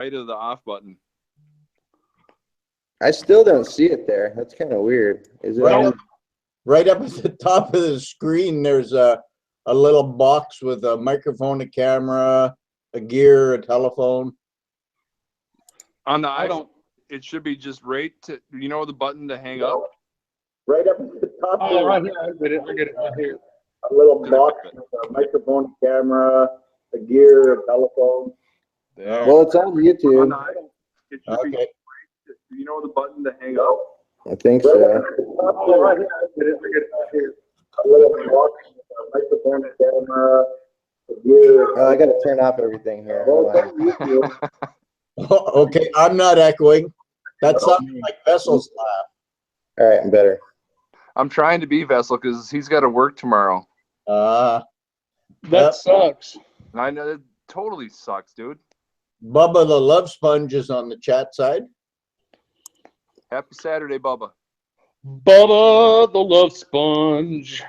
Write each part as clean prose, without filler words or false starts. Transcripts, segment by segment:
right of the off button. I still don't see it there. That's kind of weird. Is it on? Right up at the top of the screen, there's a little box with a microphone, a camera, a gear, a telephone. On the iPhone, it should be just right to, you know, the button to hang up. Right up at the top. Oh, right here. I get it right here. A little box with a microphone, a camera, a gear, a telephone. There. Well, it's on YouTube. On the iPhone, it should be Okay. right to, you know, the button to hang up. I think so. Oh, right here. I get it right here. A little box with a microphone, a camera, a gear. Oh, I got to turn off everything here. Hold on. Okay, I'm not echoing. That's something like Vessel's laugh. All right, I'm better. I'm trying to be Vessel because he's got to work tomorrow. That Yep. sucks. And I know it totally sucks, dude. Bubba the Love Sponge is on the chat side. Happy Saturday, Bubba. Bubba the Love Sponge.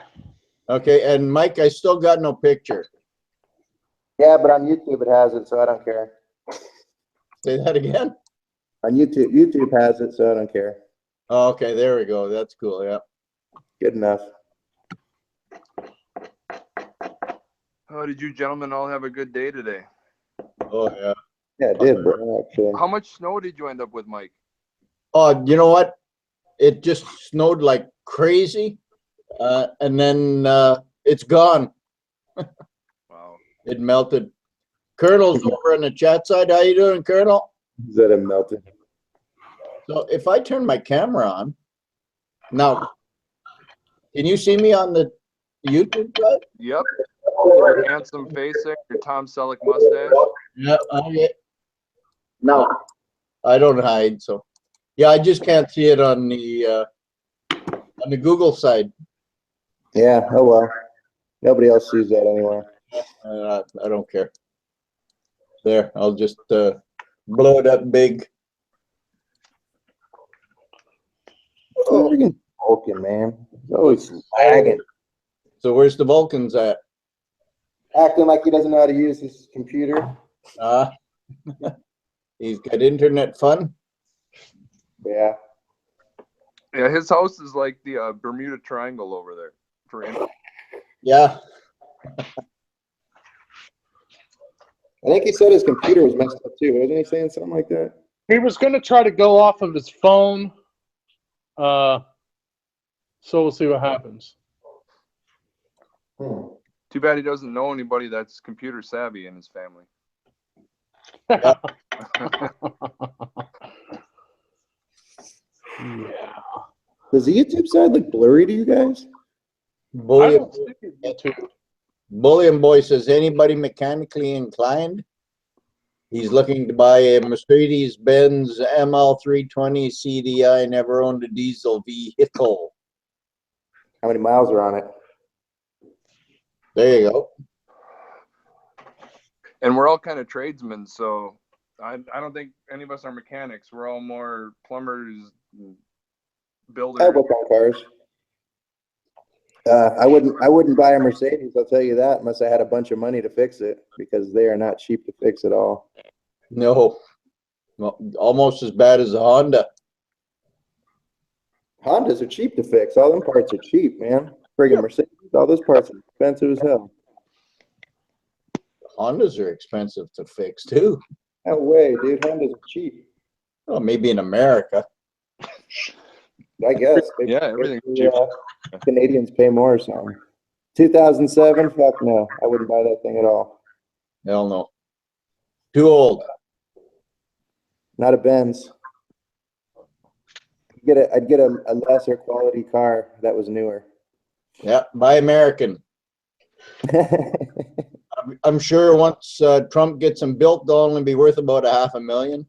Okay, and Mike, I still got no picture. Yeah, but on YouTube it has it, so I don't care. Say that again. On YouTube has it, so I don't care. Oh, okay, there we go. That's cool. Yeah. Good enough. Oh, did you gentlemen all have a good day today? Oh yeah. Yeah, it did, bro. Actually. How much snow did you end up with, Mike? Oh, you know what? It just snowed like crazy, and then it's gone. Wow. It melted. Colonel's over on the chat side. How you doing, Colonel? Is that it melted? So if I turn my camera on, now, can you see me on the YouTube side? Yep. Your handsome face there, your Tom Selleck mustache. Yeah. Okay. No, I don't hide. So, yeah, I just can't see it on the Google side. Yeah. Oh well. Nobody else sees that anyway. I don't care. There, I'll just blow it up big. Oh, freaking Vulcan, man. He's always lagging. So where's the Vulcans at? Acting like he doesn't know how to use his computer. He's got internet fun. Yeah. Yeah, his house is like the Bermuda Triangle over there. For him. Yeah. I think he said his computer was messed up too. Wasn't he saying something like that? He was going to try to go off of his phone. So we'll see what happens. Too bad he doesn't know anybody that's computer savvy in his family. Yeah. Does the YouTube side look blurry to you guys? I Bullion, don't think it's YouTube. Bullion Boy says, anybody mechanically inclined? He's looking to buy a Mercedes-Benz ML320 CDI, never owned a diesel vehicle. How many miles are on it? There you go. And we're all kind of tradesmen, so I don't think any of us are mechanics. We're all more plumbers, builders. I work on cars. I wouldn't buy a Mercedes, I'll tell you that, unless I had a bunch of money to fix it, because they are not cheap to fix at all. No. Well, almost as bad as a Honda. Hondas are cheap to fix. All them parts are cheap, man. Friggin' Mercedes, all those parts are expensive as hell. Hondas are expensive to fix too. No way, dude. Hondas are cheap. Well, maybe in America. I guess. Yeah, everything's cheap. Canadians pay more or something. 2007? Fuck no. I wouldn't buy that thing at all. Hell no. Too old. Not a Benz. I'd get a lesser quality car that was newer. Yeah, buy American. I'm sure once Trump gets them built, they'll only be worth about $500,000.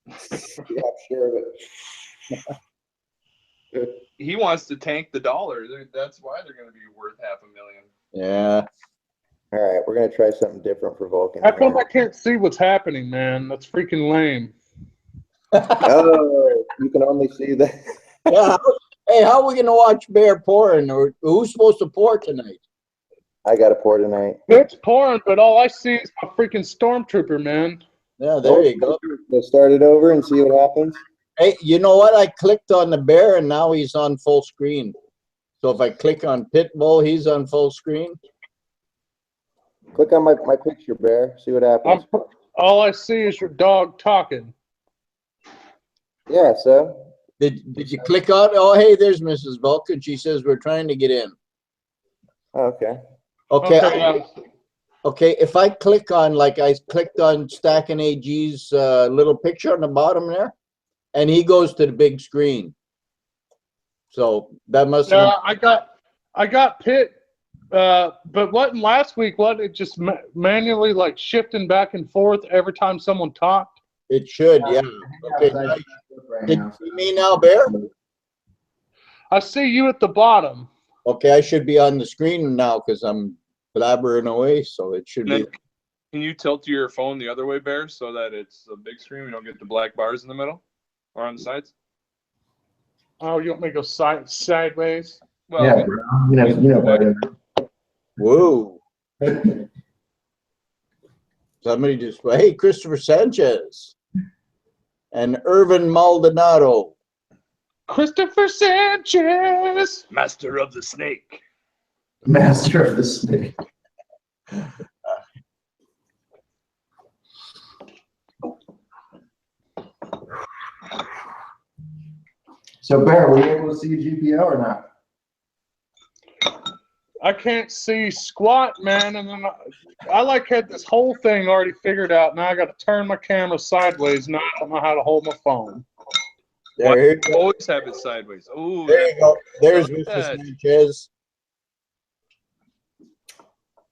Yeah, I'm sure of it. He wants to tank the dollar. That's why they're going to be worth $500,000. Yeah. All right, we're gonna try something different for Vulcan. How come I can't see what's happening, man? That's freaking lame. Oh, you can only see that. Yeah. Hey, how are we gonna watch Bear pouring? Or who's supposed to pour tonight? I got a pour tonight. It's pouring, but all I see is a freaking stormtrooper, man. Yeah, there you go. Let's start it over and see what happens. Hey, you know what? I clicked on the bear and now he's on full screen. So if I click on Pitbull, he's on full screen. Click on my picture, Bear. See what happens. All I see is your dog talking. Yeah, so. Did you click on? Oh, hey, there's Mrs. Vulcan. She says we're trying to get in. Okay. Okay. Okay. If I click on, like I clicked on Stacking AG's little picture on the bottom there, and he goes to the big screen. So that must. Yeah, I got Pitt, but wasn't last week? Wasn't it just manually like shifting back and forth every time someone talked? It should, yeah. Okay. Did you see me now, Bear? I see you at the bottom. Okay, I should be on the screen now because I'm blabbering away, so it should be. Can you tilt your phone the other way, Bear, so that it's a big screen? We don't get the black bars in the middle or on the sides. Oh, you want me to go sideways? Well, Yeah, bro. Better. Whoa. Somebody just, hey, Christopher Sanchez and Irvin Maldonado. Christopher Sanchez, Master of the Snake. Master of the Snake. So, Bear, were you able to see GPO or not? I can't see squat, man, and then I like had this whole thing already figured out. Now I got to turn my camera sideways. Now I don't know how to hold my phone. There you go. Always have it sideways. Oh, There you go. There's Mr. that. Sanchez.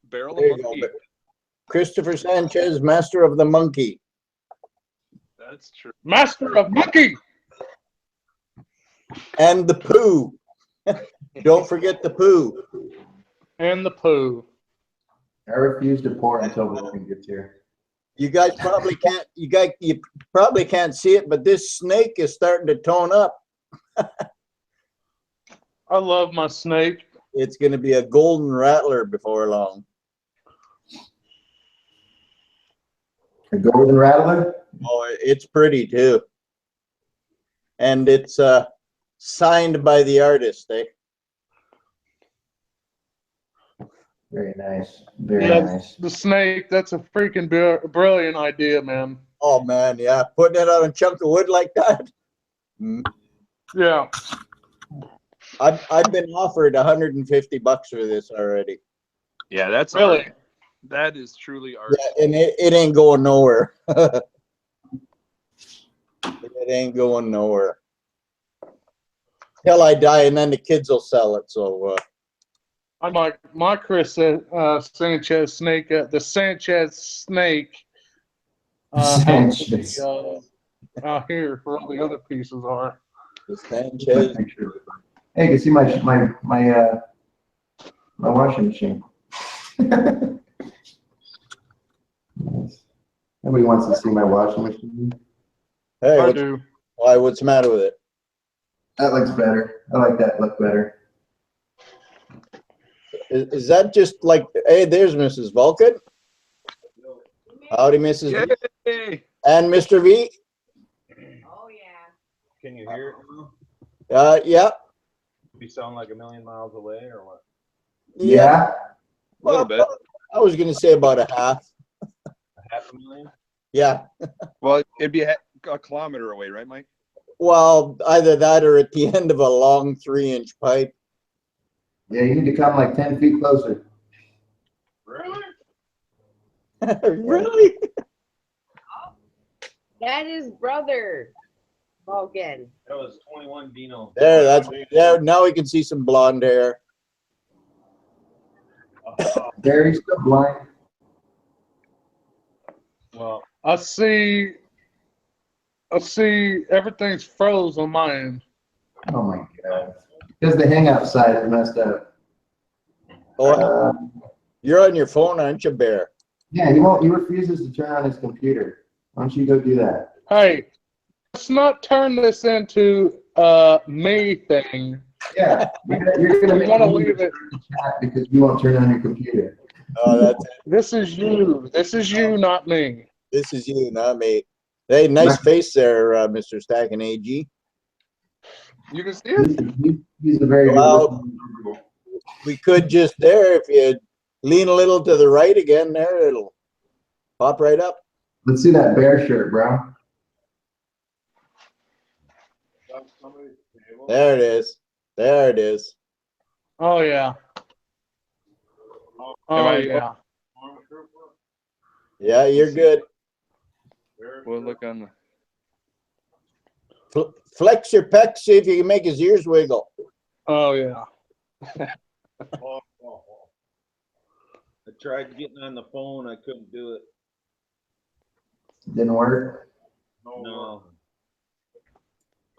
Barrel There of you go. monkey. Christopher Sanchez, Master of the Monkey. That's true. Master of Monkey. And the poo. Don't forget the poo. And the poo. I refuse to pour until Logan gets here. You guys probably can't. You probably can't see it, but this snake is starting to tone up. I love my snake. It's going to be a golden rattler before long. A golden rattler? Oh, it's pretty too. And it's signed by the artist, eh? Very nice. Very Yeah, nice. the snake. That's a freaking brilliant idea, man. Oh man, yeah, putting it on a chunk of wood like that. Yeah. I've been offered $150 for this already. Yeah, that's Really? art. That is truly art. Yeah, and it ain't going nowhere. It ain't going nowhere. Till I die, and then the kids will sell it. So I'm like my Chris Sanchez snake. The Sanchez snake. Sanchez. Here where all the other pieces are. the Sanchez. Hey, you can see my washing machine. Nice. Nobody wants to see my washing machine. Hey, I do. why? What's the matter with it? That looks better. I like that look better. Is that just like? Hey, there's Mrs. Vulcan. Howdy, Mrs. V. Yay! And Mr. V. Oh, yeah. Can you hear it now? Yeah. We sound like a million miles away or what? Yeah. A little bit. I was gonna say about a half. A half a million? Yeah. Well, it'd be a kilometer away, right, Mike? Well, either that or at the end of a long 3-inch pipe. Yeah, you need to come like 10 feet closer. Really? Really? That is brother Vulcan. That was 21 Dino. There. Now we can see some blonde hair. There, he's still blind. Well, I see everything's froze on my end. Oh my god. Because the hangout side is messed up. Oh, you're on your phone, aren't you, Bear? Yeah, he refuses to turn on his computer. Why don't you go do that? Hey, let's not turn this into me thing. Yeah, you're gonna We make want to me leave it. chat because you won't turn on your computer. Oh, that's it. This is you. This is you, not me. This is you, not me. Hey, nice face there, Mr. Stacking AG. You can see it. He's a very good Well, looking. we could just there, if you lean a little to the right again there, it'll pop right up. Let's see that bear shirt, bro. There it is. There it is. Oh yeah. Am Oh I- yeah. Yeah, you're good. We'll look on Flex your pecs, see if you can make his ears wiggle. Oh yeah. I tried getting on the phone. I couldn't do it. Didn't work. No.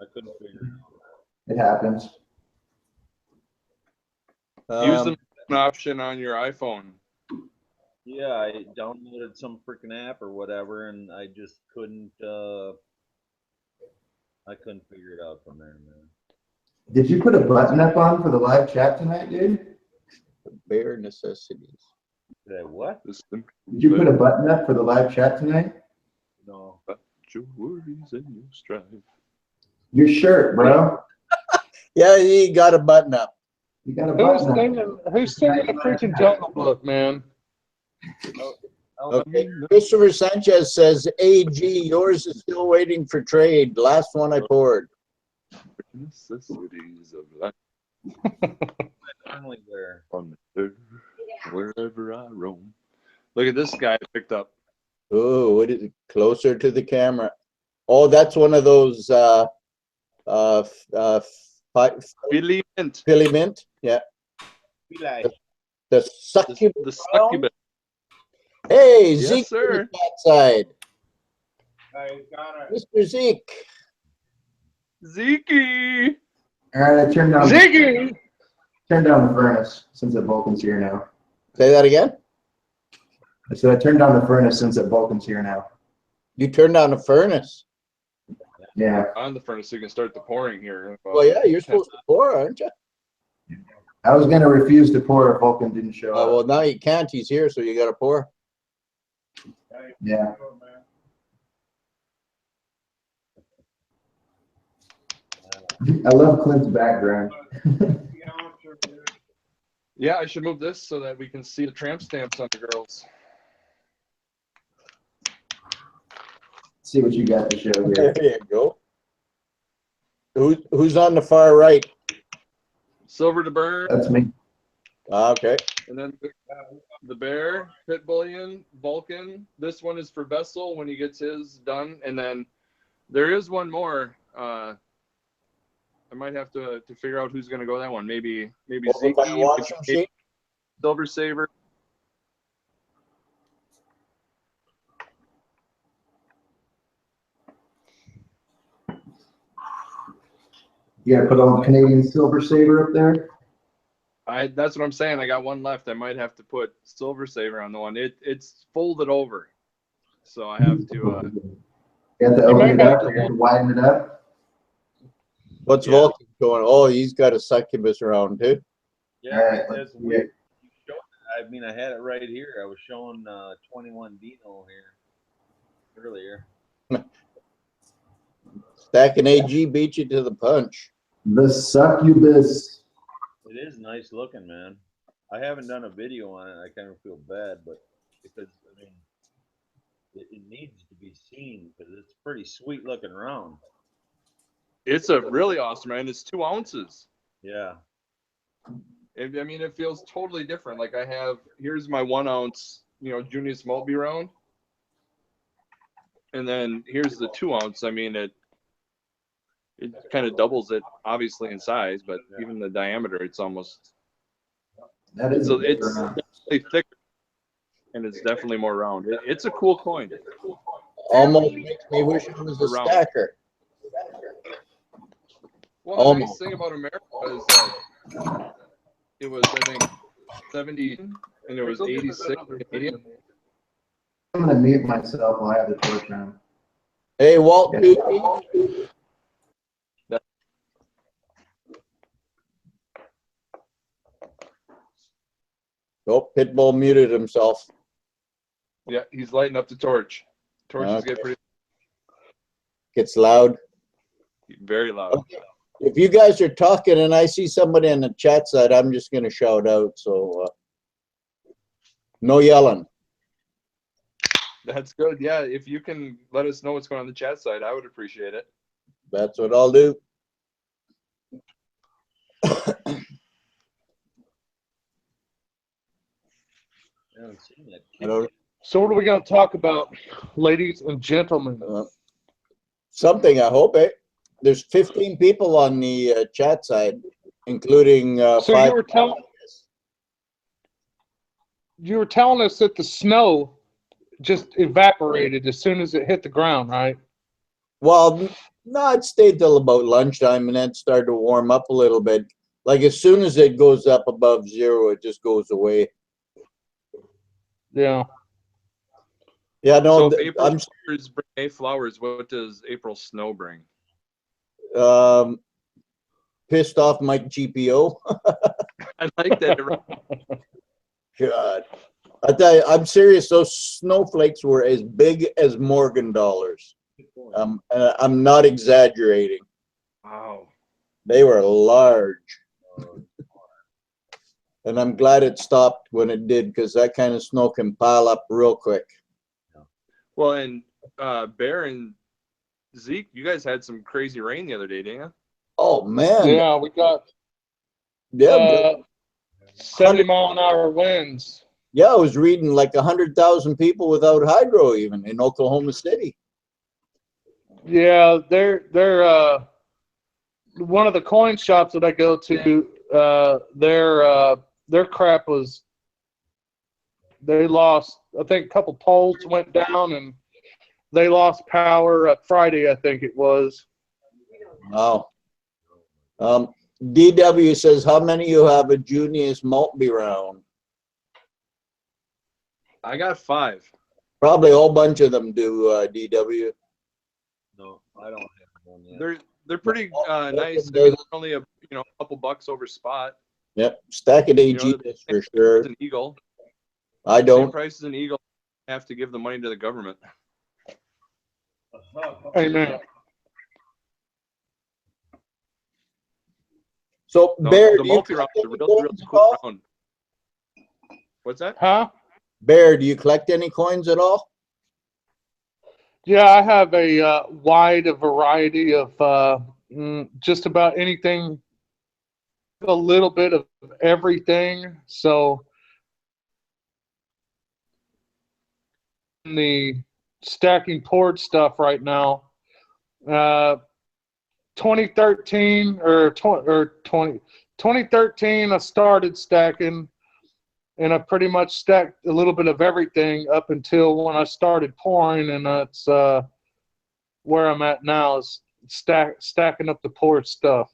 I couldn't figure it out. It happens. use the option on your iPhone. Yeah, I downloaded some freaking app or whatever, and I just couldn't. I couldn't figure it out from there, man. Did you put a button up on for the live chat tonight, dude? Bare necessities. Did I what? Did you put a button up for the live chat tonight? No. Your worries and your strife. Your shirt, bro. Yeah, he got a button up. You got a Who's button up. singing? Who's singing the freaking Jungle Book, man? Okay. Christopher Sanchez says, AG, yours is still waiting for trade. Last one I poured. Necessities of life Normally there. on the earth, wherever I roam. Look at this guy I picked up. Oh, what is it? Closer to the camera. Oh, that's one of those Billy Mint. Philly mint. Yeah. Be like, The succubus. The succubus. Hey, Yes, Zeke sir. on that side. I got Mr. Zeke. Zeke. All right, I turned down Ziggy! the furnace since the Vulcan's here now. Say that again. I said I turned down the furnace since the Vulcan's here now. You turned on the furnace. Yeah. On the furnace so you can start the pouring here. Well, yeah, you're supposed to pour, aren't you? I was gonna refuse to pour if Vulcan didn't show Oh, up. well, now you can't. He's here, so you got to pour. Yeah. I love Clint's background. Yeah, I should move this so that we can see the tramp stamps on the girls. See what you got to show There here. you go. Who's on the far right? Silver to burn, That's me. Okay. and then the bear, Pit Bullion, Vulcan. This one is for Vessel when he gets his done, and then there is one more. I might have to figure out who's going to go that one. Maybe Over by the Zeke, washing machine? Silver Saver. You gotta put on Canadian Silver Saver up there. That's what I'm saying. I got one left. I might have to put Silver Saver on the one. It's folded over, so I have to. You have to You open might it have up, to- you have to widen it up. What's Yeah. Vulcan going? Oh, he's got a succubus around too. yeah, All right, that's let's see weird. it. You showed, I mean, I had it right here. I was showing 21 Dino here earlier. Stacking AG beat you to the punch. The succubus. It is nice looking, man. I haven't done a video on it. I kind of feel bad, but because I mean, it needs to be seen because it's pretty sweet looking round. It's a really awesome, and it's 2 ounces. Yeah. I mean, it feels totally different. Like here's my 1 ounce, Junius Maltby round. And then here's the 2 ounce. I mean, it kind of doubles it obviously in size, but even the diameter, it's almost, That is so a big it's round. definitely thicker and it's definitely more round. It's a cool coin. Almost makes me wish I was a Around. stacker. Well, the nice Almost. thing about America is that it was, I think, 70 and it was 86 Canadian. I'm gonna mute myself while I have the torch on. Hey, Walt. Yeah. Oh, Pitbull muted himself. Yeah, he's lighting up the torch. Torches get pretty Gets loud. very loud. If you guys are talking and I see somebody in the chat side, I'm just gonna shout out, so no yelling. That's good. Yeah, if you can let us know what's going on the chat side, I would appreciate it. That's what I'll do. I haven't seen that I don't, So what are we going to talk about, ladies and gentlemen? something, I hope, eh? There's 15 people on the chat side, including So 5. you were telling us that the snow just evaporated as soon as it hit the ground, right? Well, no, it stayed till about lunchtime and then started to warm up a little bit. Like as soon as it goes up above 0, it just goes away. Yeah. Yeah, no, So if April flowers bring May flowers, what does April snow bring? Pissed off Mike GPO. I like that. God, I tell you, I'm serious. Those snowflakes were as big as Morgan dollars. I'm not exaggerating. Wow. They were large. And I'm glad it stopped when it did, because that kind of snow can pile up real quick. Well, and Bear and Zeke, you guys had some crazy rain the other day, didn't you? Oh man. Yeah, we got Yeah, 70-mile-an-hour winds. yeah, I was reading like 100,000 people without hydro even in Oklahoma City. Yeah, they're one of the coin shops that I go to. Their crap was, they lost. I think a couple poles went down and they lost power Friday. I think it was. Wow. DW says, how many of you have a Junius Maltby round? I got 5. Probably a whole bunch of them do, DW. No, I don't have one yet. They're pretty nice. I mean, they're only a couple bucks over spot. Yep, stack it AG for sure. As an Eagle. I Same don't. price as an Eagle. Have to give the money to the government. Amen. So No, Bear, the do you multi-round collect is a any real coins at cool all? round. What's that? Huh? Bear, do you collect any coins at all? Yeah, I have a wide variety of just about anything, a little bit of everything. So the stacking port stuff right now. 2013 or 2013, I started stacking, and I pretty much stacked a little bit of everything up until when I started pouring, and that's where I'm at now, is stacking up the port stuff.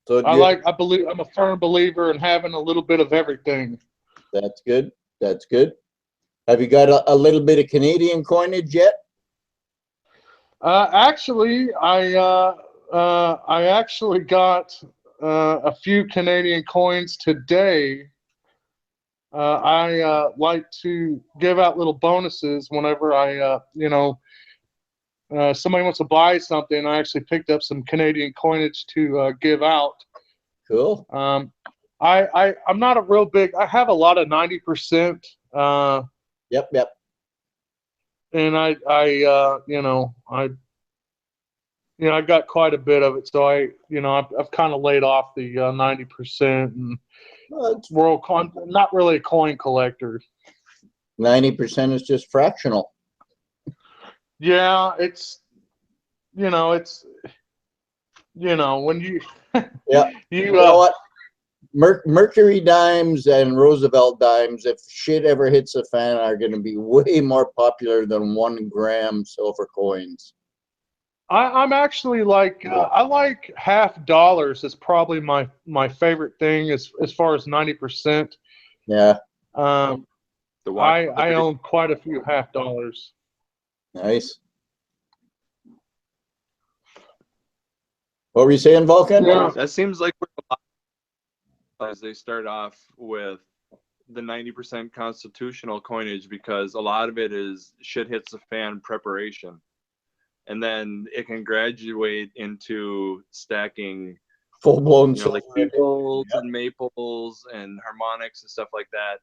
So I'm a firm believer in having a little bit of everything. that's good. That's good. Have you got a little bit of Canadian coinage yet? Actually, I actually got a few Canadian coins today. I like to give out little bonuses whenever somebody wants to buy something. I actually picked up some Canadian coinage to give out. Cool. I'm not a real big. I have a lot of 90%. Yep. And I got quite a bit of it, so I've kind of laid off the 90%, and Well, not really a coin collector. 90% is just fractional. Yeah, it's when you Yeah. You know what? Mercury dimes and Roosevelt dimes, if shit ever hits the fan, are going to be way more popular than 1 gram silver coins. I'm actually like I like $50 is probably my favorite thing as far as 90%. Yeah. I own quite a few $50. Nice. What were you saying, Vulcan? Yeah. That seems like as they start off with the 90% constitutional coinage because a lot of it is shit hits the fan preparation. And then it can graduate into stacking, Full blown you know, like silver. eagles and maples and harmonics and stuff like that.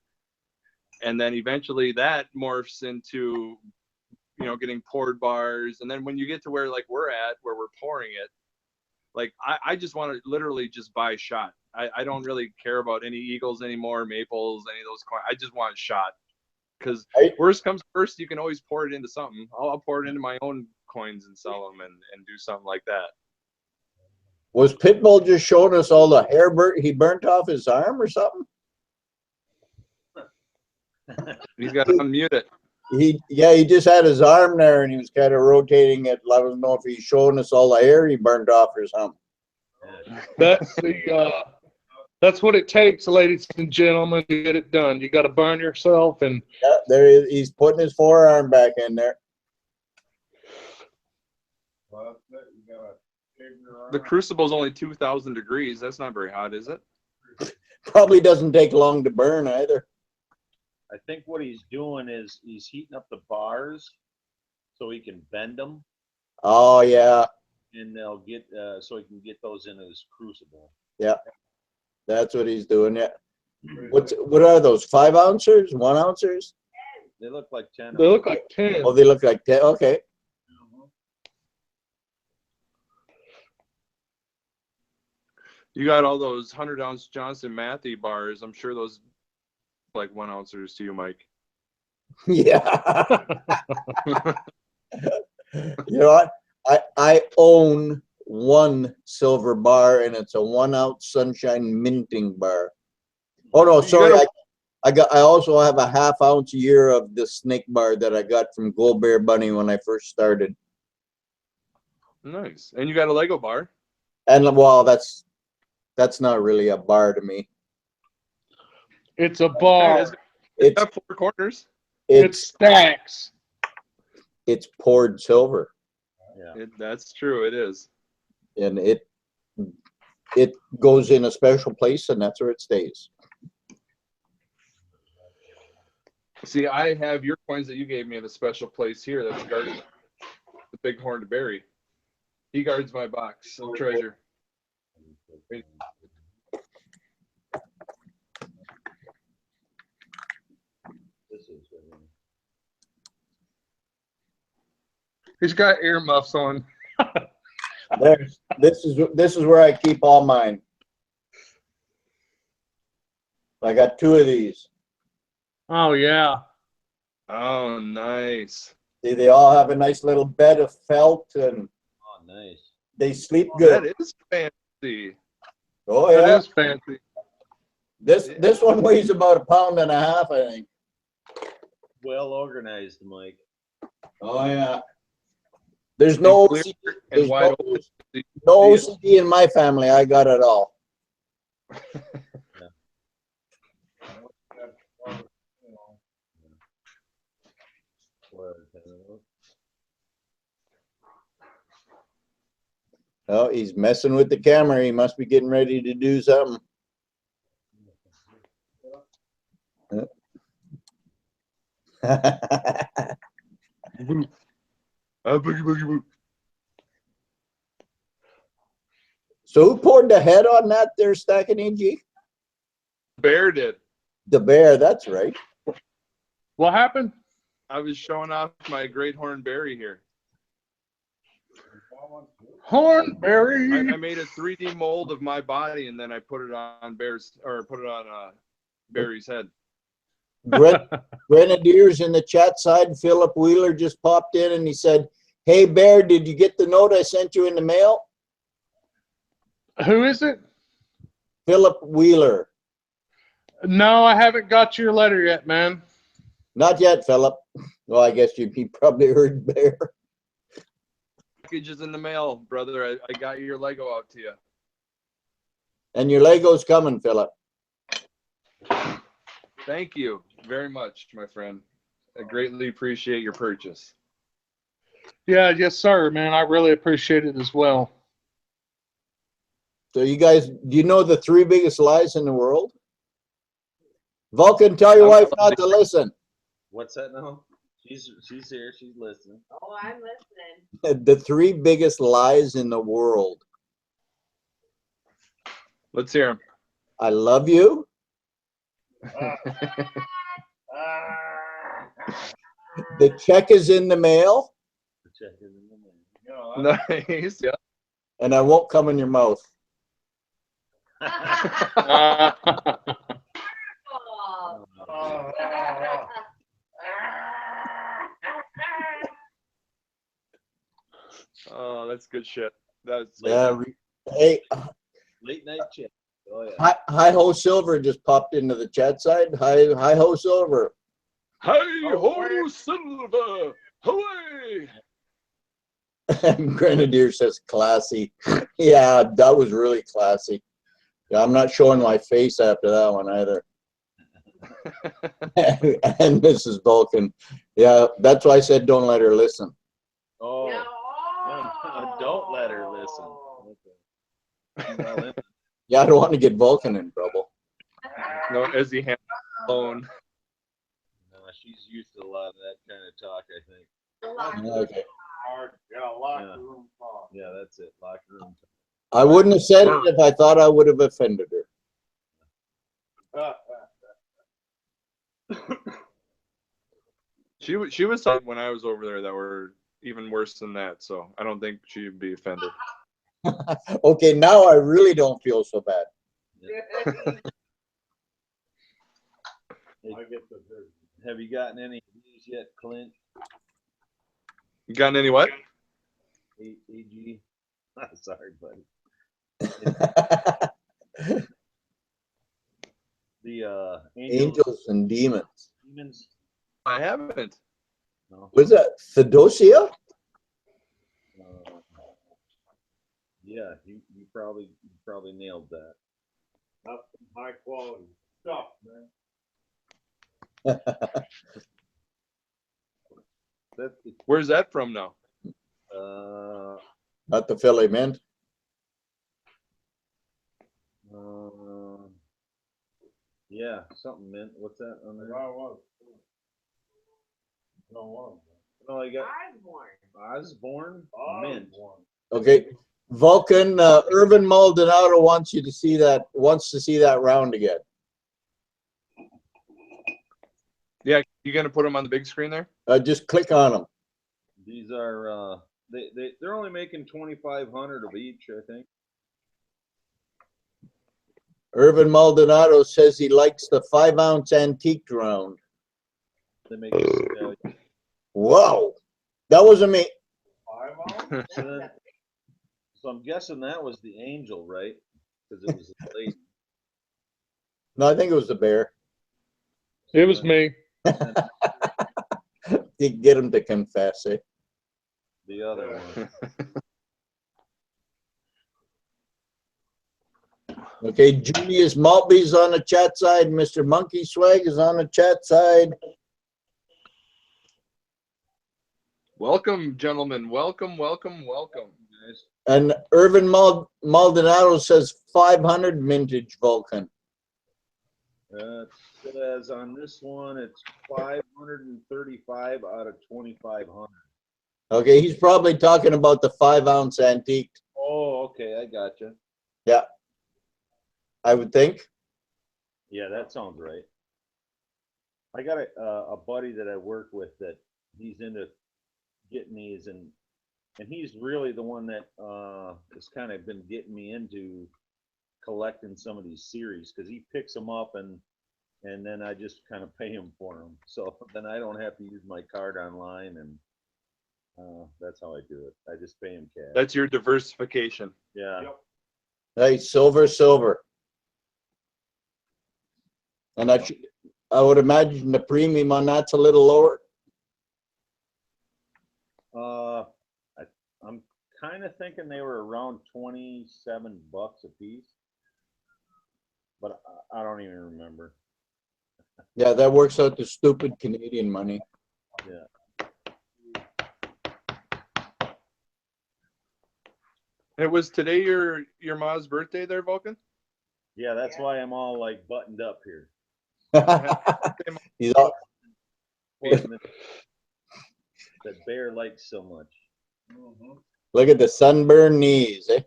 And then eventually that morphs into, you know, getting poured bars. And then when you get to where like we're at, where we're pouring it, like I just want to literally just buy shot. I don't really care about any eagles anymore, maples, any of those coins. I just want shot. Because worst comes first, you can always pour it into something. I'll pour it into my own coins and sell them and do something like that. Was Pitbull just showing us all the hair he burnt off his arm or something? He's got to unmute it. He just had his arm there and he was kind of rotating it. I don't know if he's showing us all the hair he burnt off or something. That's what it takes, ladies and gentlemen, to get it done. You got to burn yourself, and Yeah, there he is. He's putting his forearm back in there. The crucible's only 2,000 degrees. That's not very hot, is it? Probably doesn't take long to burn either. I think what he's doing is he's heating up the bars so he can bend them, Oh yeah, and they'll get so he can get those in his crucible. yeah. That's what he's doing. Yeah. What are those? 5 ounces? 1 ounces? They look like 10. they look like 10. Oh, they look like 10. Okay. You got all those 100-ounce Johnson Matthey bars. I'm sure those like 1 ounces to you, Mike. Yeah. You know what? I own one silver bar and it's a 1 ounce Sunshine minting bar. Oh no, sorry. I also have a ½ ounce a year of the snake bar that I got from Gold Bear Bunny when I first started. Nice. And you got a Lego bar. And well, that's not really a bar to me. It's a bar. It's got 4 corners. It stacks. It's poured silver. Yeah. That's true. It is. And it goes in a special place and that's where it stays. See, I have your coins that you gave me in a special place here that's guarded. The big horned berry. He guards my box of treasure. He's got earmuffs on. This is where I keep all mine. I got 2 of these. Oh yeah. Oh, nice. See, they all have a nice little bed of felt and Oh, nice. they sleep good. That is fancy. Oh That yeah. is fancy. This one weighs about 1.5 pounds, I think. Well organized, Mike. Oh yeah. There's no Clear OCD, and there's wide no, open. no OCD in my family. I got it all. Oh, he's messing with the camera. He must be getting ready to do something. So who poured the head on that there stacking AG? Bear did. The bear, that's right. What happened? I was showing off my great horned berry here. Hornberry. I made a 3D mold of my body and then I put it on Barry's head. Grenadiers in the chat side. Philip Wheeler just popped in and he said, "Hey Bear, did you get the note I sent you in the mail?" Who is it? Philip Wheeler. No, I haven't got your letter yet, man. Not yet, Philip. Well, I guess he probably heard Bear. Package is in the mail, brother. I got your Lego out to you. And your Lego's coming, Philip. Thank you very much, my friend. I greatly appreciate your purchase. Yeah, yes, sir, man. I really appreciate it as well. So you guys, do you know the 3 biggest lies in the world? Vulcan, tell your wife not to listen. What's that now? She's here. She's listening. Oh, I'm listening. The 3 biggest lies in the world. Let's hear him. I love you. The check is in the mail, The check is in the mail. Nice. Yeah. and I won't come in your mouth. Oh, that's good shit. That's Yeah. Hey, Late night check. Oh yeah. Hi Ho Silver just popped into the chat side. Hi Ho Silver. Hey ho, Silver! Away! Grenadier says classy. Yeah, that was really classy. Yeah, I'm not showing my face after that one either. And Mrs. Vulcan. Yeah, that's why I said don't let her listen. Oh. No. No, don't let her listen. Okay. Well, then, Yeah, I don't want to get Vulcan in trouble. No, as he hands alone. no, she's used to a lot of that kind of talk, I think. Okay. Yeah, that's it. Locker room talk. I wouldn't have said it if I thought I would have offended her. She was talking when I was over there that were even worse than that, so I don't think she'd be offended. Okay, now I really don't feel so bad. Have you gotten any news yet, Clint? You got any what? AG? Sorry, buddy. The Angels and demons. demons. I haven't. No. Was that Theodosia? Yeah, you probably nailed that. That's some high quality stuff, man. That, Where's that from now? Not the Philly Mint. Yeah, something mint. What's that on there? No, I got Osborne mint. Okay. Vulcan, Irvin Maldonado wants to see that round again. Yeah, you gonna put them on the big screen there? Just click on them. These are they're only making 2,500 of each, I think. Irvin Maldonado says he likes the 5-ounce antique round. They make it, Whoa, that wasn't me. so I'm guessing that was the angel, right? Because it was late. No, I think it was the bear. It was me. You get him to confess it. The other one. Okay, Julius Maltby's on the chat side. Mr. Monkey Swag is on the chat side. Welcome, gentlemen. Welcome, welcome, welcome. Guys. And Irvin Maldonado says 500 vintage Vulcan. It says on this one it's 535 out of 2,500. Okay, he's probably talking about the 5-ounce antique. Oh, okay, I gotcha. Yeah, I would think. Yeah, that sounds right. I got a buddy that I work with that he's into getting these, and he's really the one that has kind of been getting me into collecting some of these series, because he picks them up and then I just kind of pay him for them. So then I don't have to use my card online, and that's how I do it. I just pay him cash. That's your diversification. Yeah. Yep. Hey, silver. And I would imagine the premium on that's a little lower. I'm kind of thinking they were around $27 a piece, but I don't even remember. Yeah, that works out to stupid Canadian money. Yeah. It was today your ma's birthday there, Vulcan? Yeah, that's why I'm all like buttoned up here. He's all, That Bear likes so much. look at the sunburned knees, eh?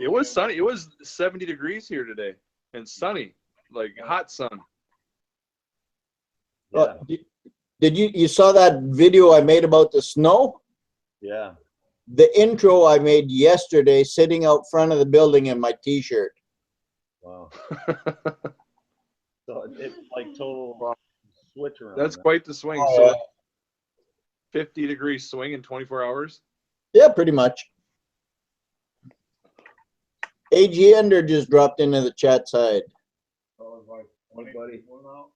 It was sunny. It was 70 degrees here today and sunny, like hot sun. Yeah, Oh, did you saw that video I made about the snow? yeah. The intro I made yesterday sitting out front of the building in my t-shirt. Wow. So it's like total Wow. switch around. That's huh? quite the swing. Oh, So yeah. 50-degree swing in 24 hours. Yeah, pretty much. AG Ender just dropped into the chat side. So it's like Hey, buddy. 24 now?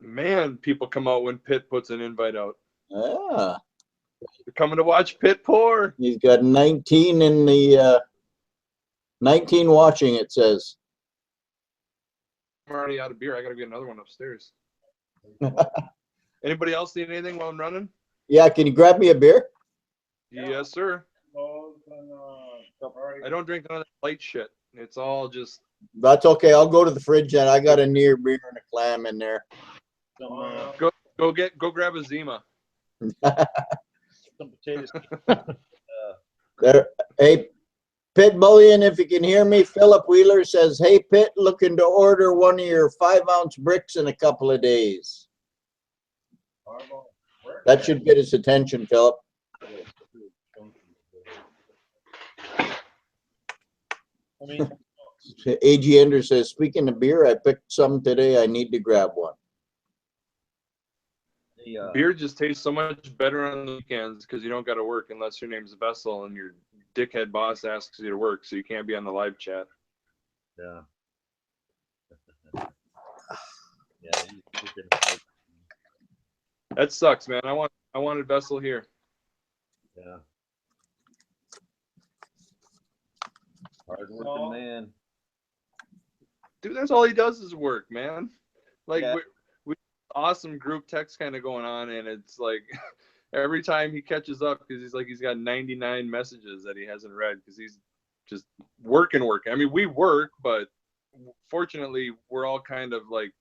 Man, people come out when Pitt puts an invite out. Ah, They're coming to watch Pitt pour. he's got 19 in the 19 watching, it says. I'm already out of beer. I got to get another one upstairs. Anybody else need anything while I'm running? Yeah, can you grab me a beer? Yes, sir. Clothes and, I don't drink none of that light shit. It's all just That's okay. I'll go to the fridge and I got a near beer and a clam in there. Some, go grab a Zima. some potatoes. There, hey, Pitt Bullion, if you can hear me, Philip Wheeler says, hey, Pitt, looking to order one of your 5-ounce bricks in a couple of days. That should get his attention, Philip. I mean, AG Ender says, speaking of beer, I picked some today. I need to grab one. the, Beer just tastes so much better on the weekends because you don't got to work unless your name's Vessel and your dickhead boss asks you to work, so you can't be on the live chat. yeah. Yeah, he's been, That sucks, man. I wanted Vessel here. yeah. Hard working man. Dude, that's all he does is work, man. Like Yeah. we awesome group text kind of going on, and it's like every time he catches up because he's got 99 messages that he hasn't read because he's just working. I mean, we work, but fortunately we're all kind of like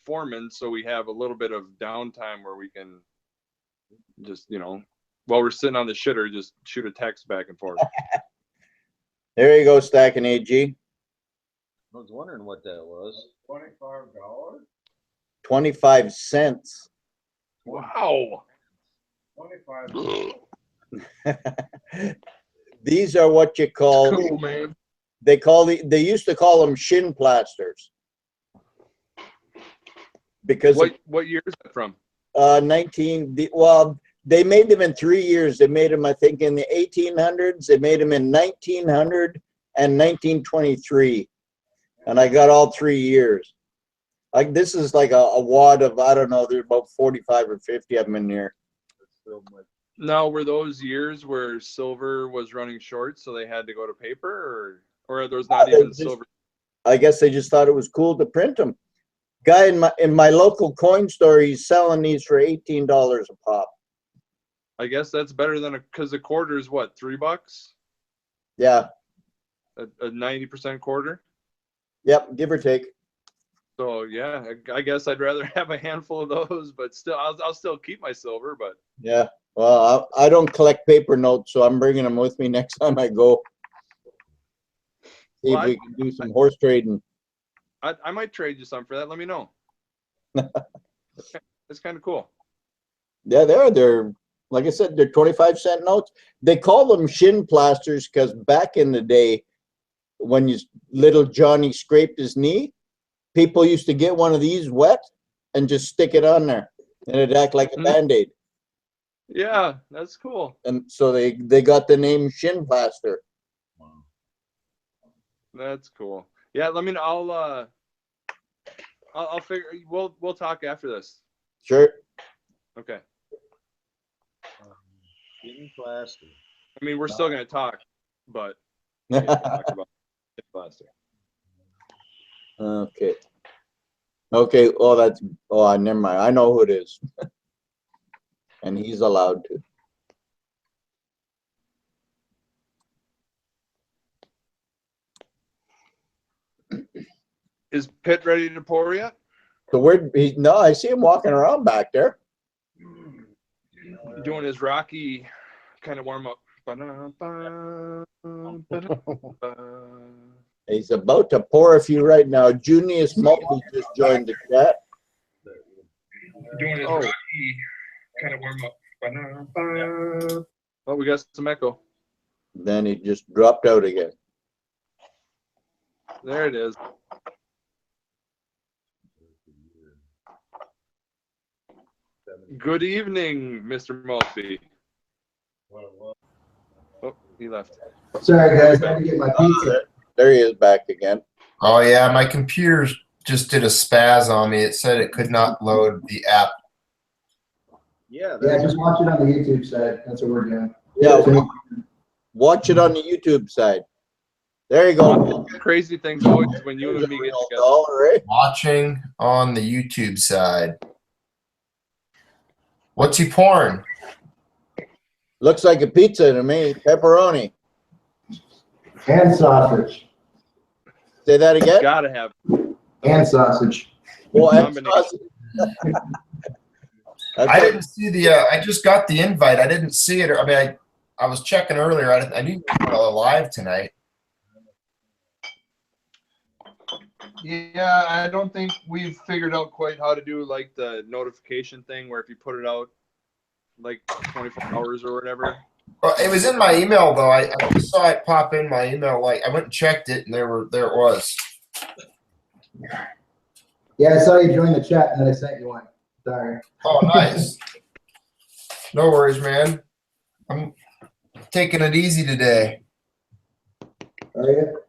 foremen, so we have a little bit of downtime where we can just, while we're sitting on the shitter, just shoot a text back and forth. There you go, Stacking AG. I was wondering what that was. $25? 25 cents. Wow. 25. These are what you call, Cool, man. they used to call them shin plasters. Because What year is that from? 19, well, they made them in 3 years. They made them, I think, in the 1800s. They made them in 1900 and 1923. And I got all 3 years. Like, this is like a wad of, I don't know, there's about 45 or 50 of them in here. Now, were those years where silver was running short, so they had to go to paper, or are those not They even just- silver? I guess they just thought it was cool to print them. Guy in my local coin store, he's selling these for $18 a pop. I guess that's better than because a quarter is what, $3? Yeah. A 90% quarter. Yep. Give or take. So yeah, I guess I'd rather have a handful of those, but still, I'll still keep my silver. But Yeah. Well, I don't collect paper notes, so I'm bringing them with me next time I go. See if we can do some horse trading. I might trade you some for that. Let me know. It's kind of cool. Yeah, they're like I said, they're 25-cent notes. They call them shin plasters because back in the day, when little Johnny scraped his knee, people used to get one of these wet and just stick it on there, and it'd act like a Band-Aid. Yeah, that's cool. And so they got the name shin plaster. That's cool. Yeah, let me know. I'll figure. We'll talk after this. Sure. Okay. Getting plastic. I mean, we're still gonna talk, but we can talk about it faster. Okay. Okay. Oh, never mind. I know who it is. And he's allowed to. Is Pitt ready to pour yet? So no, I see him walking around back there. Doing his Rocky kind of warm up. He's about to pour a few right now. Junius Mulkey just joined the chat. Doing his Rocky kind of warm up. Oh, we got some echo. Then he just dropped out again. There it is. Good evening, Mr. Mulkey. Oh, he left. Sorry, guys, I had to get my pizza. There he is back again. Oh yeah, my computer just did a spaz on me. It said it could not load the app. Yeah, Yeah, just watch it on the YouTube side. That's what we're doing. Yeah, watch it on the YouTube side. There you go. Crazy things always when you and me get together. All right. Watching on the YouTube side. What's he pouring? Looks like a pizza to me. Pepperoni. And sausage. Say that again? Gotta have. And sausage. Well, and Combination. sausage. I didn't see the. I just got the invite. I didn't see it. I mean, I was checking earlier. I knew you were live tonight. Yeah, I don't think we've figured out quite how to do like the notification thing where if you put it out like 24 hours or whatever. Well, it was in my email though. I just saw it pop in my email. Like I went and checked it, and there it was. Yeah, I saw you join the chat and then I sent you one. Sorry. Oh, nice. No worries, man. I'm taking it easy today. Are you?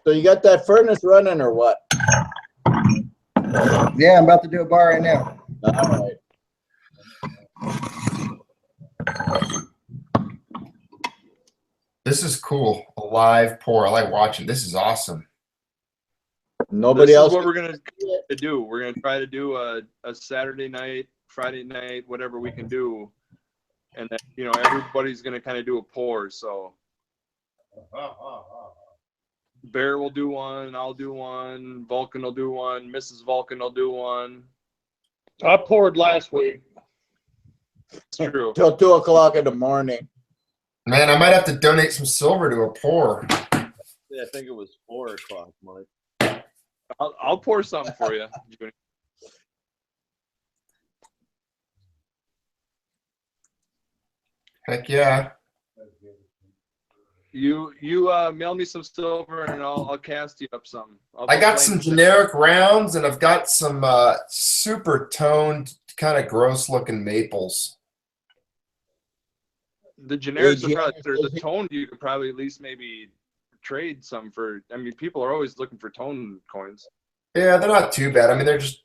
So you got that furnace running or what? Yeah, I'm about to do a bar right now. All right. This is cool. A live pour. I like watching. This is awesome. Nobody This else. is what we're gonna do. We're gonna try to do a Saturday night, Friday night, whatever we can do, and then everybody's gonna kind of do a pour. So Bear will do one, I'll do one, Vulcan will do one, Mrs. Vulcan will do one. I poured last week. It's true. Till 2 o'clock in the morning. Man, I might have to donate some silver to a pour. Yeah, I think it was 4 o'clock, Mike. I'll pour something for you, Junior. Heck yeah. You mail me some silver and I'll cast you up something. I got some generic rounds and I've got some super toned, kind of gross looking maples. The generics are probably better. The tone you could probably at least maybe trade some for. I mean, people are always looking for tone coins. Yeah, they're not too bad. I mean, they're just.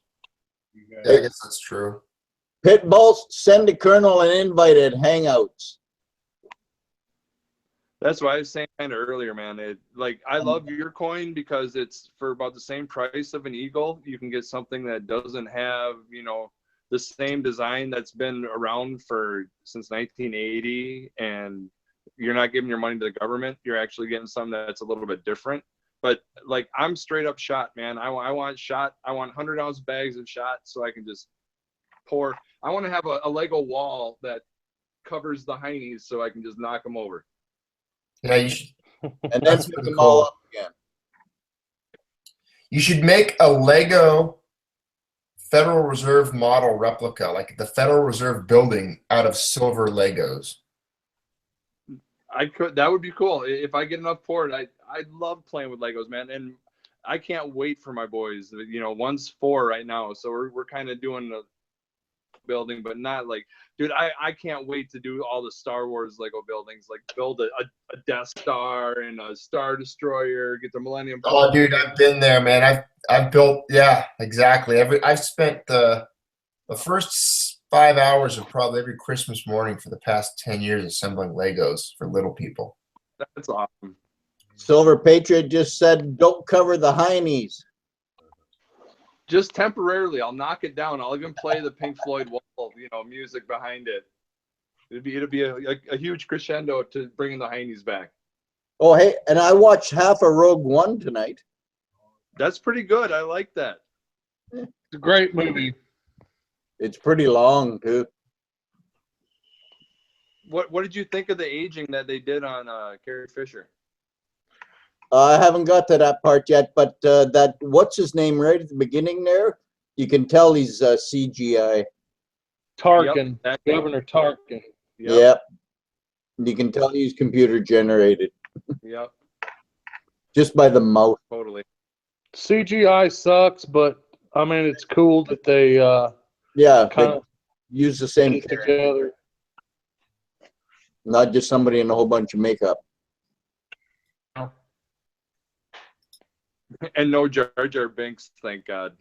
Yeah, I guess that's true. Pitbulls, send the colonel an invite at Hangouts. That's why I was saying kind of earlier, man. I love your coin because it's for about the same price of an Eagle. You can get something that doesn't have, the same design that's been around since 1980, and you're not giving your money to the government. You're actually getting something that's a little bit different. But I'm straight up shot, man. I want shot. I want 100-ounce bags of shot so I can just pour. I want to have a Lego wall that covers the heinies so I can just knock them over. Yeah, you should. And then pick them all up again. You should make a Lego Federal Reserve model replica, like the Federal Reserve building, out of silver Legos. That would be cool. If I get enough poured, I love playing with Legos, man. And I can't wait for my boys. One's 4 right now. So we're kind of doing a building, but not dude, I can't wait to do all the Star Wars Lego buildings, build a Death Star and a Star Destroyer, get the Millennium Falcon. Oh, dude, I've been there, man. I've built, yeah, exactly. I've spent the first 5 hours of probably every Christmas morning for the past 10 years assembling Legos for little people. That's awesome. Silver Patriot just said, don't cover the heinies. Just temporarily, I'll knock it down. I'll even play the Pink Floyd wall, music behind it. It'd be a huge crescendo to bringing the heinies back. Oh, hey, and I watched half of Rogue One tonight. That's pretty good. I like that. It's a great movie. It's pretty long too. What did you think of the aging that they did on Carrie Fisher? I haven't got to that part yet, but that what's his name right at the beginning there? You can tell he's CGI. Tarkin, Yep. Governor Tarkin. Yep. You can tell he's computer generated Yep. just by the mouth. Totally. CGI sucks, but I mean it's cool that they Yeah, kind they of use the put same it character, together. not just somebody in a whole bunch of makeup. And no Jar Jar Binks, thank God.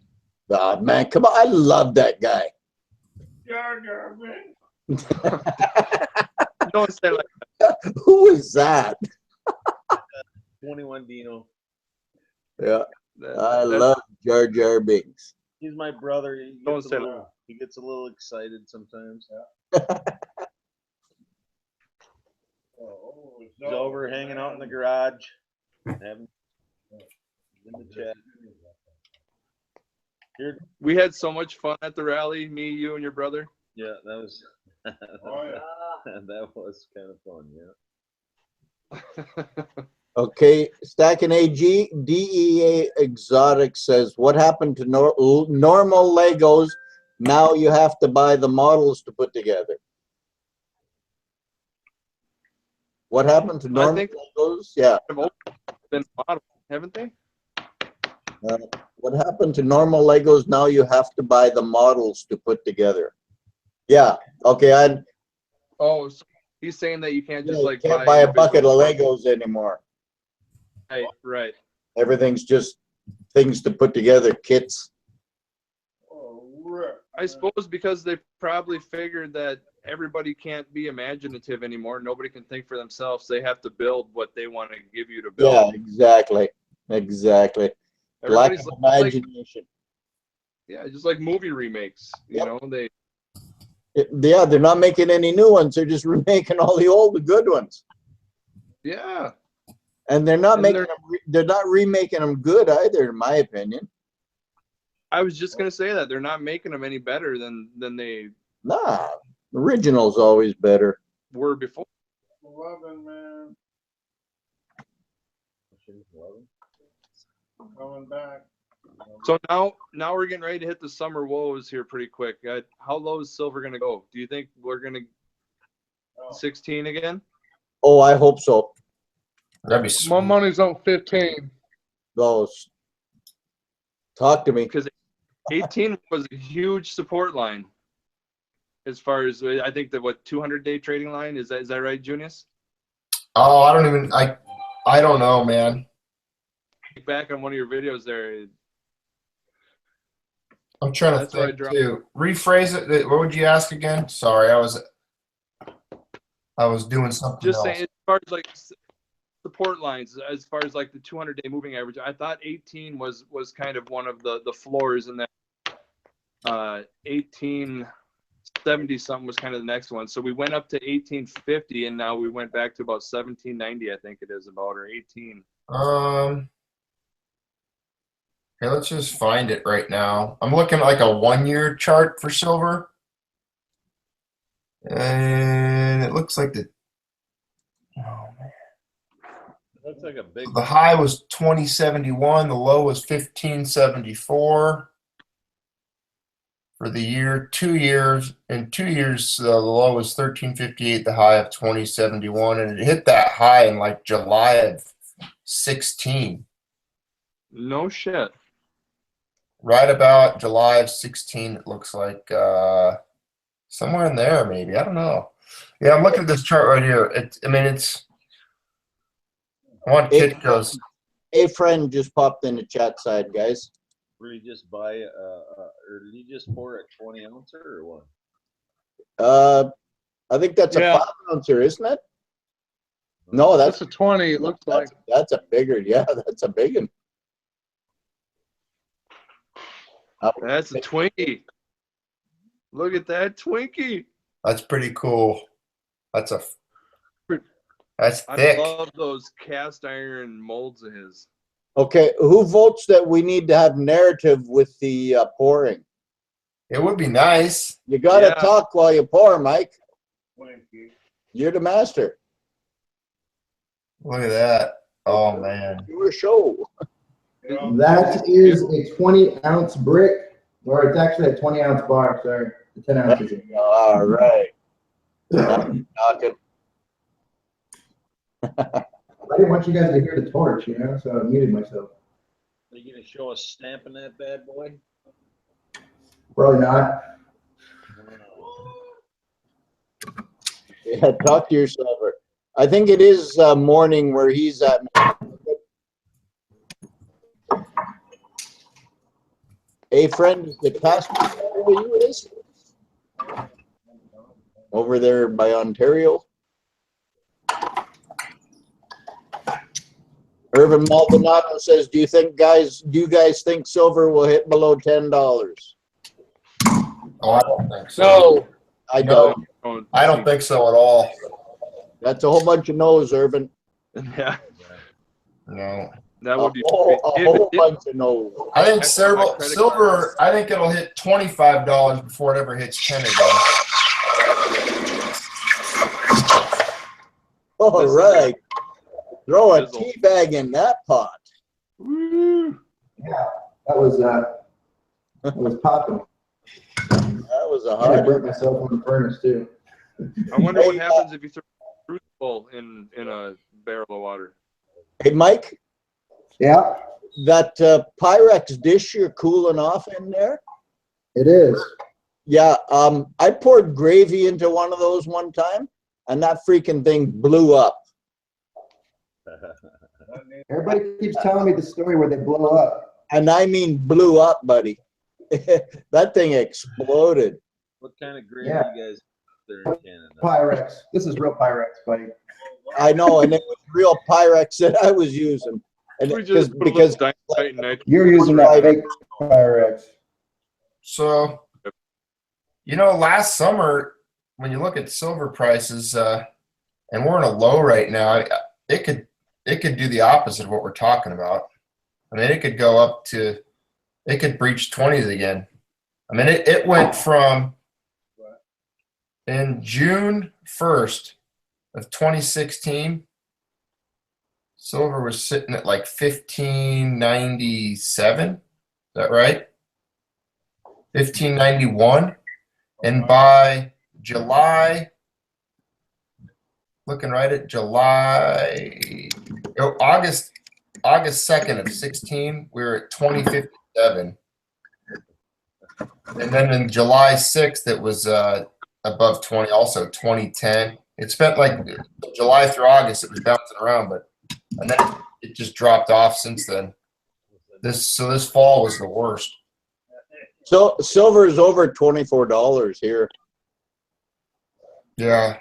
Ah, man, come on. I love that guy. Jar Jar Binks. Don't say like Who is that? 21 Dino. Yeah, that. I That's- love Jar Jar Binks. He's my brother. Don't say that. He gets a little excited sometimes. Oh, it's He's over hanging out in the garage, having in the chat. Here, We had so much fun at the rally, me, you, and your brother. yeah, that was Oh, yeah. that was kind of fun. Yeah. Okay, Stacking AG, DEA Exotic says, what happened to normal Legos? Now you have to buy the models to put together. What happened to normal think- Legos? Yeah. Been modeled, haven't they? What happened to normal Legos? Now you have to buy the models to put together. Yeah. Okay. Oh, so he's saying that you can't just You like can't buy a bucket of individual- Legos anymore. Right, right. Everything's just things to put together, kits. Oh, rip. I suppose because they probably figured that everybody can't be imaginative anymore. Nobody can think for themselves. They have to build what they want to give you to build. Yeah, exactly. Exactly. Lack Everybody's of like, imagination. yeah, just like movie remakes. You Yep. know, they Yeah, they're not making any new ones. They're just remaking all the old good ones. yeah. And they're not And making them, they're not remaking them good either, in my opinion. I was just gonna say that they're not making them any better than they Nah, original's always better. were before. 11, man. Coming back. So now we're getting ready to hit the summer woes here pretty quick. How low is silver gonna go? Do you think we're gonna 16 again? Oh, I hope so. That'd be My sweet. money's on 15. Those. Talk to me. Because 18 was a huge support line. As far as I think the 200-day trading line is that right, Junius? Oh, I don't know, man. Back on one of your videos there. I'm trying to That's where I think dropped. too. Rephrase it. What would you ask again? Sorry, I was doing something Just else. saying, as far as like support lines, as far as like the 200-day moving average, I thought 18 was kind of one of the floors, and that 1870 something was kind of the next one. So we went up to 1850, and now we went back to about 1790, I think it is about, or 18. Okay, let's just find it right now. I'm looking at like a 1-year chart for silver. And it looks like the Looks like a big. high was 2071, the low was 1574 for the year. 2 years, in 2 years, the low was 1358, the high of 2071, and it hit that high in like July of 16. No shit. Right about July of 16, it looks like somewhere in there, maybe. I don't know. Yeah, I'm looking at this chart right here. It's one kid goes. A friend just popped in the chat side, guys. Where you just buy, or did you just pour a 20 ouncer or what? I think that's Yeah. a 5-ouncer, isn't it? No, That's a 20, it looks like. that's a bigger. Yeah, that's a big one. That's a Twinkie. Look at that Twinkie. That's pretty cool. That's a That's I thick. love those cast iron molds of his. Okay, who votes that we need to have narrative with the pouring? It would be nice. You gotta Yeah. talk while you pour, Mike. Thank you. You're the master. Look at that. Oh man. Your show. Yeah. That is a 20-ounce brick, or it's actually a 20-ounce bar, sorry. 10 ounces. All right. Knocking. I didn't want you guys to hear the torch, you know, so I muted myself. Are you gonna show us stamping that bad boy? Probably not. Yeah, talk to yourself. I think it is morning where he's at. Hey, friend, the pastor where you is? Over there by Ontario. Irvin Maldonado says, do you guys think silver will hit below $10? Oh, I don't think so. No, I No. don't. I don't think so at all. That's a whole bunch of no's, Irvin. Yeah, No. that A would be. whole bunch of no's. I think That's my silver, credit silver, I think it'll hit $25 before it ever hits 10 again. All This is- right. Throw a Sizzle. tea bag in that pot. Woo. That was popping. That was a And I hard. burnt myself on the furnace too. I wonder what Hey, happens if you throw a crucible in a barrel of water. Hey, Mike, Yeah, that Pyrex dish you're cooling off in there? it is. Yeah, I poured gravy into one of those one time, and that freaking thing blew up. Everybody keeps telling me the story where they blow up. And I mean blew up, buddy. That thing exploded. What kind of gravy Yeah. you guys there in Canada? Pyrex. This is real Pyrex, buddy. I know, and it was real Pyrex that I was using. And We just put a because little dynamite and nitrogen. You're using that fake Pyrex. So, last summer, when you look at silver prices, and we're in a low right now, it could do the opposite of what we're talking about. I mean, it could go up to, it could breach 20s again. I mean, it went from, in June 1st of 2016, silver was sitting at like 1597. Is that right? 1591. And by July, looking right at August 2nd of 16, we were at 2057. And then in July 6th, it was above 20, also 2010. It spent like July through August, it was bouncing around, and then it just dropped off since then. This fall was the worst. so silver is over $24 here. Yeah.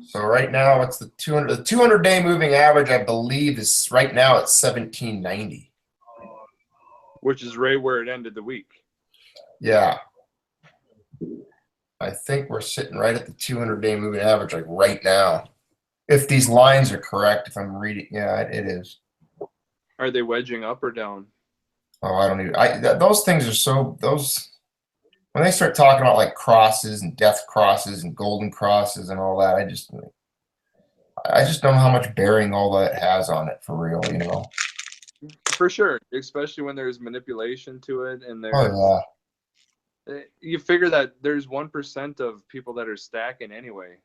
So right now it's the 200-day moving average, I believe, is right now at 1790. Which is right where it ended the week. Yeah. I think we're sitting right at the 200-day moving average, like right now. If these lines are correct, if I'm reading, yeah, it is. Are they wedging up or down? Oh, I don't even. Those things are so when they start talking about like crosses and death crosses and golden crosses and all that, I just don't know how much bearing all that has on it for real, For sure, especially when there's manipulation to it, and there's. Oh You figure that there's 1% of people that are stacking anyway.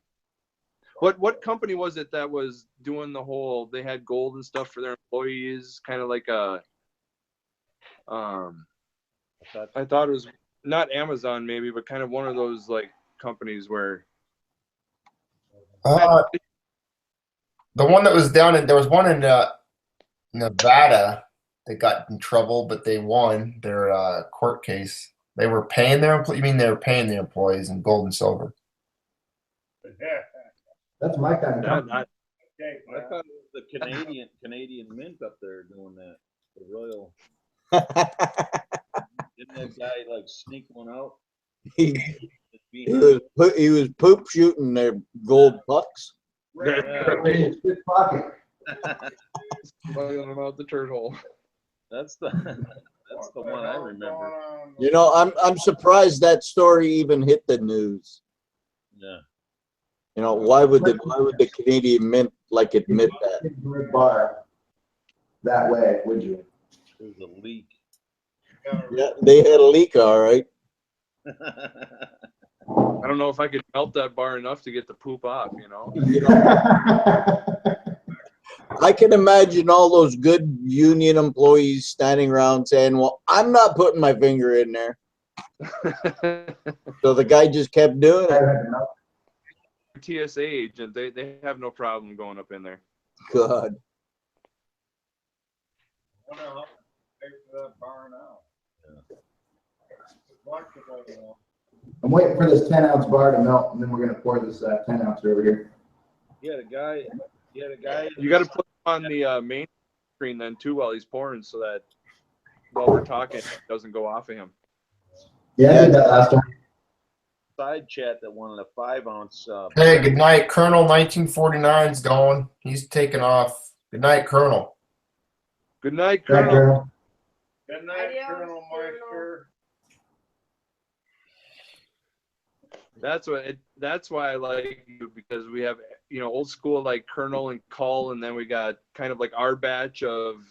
What company was it that was doing the whole? They had gold and stuff for their employees, kind of like a. I thought it was not Amazon maybe, but kind of one of those like companies where. yeah. The one that was there was one in Nevada that got in trouble, but they won their court case. They were paying their employees in gold and silver. That's my kind of company. Okay, I thought it was the Canadian Mint up there doing that. The Royal. Didn't that guy like sneak one out? He was poop shooting their gold bucks. Good pocket. Smuggling them out the turd hole. That's the one I remember. You know, I'm surprised that story even hit the news. Yeah. You know, why would the Canadian Mint like admit that? Bar that way, would you? There's a leak. Yeah, they had a leak, all right. I don't know if I could melt that bar enough to get the poop off, you know? You know, I can imagine all those good union employees standing around saying, well, I'm not putting my finger in there. So the guy just kept doing it. TSA agent, they have no problem going up in there. God. Wonder how much they pay for that bar now. I'm waiting for this 10-ounce bar to melt, and then we're gonna pour this 10-ounce over here. You had a guy. You got to put him on the main screen then too while he's pouring, so that while we're talking, it doesn't go off of him. Yeah, I did that last time. Side chat that wanted a 5-ounce. Hey, good night. Colonel 1949's going. He's taking off. Good night, Colonel. Good night, Right, Colonel. Colonel. Good night, Adios, Colonel Meister. That's why I like you, because we have, you know, old school like Colonel and Cull, and then we got kind of like our batch of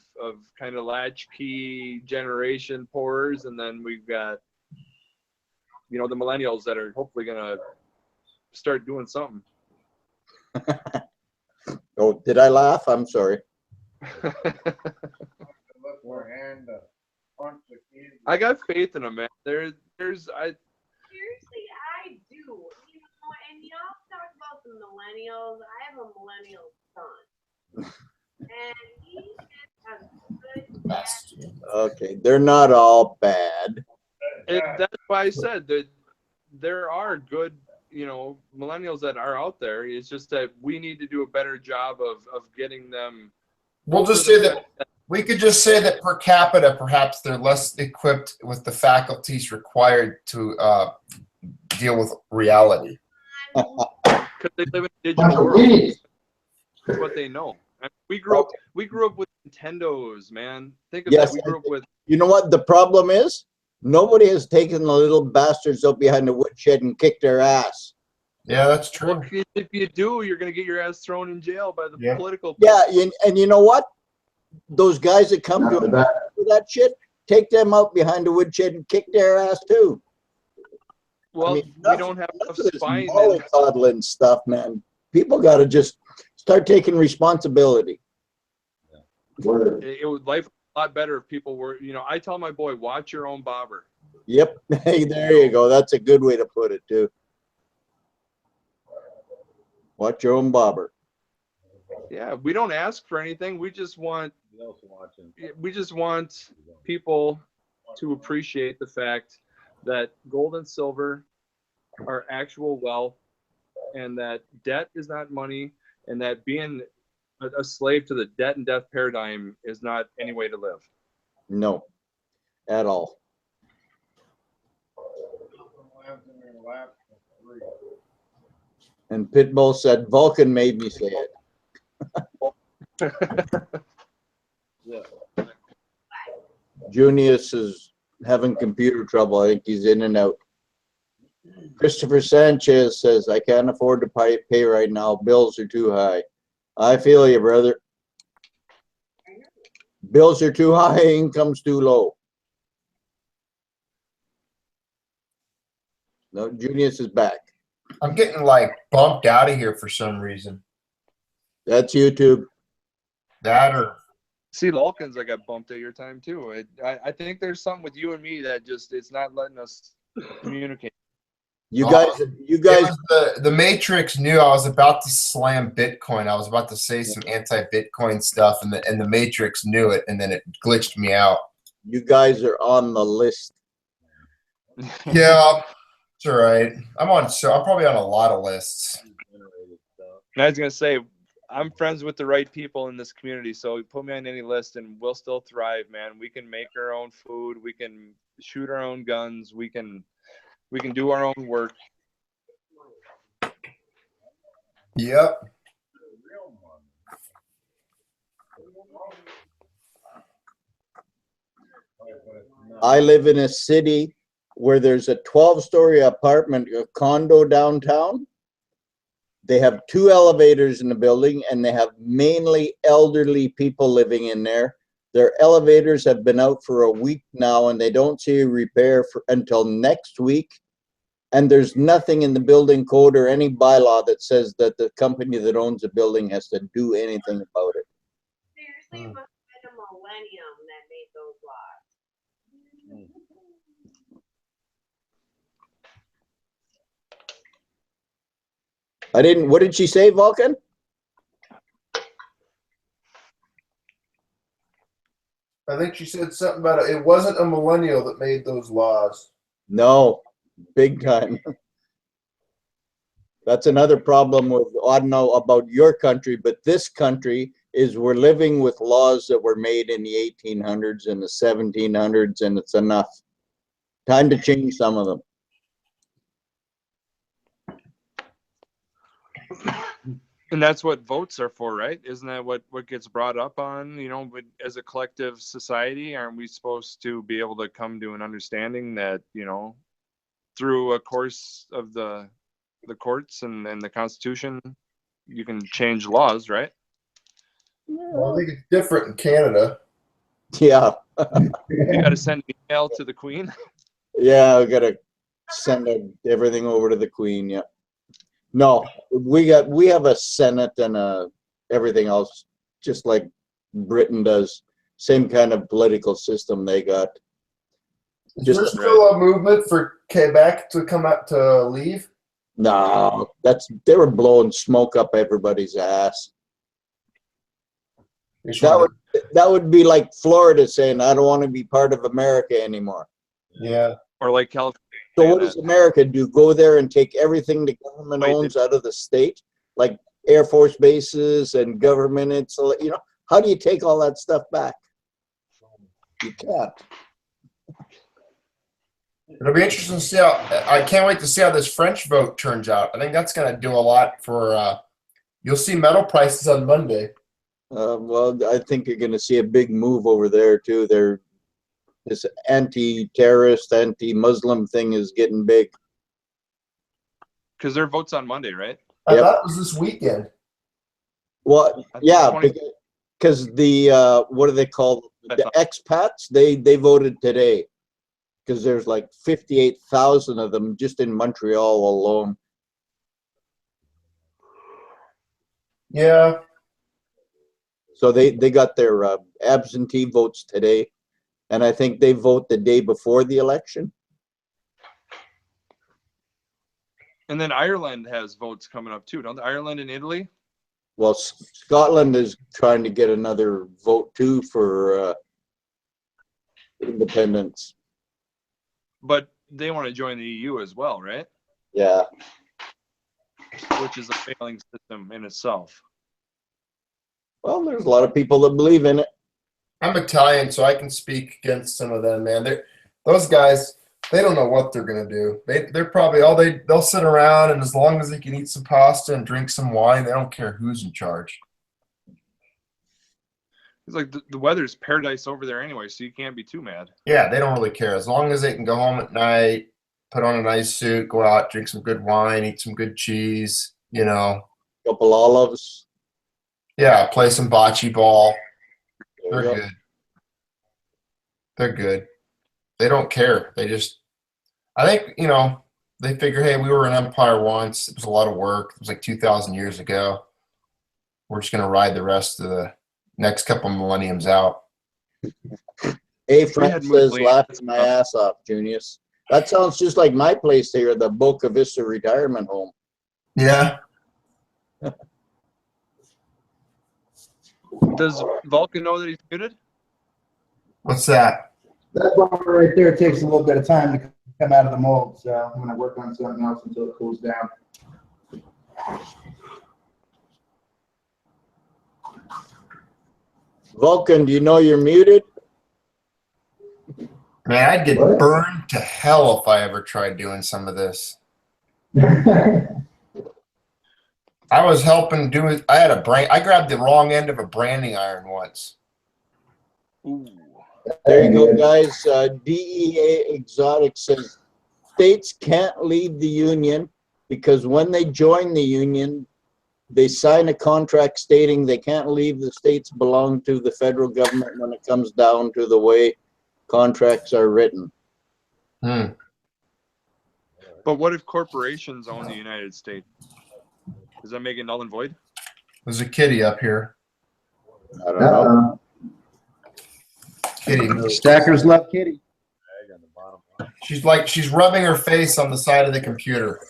kind of latchkey generation pourers, and then we've got, you know, the millennials that are hopefully gonna start doing something. Oh, did I laugh? I'm sorry. Look for hand to punch the kid. I got faith in them, man. Seriously, I do. You know, and y'all talk about the millennials. I have a millennial son. And he is a good dad. Okay, they're not all bad. That's why I said that there are good, you know, millennials that are out there. It's just that we need to do a better job of getting them. We'll just say that we could just say that per capita, perhaps they're less equipped with the faculties required to deal with reality. Because they live in a digital world. That's what they know. I mean, we grew up with Nintendos, man. Think of Yes, that. We grew up with. You know what the problem is? Nobody has taken the little bastards up behind the woodshed and kicked their ass. Yeah, that's true. Well, if you do, you're gonna get your ass thrown in jail by the political. Yeah, and you know what? Those guys that come to that shit, take them out behind the woodshed and kick their ass too. Well, I mean, we don't have enough spine. Mollycoddling stuff, man. People got to just start taking responsibility. It would life a lot better if people were, you know. I tell my boy, watch your own bobber. Yep. Hey, there you go. That's a good way to put it too. Watch your own bobber. Yeah, we don't ask for anything. We just want people to appreciate the fact that gold and silver are actual wealth, and that debt is not money, and that being a slave to the debt and death paradigm is not any way to live. No, at all. And Pitbull said, Vulcan made me say it. Yeah. Junius is having computer trouble. I think he's in and out. Christopher Sanchez says, I can't afford to pay right now. Bills are too high. I feel you, brother. Bills are too high, income's too low. No, Junius is back. I'm getting like bumped out of here for some reason. That's YouTube. That or See, Lulkins, I got bumped at your time too. I think there's something with you and me that just it's not letting us communicate. You guys. The Matrix knew I was about to slam Bitcoin. I was about to say some anti-Bitcoin stuff, and the Matrix knew it, and then it glitched me out. You guys are on the list. Yeah, it's all right. I'm probably on a lot of lists. And I was gonna say, I'm friends with the right people in this community, so put me on any list, and we'll still thrive, man. We can make our own food. We can shoot our own guns. We can do our own work. Yep. I live in a city where there's a 12-story apartment, a condo downtown. They have 2 elevators in the building, and they have mainly elderly people living in there. Their elevators have been out for a week now, and they don't see a repair until next week. And there's nothing in the building code or any bylaw that says that the company that owns the building has to do anything about it. Seriously, it must have been a millennium that made those laws. I didn't, what did she say, Vulcan? I think she said something about it wasn't a millennial that made those laws. No, big time. That's another problem with, I don't know about your country, but this country is we're living with laws that were made in the 1800s and the 1700s, and it's enough. Time to change some of them. And that's what votes are for, right? Isn't that what gets brought up on, as a collective society? Aren't we supposed to be able to come to an understanding that, through a course of the courts and the Constitution, you can change laws, right? Well, I think it's different in Canada. Yeah. You got to send an email to the Queen. Yeah, we gotta send everything over to the Queen. Yeah. No, we have a Senate and everything else, just like Britain does. Same kind of political system they got. Is there still a movement for Quebec to come out to leave? No, they were blowing smoke up everybody's ass. That would be like Florida saying, "I don't want to be part of America anymore." Yeah. Or like California. So what does America do? Go there and take everything the government owns out of the state, like Air Force bases and government. It's, how do you take all that stuff back? You can't. It'll be interesting to see I can't wait to see how this French vote turns out. I think that's going to do a lot for, you'll see metal prices on Monday. Well, I think you're going to see a big move over there too. This anti-terrorist, anti-Muslim thing is getting big. Because their vote's on Monday, right? I thought it was this weekend. Well, yeah, because the, what are they called? The expats, they voted today. Because there's like 58,000 of them just in Montreal alone. Yeah. So they got their absentee votes today. And I think they vote the day before the election. And then Ireland has votes coming up too, don't they? Ireland and Italy? Well, Scotland is trying to get another vote too for independence. But they want to join the EU as well, right? Yeah. Which is a failing system in itself. Well, there's a lot of people that believe in it. I'm Italian, so I can speak against some of them, man. Those guys, they don't know what they're gonna do. They're probably they'll sit around, and as long as they can eat some pasta and drink some wine, they don't care who's in charge. It's like the weather's paradise over there anyway, so you can't be too mad. Yeah, they don't really care. As long as they can go home at night, put on a nice suit, go out, drink some good wine, eat some good cheese, Couple olives. Yeah, play some bocce ball. There you go. Good. They're good. They don't care. They just, I think, they figure, hey, we were an empire once. It was a lot of work. It was like 2,000 years ago. We're just going to ride the rest of the next couple millenniums out. Hey, friend says, laughing my ass off, Junius. That sounds just like my place here, the Boca Vista retirement home. Yeah. Does Vulcan know that he's muted? What's that? That bumper right there takes a little bit of time to come out of the mold, so I'm going to work on something else until it cools down. Vulcan, do you know you're muted? Man, I'd get burned to hell if I ever tried doing some of this. I was helping do it. I grabbed the wrong end of a branding iron once. Ooh. There you go, guys. DEA Exotic says states can't leave the union because when they join the union, they sign a contract stating they can't leave. The states belong to the federal government when it comes down to the way contracts are written. Hmm. But what if corporations own the United States? Does that make it null and void? There's a kitty up here. I don't know. Kitty. Stackers love kitty. She's rubbing her face on the side of the computer.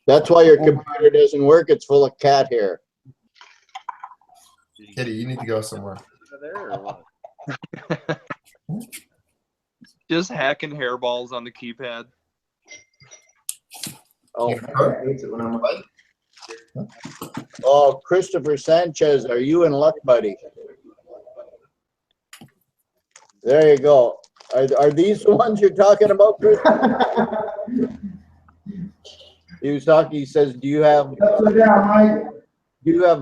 That's why your computer doesn't work. It's full of cat hair. Kitty, you need to go somewhere. There or what? Just hacking hairballs on the keypad. Oh, Hates it when I'm away. oh, Christopher Sanchez, are you in luck, buddy? There you go. Are these the ones you're talking about, Chris? He was talking. He says, "Do you have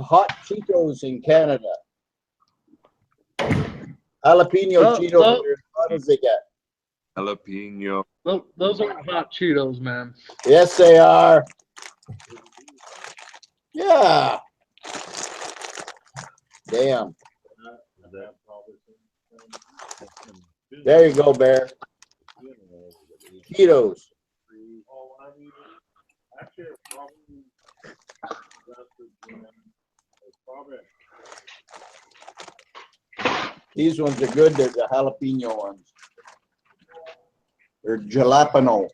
hot Cheetos in Canada? Jalapeno Oh, Cheetos oh. are as hot as they get." Jalapeno. Those aren't hot Cheetos, man. Yes, they are. Yeah. Damn. There you go, Bear. Cheetos. These ones are good. They're the jalapeno ones. They're jalapeno.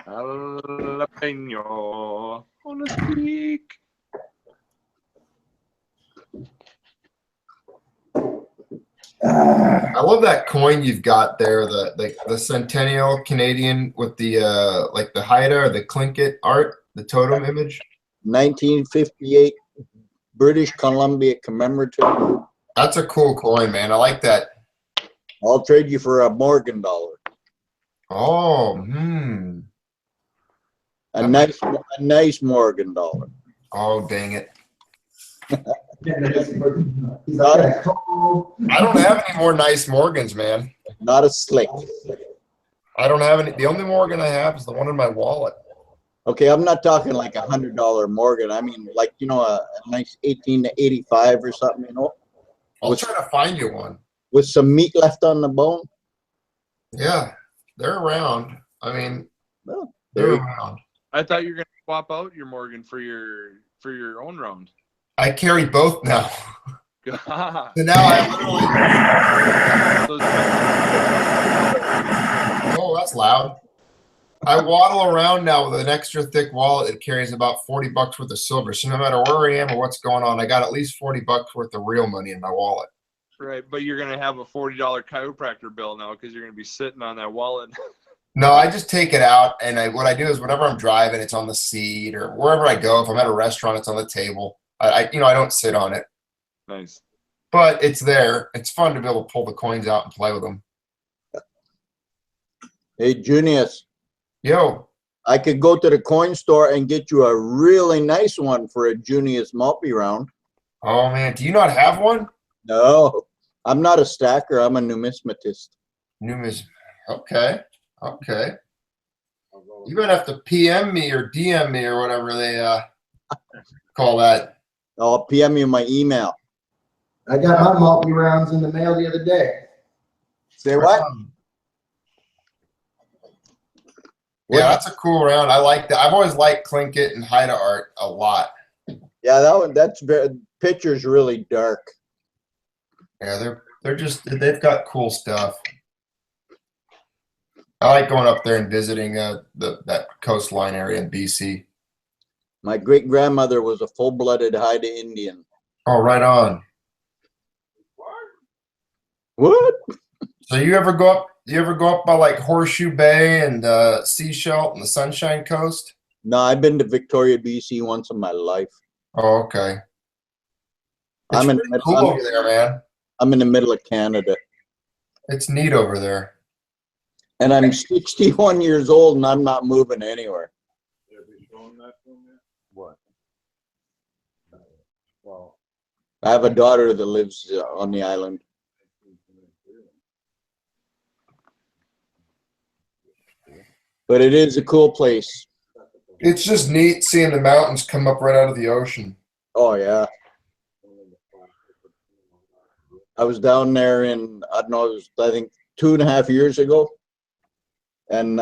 Jalapeno on a stick. I love that coin you've got there, the Centennial Canadian with the like the Haida or the Tlingit art, the totem image. 1958 British Columbia commemorative. That's a cool coin, man. I like that. I'll trade you for a Morgan dollar. Oh, A nice Morgan dollar. Oh, dang it. Not a, I don't have any more nice Morgans, man. not a slick. I don't have any. The only Morgan I have is the one in my wallet. Okay, I'm not talking like $100 Morgan. I mean, like, you know, a nice 18 to 85 or something, you know, I'll try to find you one. with some meat left on the bone. Yeah, they're around. I mean, Well, they're there you around. I thought you were gonna swap out your Morgan for your own round. I carry both now. God. So now I literally. Oh, that's loud. I waddle around now with an extra thick wallet that carries about $40 worth of silver. So no matter where I am or what's going on, I got at least $40 worth of real money in my wallet. Right, but you're gonna have a $40 chiropractor bill now because you're gonna be sitting on that wallet. No, I just take it out, and what I do is whenever I'm driving, it's on the seat, or wherever I go. If I'm at a restaurant, it's on the table. I don't sit on it, Nice. but it's there. It's fun to be able to pull the coins out and play with them. Hey, Junius, Yo, I could go to the coin store and get you a really nice one for a Junius multi-round. oh man, do you not have one? No, I'm not a stacker. I'm a numismatist. Okay. You're gonna have to PM me or DM me or whatever they call that. I'll PM you my email. I got my multi rounds in the mail the other day. Say what? Yeah, that's a cool round. I like that. I've always liked Tlingit and Haida art a lot. Yeah, that one. That's very. Picture's really dark. Yeah, they've got cool stuff. I like going up there and visiting that coastline area in BC. My great grandmother was a full-blooded Haida Indian. Oh, right on. What? So you ever go up by like Horseshoe Bay and Seashell and the Sunshine Coast? No, I've been to Victoria, BC once in my life. Oh, okay. It's I'm in pretty cool over there, man. I'm in the middle of Canada. It's neat over there. And I'm 61 years old and I'm not moving anywhere. What? Well, I have a daughter that lives on the island. But it is a cool place. It's just neat seeing the mountains come up right out of the ocean. Oh, yeah. I was down there in, I don't know, it was, I think 2.5 years ago. And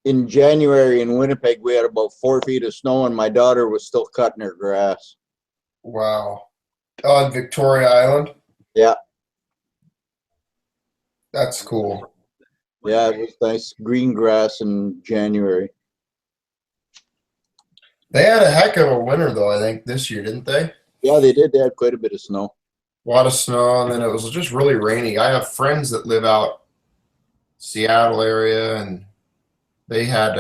in January in Winnipeg, we had about 4 feet of snow and my daughter was still cutting her grass. Wow. On Victoria Island? Yeah. That's cool. Yeah, it was nice green grass in January. They had a heck of a winter, though, I think, this year, didn't they? Yeah, they did. They had quite a bit of snow. A lot of snow, and then it was just really rainy. I have friends that live out Seattle area, and they had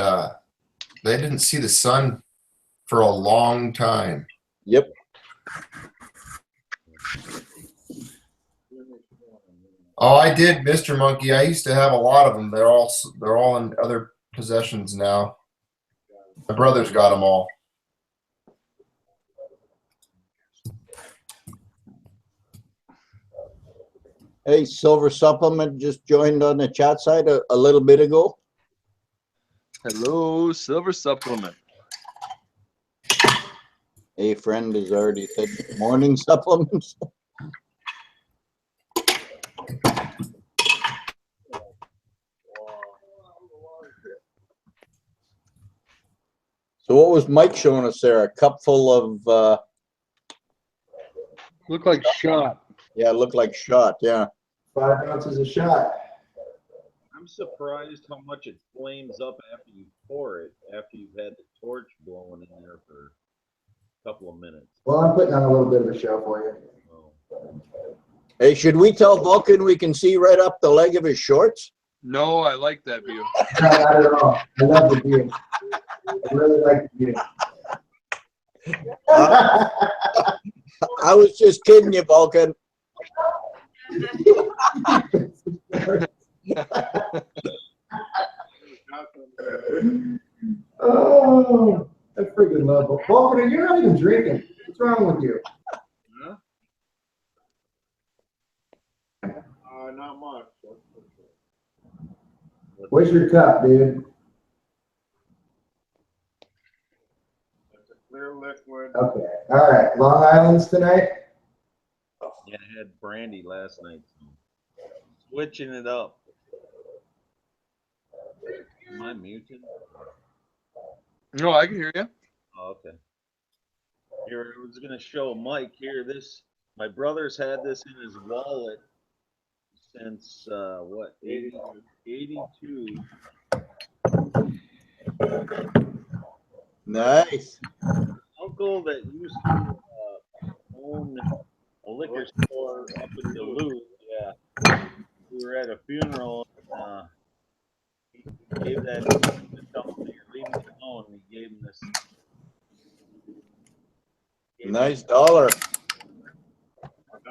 they didn't see the sun for a long time. Yep. Oh, I did, Mr. Monkey. I used to have a lot of them. They're all in other possessions now. My brother's got them all. Hey, Silver Supplement just joined on the chat side a little bit ago. Hello, Silver Supplement. A friend has already said morning supplements. So what was Mike showing us there? A cup full of, Look like shot. yeah, it looked like shot, yeah. 5 ounces a shot. I'm surprised how much it flames up after you pour it, after you've had the torch blowing in there for a couple of minutes. Well, I'm putting on a little bit of a show for you. Oh. Hey, should we tell Vulcan we can see right up the leg of his shorts? No, I like that view. No, not at all. I love the view. I really like the view. I was just kidding you, Vulcan. Oh, I freaking love it. Vulcan, you're not even drinking. What's wrong with you? Huh? Not much. That's for sure. Where's your cup, dude? It's a clear liquid. Okay. All right. Long Island's tonight? Yeah, I had brandy last night. So switching it up. Am I muted? No, I can hear you. Oh, okay. Here, I was gonna show Mike here. My brother's had this in his wallet since what? 82. Nice. Uncle that used to own a liquor store up in Duluth. Yeah, we were at a funeral. He gave that to someone. Leave me alone. He gave him this. Nice dollar.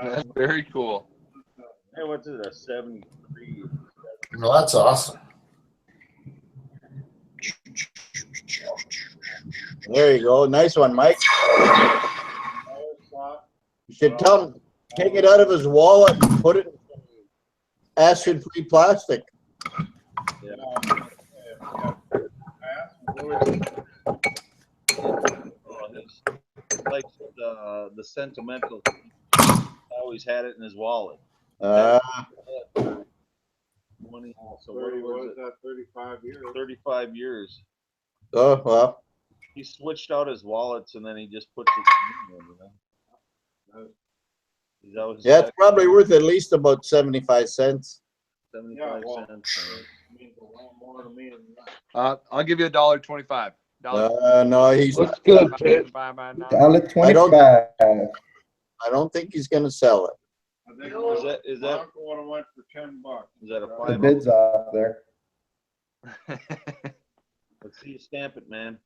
That's very cool. Hey, what's it? A 73. Well, that's awesome. There you go. Nice one, Mike. You should tell him, take it out of his wallet and put it in acid-free plastic. Yeah. Like the sentimental. Always had it in his wallet. 20, so what was it? 35 years. 35 years. Oh, well. He switched out his wallets and then he just puts it in there, you know. He's always Yeah, it's probably worth at least about 75 cents. 75 Yeah, well, cents. means a lot more to me than that. I'll give you $1.25. No, he's. Looks good, Ted. $1.25. I don't think he's going to sell it. I think Is that Marco would have went for $10. is that a The 5? bid's off there. Let's see you stamp it, man.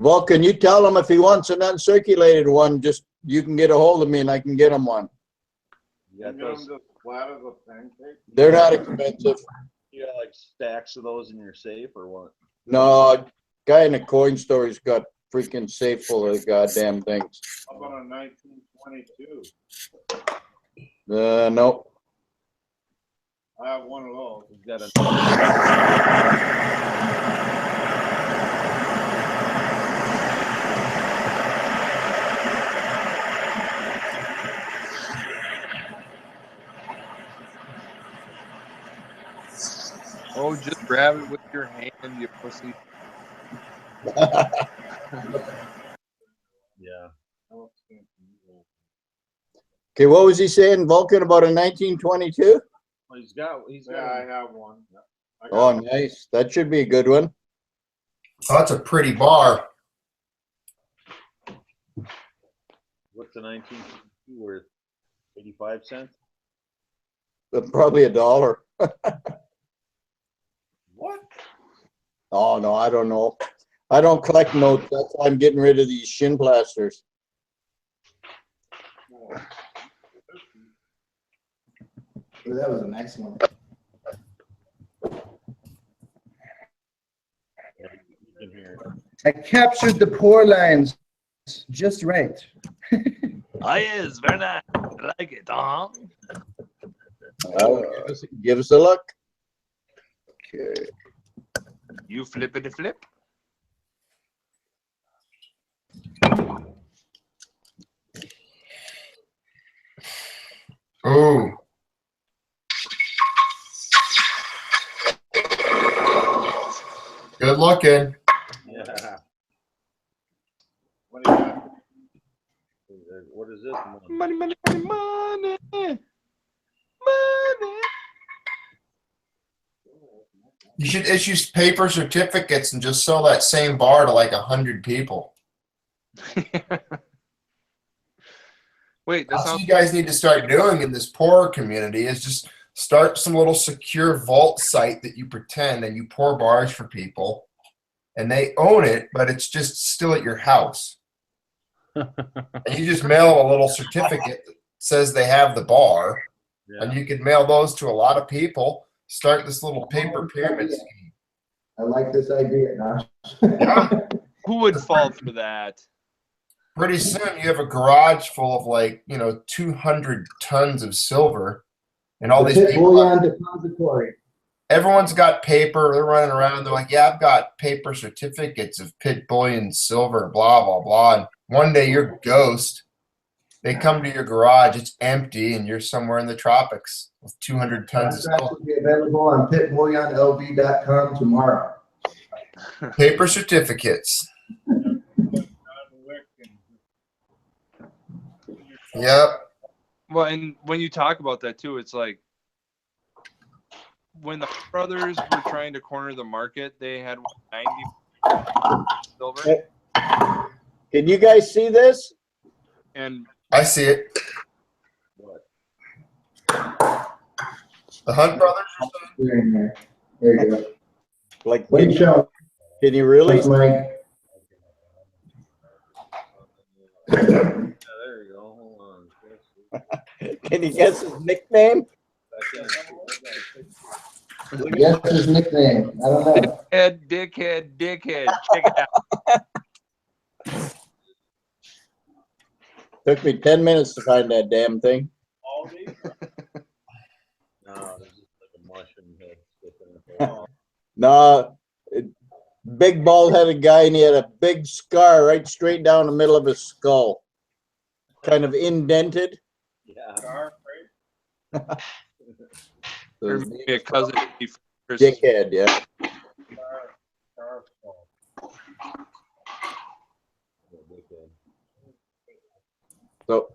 Vulcan, you tell him if he wants an uncirculated one, just you can get a hold of me and I can get him one. You got You those? them just flat as a pancake? They're not expensive. You got like stacks of those in your safe or what? No, guy in the coin store has got freaking safe full of goddamn things. How about a 1922? Nope. I have one of those. He's got a. Oh, just grab it with your hand, you pussy. Yeah. Okay, what was he saying, Vulcan, about a 1922? Well, he's got. Yeah, I have one. Yeah. I got Oh, one. nice. That should be a good one. Oh, that's a pretty bar. What's the 1922 worth? 85 cents. Probably $1. What? Oh, no, I don't know. I don't collect notes. That's why I'm getting rid of these shin plasters. That was the next one. Yeah, you can hear it. I captured the pour lines just right. Oh, yes, very nice. I like it, huh? Give us a look. Okay. You flippity flip. Ooh. Good looking. Yeah. What do you got? What is this? Money, money, money, money. Money. You should issue paper certificates and just sell that same bar to like 100 people. Wait, that That's what sounds you guys need to start doing in this poorer community is just start some little secure vault site that you pretend and you pour bars for people and they own it, but it's just still at your house. And you just mail a little certificate that says they have the bar, and Yeah. you can mail those to a lot of people. Start this little paper pyramid scheme. I like this idea, Josh. Yeah. who would fall for that? Pretty soon you have a garage full of like, 200 tons of silver and all these people. Bullion depository. Everyone's got paper. They're running around. They're like, yeah, I've got paper certificates of Pit Bullion silver, blah, blah, blah. And one day you're ghost. They come to your garage. It's empty and you're somewhere in the tropics with 200 tons of Contracts silver. will be available on pitbullionlv.com tomorrow. Paper certificates. Yep. Well, and when you talk about that too, it's like when the brothers were trying to corner the market, they had 90 silver, Can you guys see this? and I see it. What? The Hunt brothers. There you go. Like, What do you show? can you really? That's Mike. Yeah, there you go. Hold on. Can you guess his nickname? Guess his nickname. I don't know. dickhead. Check it out. Took me 10 minutes to find that damn thing. All these? No, this is like a mushroom head sticking in the wall. No, big bald-headed guy, and he had a big scar right straight down the middle of his skull, kind of indented. Yeah. So Or his maybe name a cousin. was Dickhead, yeah. So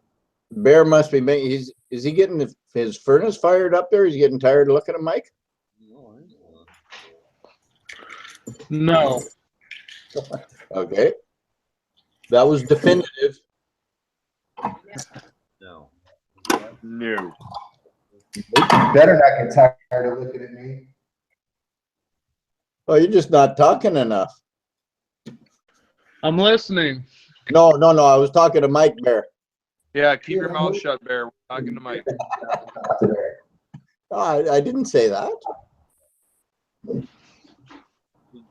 Bear must be making. Is he getting his furnace fired up there? He's getting tired of looking at Mike. No. Okay, that was definitive. No. No. You better not get tired of looking at me. Oh, you're just not talking enough. I'm listening. No. I was talking to Mike Bear. Yeah, keep your mouth shut, Bear. We're talking to Mike. Oh, I didn't say that.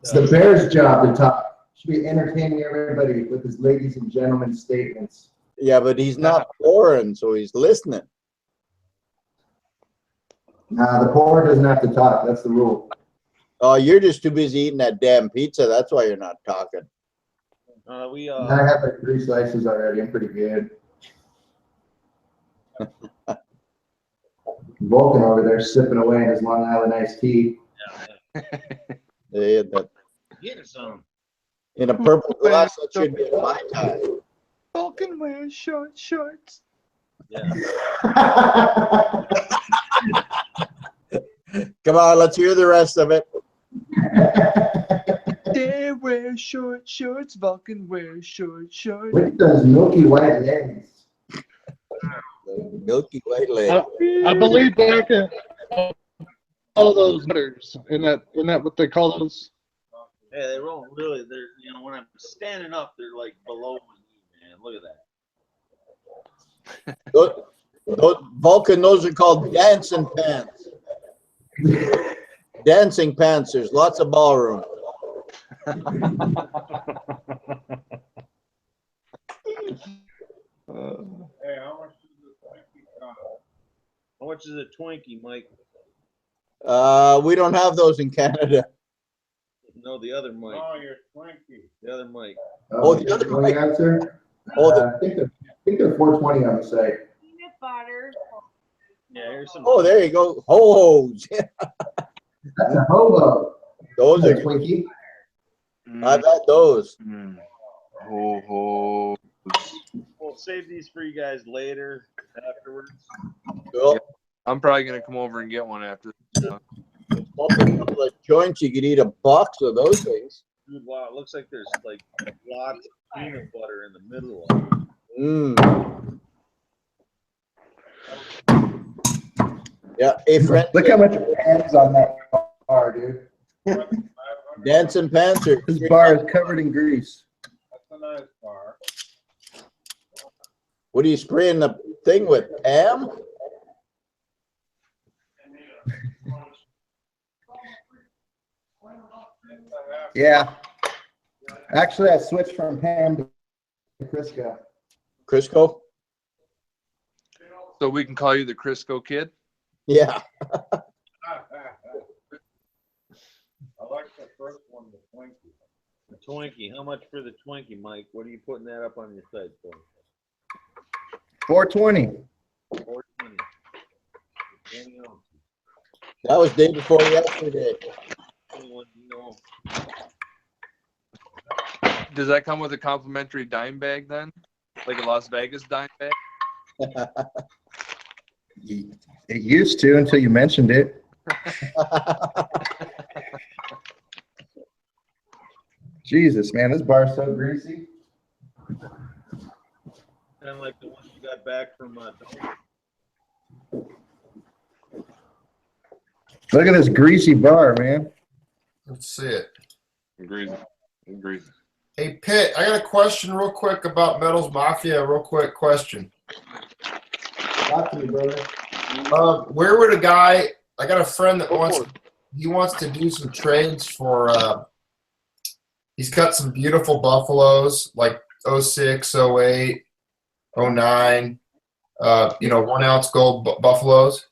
It's the Bear's job to talk. Should be entertaining everybody with his ladies and gentlemen statements. Yeah, but he's not foreign, so he's listening. Nah, the poor doesn't have to talk. That's the rule. Oh, you're just too busy eating that damn pizza. That's why you're not talking. I have like 3 slices already. I'm pretty good. Vulcan over there sipping away in his Long Island iced tea. Yeah, that, Get it some. in a purple glass, that should be a Mai Tai. Vulcan wears short shorts. Yeah. Come on, let's hear the rest of it. They wear short shorts. Vulcan wears short shorts. Look at those milky white legs. The milky white leg. I believe back in all those letters. Isn't that what they call those? Yeah, they don't really. They're when I'm standing up, they're like below my knee, man. Look at that. Those, Vulcan, those are called dancing pants. Dancing pants. There's lots of ballroom. Hey, how much does the Twinkie cost? How much is a Twinkie, Mike? We don't have those in Canada. No, the other Mike. Oh, your Twinkie. The other Mike. Oh, the other one Mike. answer? Oh, I think they're 420 on the site. Peanut butter. Yeah, here's some. Oh, there you go. Ho-hos. That's a hobo. Those That's a are, Twinkie. I've had those. Ho ho. We'll save these for you guys later, afterwards. Cool. I'm probably gonna come over and get one after this. Something like joints, you could eat a box of those things. Dude, wow, it looks like there's like lots of peanut butter in the middle of it. Mm. Yeah, hey friend. Look how much hands on that bar, dude. Dancing pants are This bar is covered in grease. That's a nice bar. What are you spraying the thing with? Pam? Yeah. Actually, I switched from Pam to Crisco. Crisco? So we can call you the Crisco Kid. Yeah. I like the first one, the Twinkie. The Twinkie. How much for the Twinkie, Mike? What are you putting that up on your site for? 420. 420. Any ounces. That was day before yesterday. Anyone you know? Does that come with a complimentary dime bag then? Like a Las Vegas dime bag? It used to until you mentioned it. Jesus, man, this bar's so greasy. Kind of like the one you got back from Look at this greasy bar, man. Let's see it. Agreed. Agreed. Hey, Pitt, I got a question real quick about Metals Mafia. Real quick question. Talk to me, brother. Where would a guy? I got a friend that wants to do some trades for. He's got some beautiful buffaloes like 06, 08, 09. 1 ounce gold buffaloes,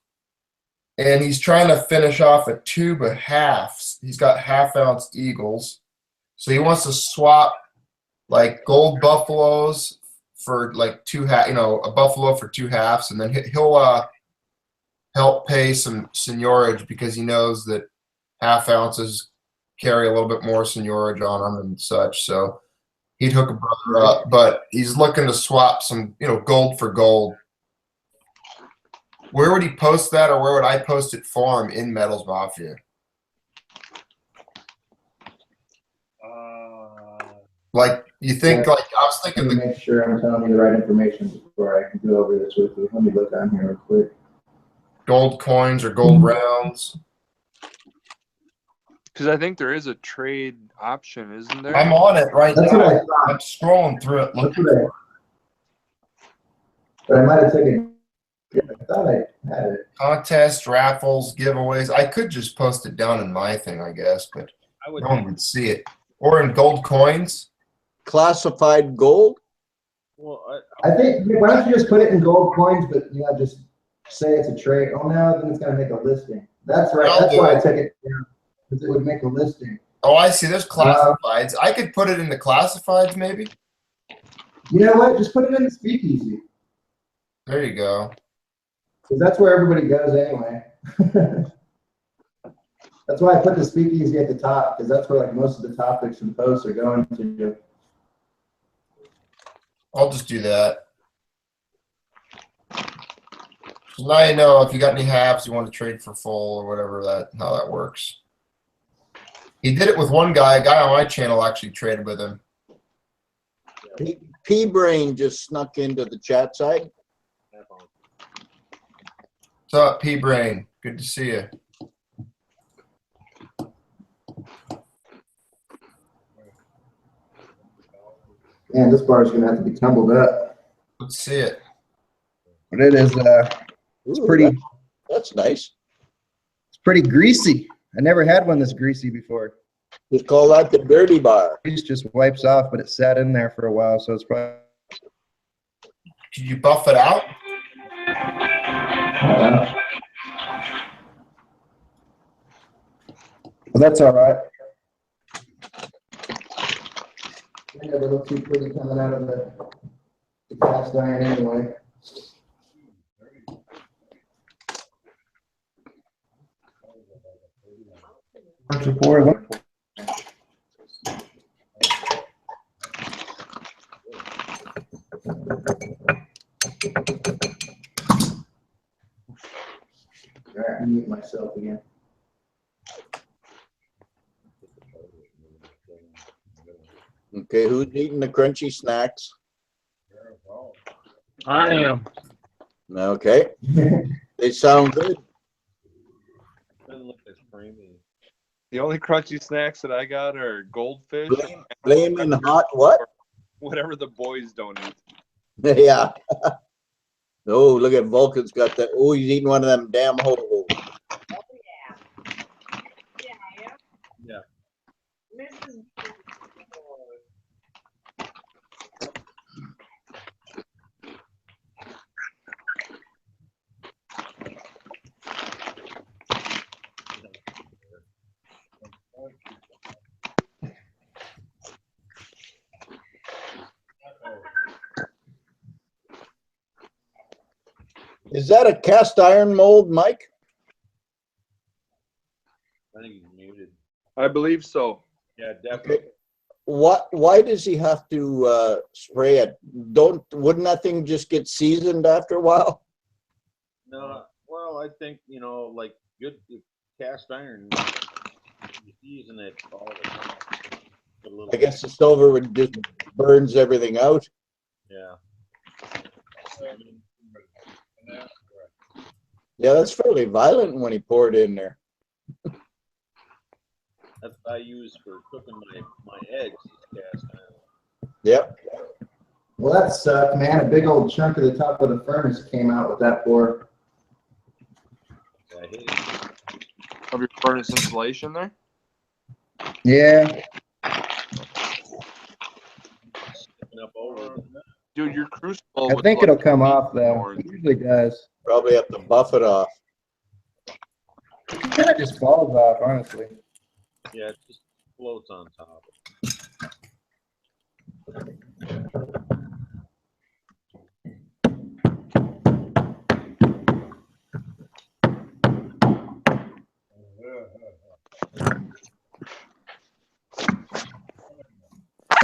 and he's trying to finish off a tube of halves. He's got 1/2 ounce eagles, so he wants to swap like gold buffaloes for like a buffalo for 2 halves, and then he'll help pay some seigniorage because he knows that 1/2 ounces carry a little bit more seigniorage on them and such. So he'd hook a brother up, but he's looking to swap some, gold for gold. Where would he post that, or where would I post it for him in Metals Mafia? Like, you think, like, I was thinking Let me make sure I'm telling you the right information before I can go over this with you. Let me look on here real quick. gold coins or gold rounds. Because I think there is a trade option, isn't there? I'm on it right That's what I now. thought. I'm scrolling through it. That's Looking what for it. But I might have taken. I thought I had it. Contests, raffles, giveaways. I could just post it down in my thing, I guess, but I would no one would see it. Or in gold coins. Classified gold? Well, I think, why don't you just put it in gold coins, but just say it's a trade. Oh no, then it's gonna make a listing. That's right. I'll That's do why I it. took it down, because it would make a listing. Oh, I see. There's classifieds. I could put it in the classifieds, maybe. You know what? Just put it in the speakeasy, There you go. because that's where everybody goes anyway. That's why I put the speakeasy at the top, because that's where like most of the topics and posts are going to. I'll just do that. So now you know if you got any halves you want to trade for full or whatever how that works. He did it with one guy. A guy on my channel actually traded with him. P-Brain just snuck into the chat side. What's up, P-Brain? Good to see you. Man, this bar is gonna have to be tumbled up. Let's see it. But it is it's Ooh, pretty That's nice. it's pretty greasy. I never had one this greasy before. Just call that the dirty bar. Grease just wipes off, but it sat in there for a while, so it's probably Did you buff it out? well, that's all right. They never look too pretty coming out of the cast iron anyway. All right, I mute myself again. Okay, who's eating the crunchy snacks? I am. Okay, they sound good. doesn't look as creamy. The only crunchy snacks that I got are goldfish, Flaming hot what? whatever the boys don't eat. Yeah. Oh, look at Vulcan's got that. Oh, he's eating one of them damn holes. Oh, yeah. Yeah, Yeah. Mrs. Is that a cast iron mold, Mike? I think he's muted. I believe so. Yeah, definitely. Why does he have to spray it? Wouldn't that thing just get seasoned after a while? No, well, I think, like good cast iron, you season it all the time. Put a little- I guess the silver would just burns everything out. Yeah. Yeah, that's fairly violent when he poured in there. That's what I use for cooking my eggs, is cast iron. Yep. Well, that sucked, man. A big old chunk of the top of the furnace came out with that pour. I hate it. Of your furnace insulation there? Yeah. Sticking up over. Dude, your crucible. I was think like it'll come off though. orange. It usually does. Probably have to buff it off. It kind of just falls off, honestly. Yeah, it just floats on top.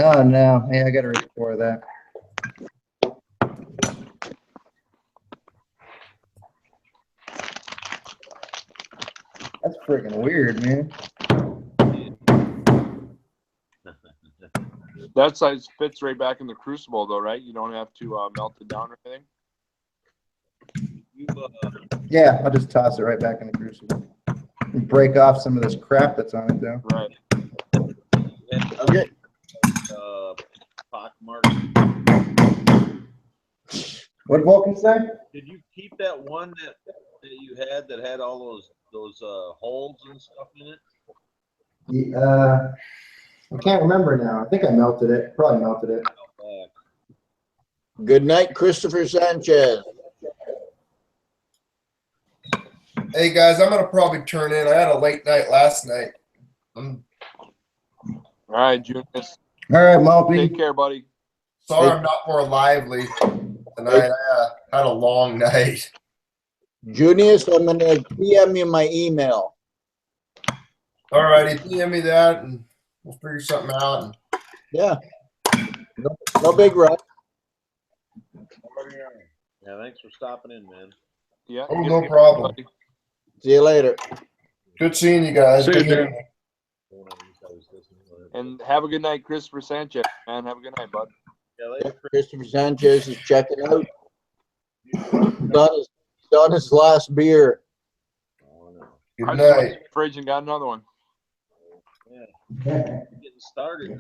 Oh no. Hey, I gotta record that. That's freaking weird, man. That size fits right back in the crucible, though, right? You don't have to melt it down or anything. You, Yeah, I'll just toss it right back in the crucible. And break off some of this crap that's on it though. Right. Okay. pock mark. What did Vulcan say? Did you keep that one that you had that had all those holes and stuff in it? I can't remember now. I think I melted it. Probably melted it. Good night, Christopher Sanchez. Hey guys, I'm gonna probably turn in. I had a late night last night. I'm All right, Junius. All right, Malpy. Take care, buddy. sorry I'm not more lively tonight. I had a long night. Junius, I'm going to PM you my email. All righty, PM me that, and we'll figure something out. And Yeah. No big rush. Yeah, thanks for stopping in, man. Yeah. oh, give no me a problem. buddy. See you later. Good seeing you guys. See you, Good Dan. meeting you. And have a good night, Christopher Sanchez, man. Have a good night, bud. Yeah, later. Christopher Sanchez is checking out. He's on his last beer. Good I just went night. to the fridge and got another one. Getting started, man.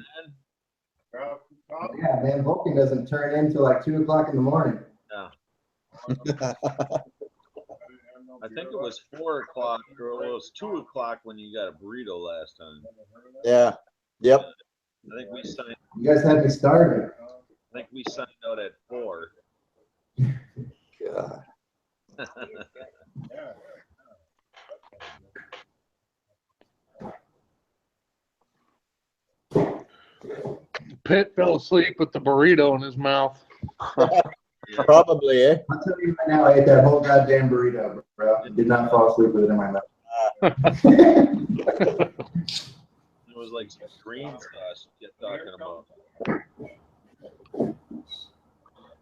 Yeah, man, Vulcan doesn't turn in till like 2 o'clock in the morning. I think it was 4 o'clock, or it was 2 o'clock when you got a burrito last time. Yeah. Yep. I think we signed. You guys had me starving. I think we signed out at 4. God. Pitt fell asleep with the burrito in his mouth. Probably, eh? I'll tell you right now, I ate that whole goddamn burrito, bro. I did not fall asleep with it in my mouth. It was like some green sauce you kept talking about.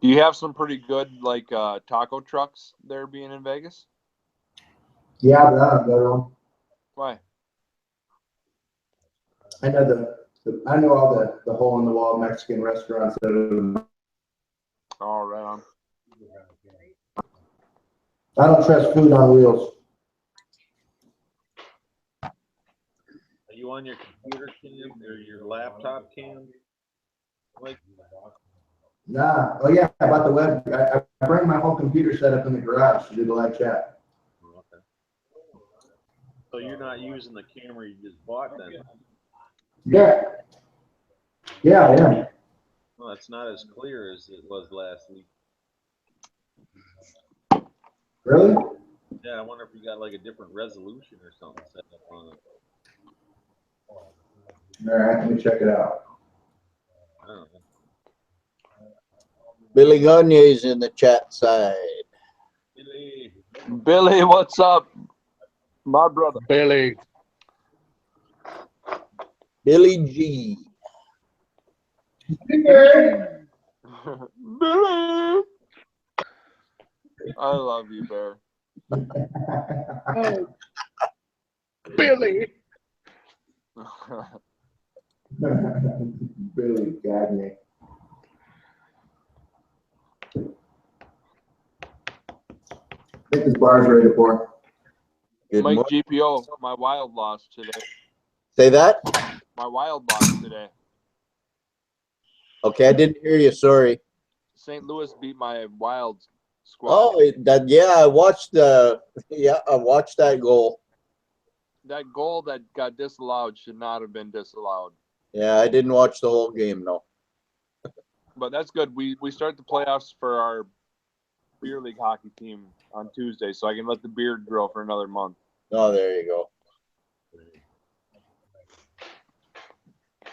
Do you have some pretty good like taco trucks there being in Vegas? Yeah, but I don't go to them. Why? I know I know all the hole in the wall Mexican restaurants that are. Oh, right on. I don't trust food on wheels. Are you on your computer cam or your laptop cam? Like, Nah. Oh yeah, I bought the web. I bring my whole computer setup in the garage to do the live chat. okay. So you're not using the camera you just bought then? Yeah. Yeah, yeah. Well, it's not as clear as it was last week. Really? Yeah, I wonder if you got like a different resolution or something set up on it. All right, let me check it out. I don't know. Billy Gagne is in the chat side. Billy. Billy, what's up? My brother. Billy. Billy G. Billy. I love you, Bear. Oh, Billy. Billy Gagne. I think this bar's ready to pour. Good Mike morning. GPO, my wild lost today. Say that? My wild lost today. Okay, I didn't hear you. Sorry. St. Louis beat my wild squad. Oh, I watched I watched that goal. That goal that got disallowed should not have been disallowed. Yeah, I didn't watch the whole game, no. But that's good. We start the playoffs for our beer league hockey team on Tuesday, so I can let the beard grow for another month. Oh, there you go.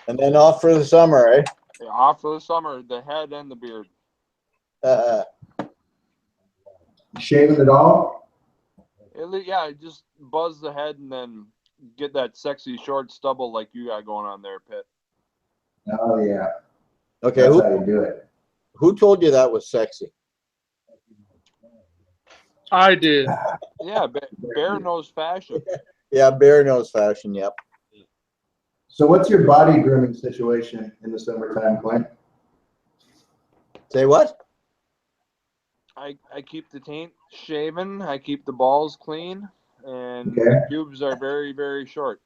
And then off for the summer, eh? Yeah, off for the summer, the head and the beard. Shaving it all? Yeah, just buzz the head and then get that sexy short stubble like you got going on there, Pitt. Oh yeah. Okay, That's how you do it. who told you that was sexy? I did. Yeah, Bear knows fashion. Yeah, Bear knows fashion, yep. So what's your body grooming situation in the summertime, Clint? Say what? I keep the taint shaven. I keep the balls clean, and Okay. the pubes are very, very short.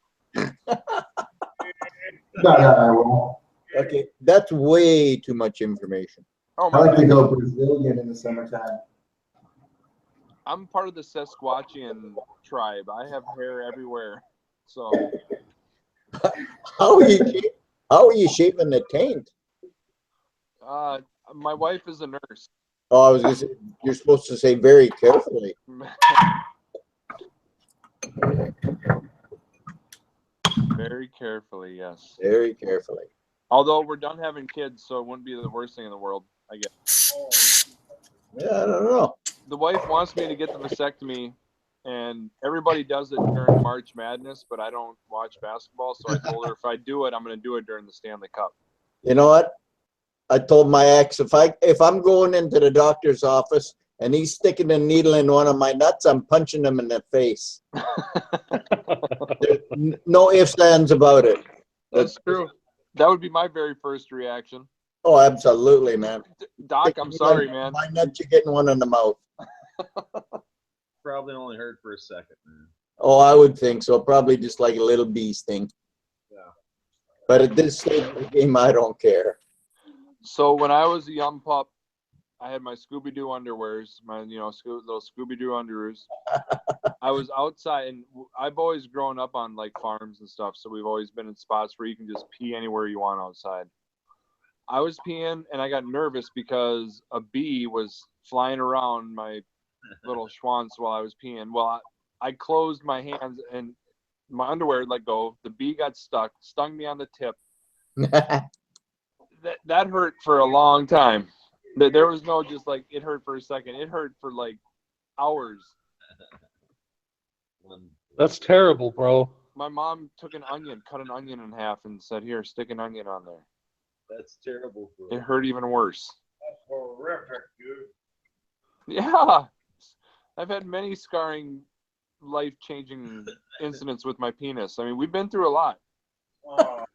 No. Okay, that's way too much information. Oh I my like to God. go Brazilian in the summertime. I'm part of the Sasquatchian tribe. I have hair everywhere. So How How are you shaving the taint? My wife is a nurse. Oh, I was gonna say, you're supposed to say very carefully. Very carefully, yes. Very carefully. Although we're done having kids, so it wouldn't be the worst thing in the world, I guess. Yeah, I don't know. The wife wants me to get the vasectomy, and everybody does it during March Madness, but I don't watch basketball, so I told her if I do it, I'm going to do it during the Stanley Cup. You know what? I told my ex, if I'm going into the doctor's office and he's sticking a needle in one of my nuts, I'm punching him in the face. No ifs, ands about it. That's true. That would be my very first reaction. Oh, absolutely, man. Doc, I'm sorry, man. My nuts, you're getting one in the mouth. Probably only hurt for a second, man. Oh, I would think so. Probably just like a little bee sting. Yeah. But at this stage of the game, I don't care. So when I was a young pup, I had my Scooby-Doo underwears, my little Scooby-Doo underoos. I was outside, and I've always grown up on like farms and stuff, so we've always been in spots where you can just pee anywhere you want outside. I was peeing, and I got nervous because a bee was flying around my little schwanz while I was peeing. Well, I closed my hands, and my underwear let go. The bee got stuck, stung me on the tip. That hurt for a long time. There was no just like it hurt for a second. It hurt for like hours. That's terrible, bro. My mom took an onion, cut an onion in half, and said, "Here, stick an onion on there." That's terrible. Bro. It hurt even worse. That's horrific, dude. Yeah, I've had many scarring, life-changing incidents with my penis. I mean, we've been through a lot. Oh,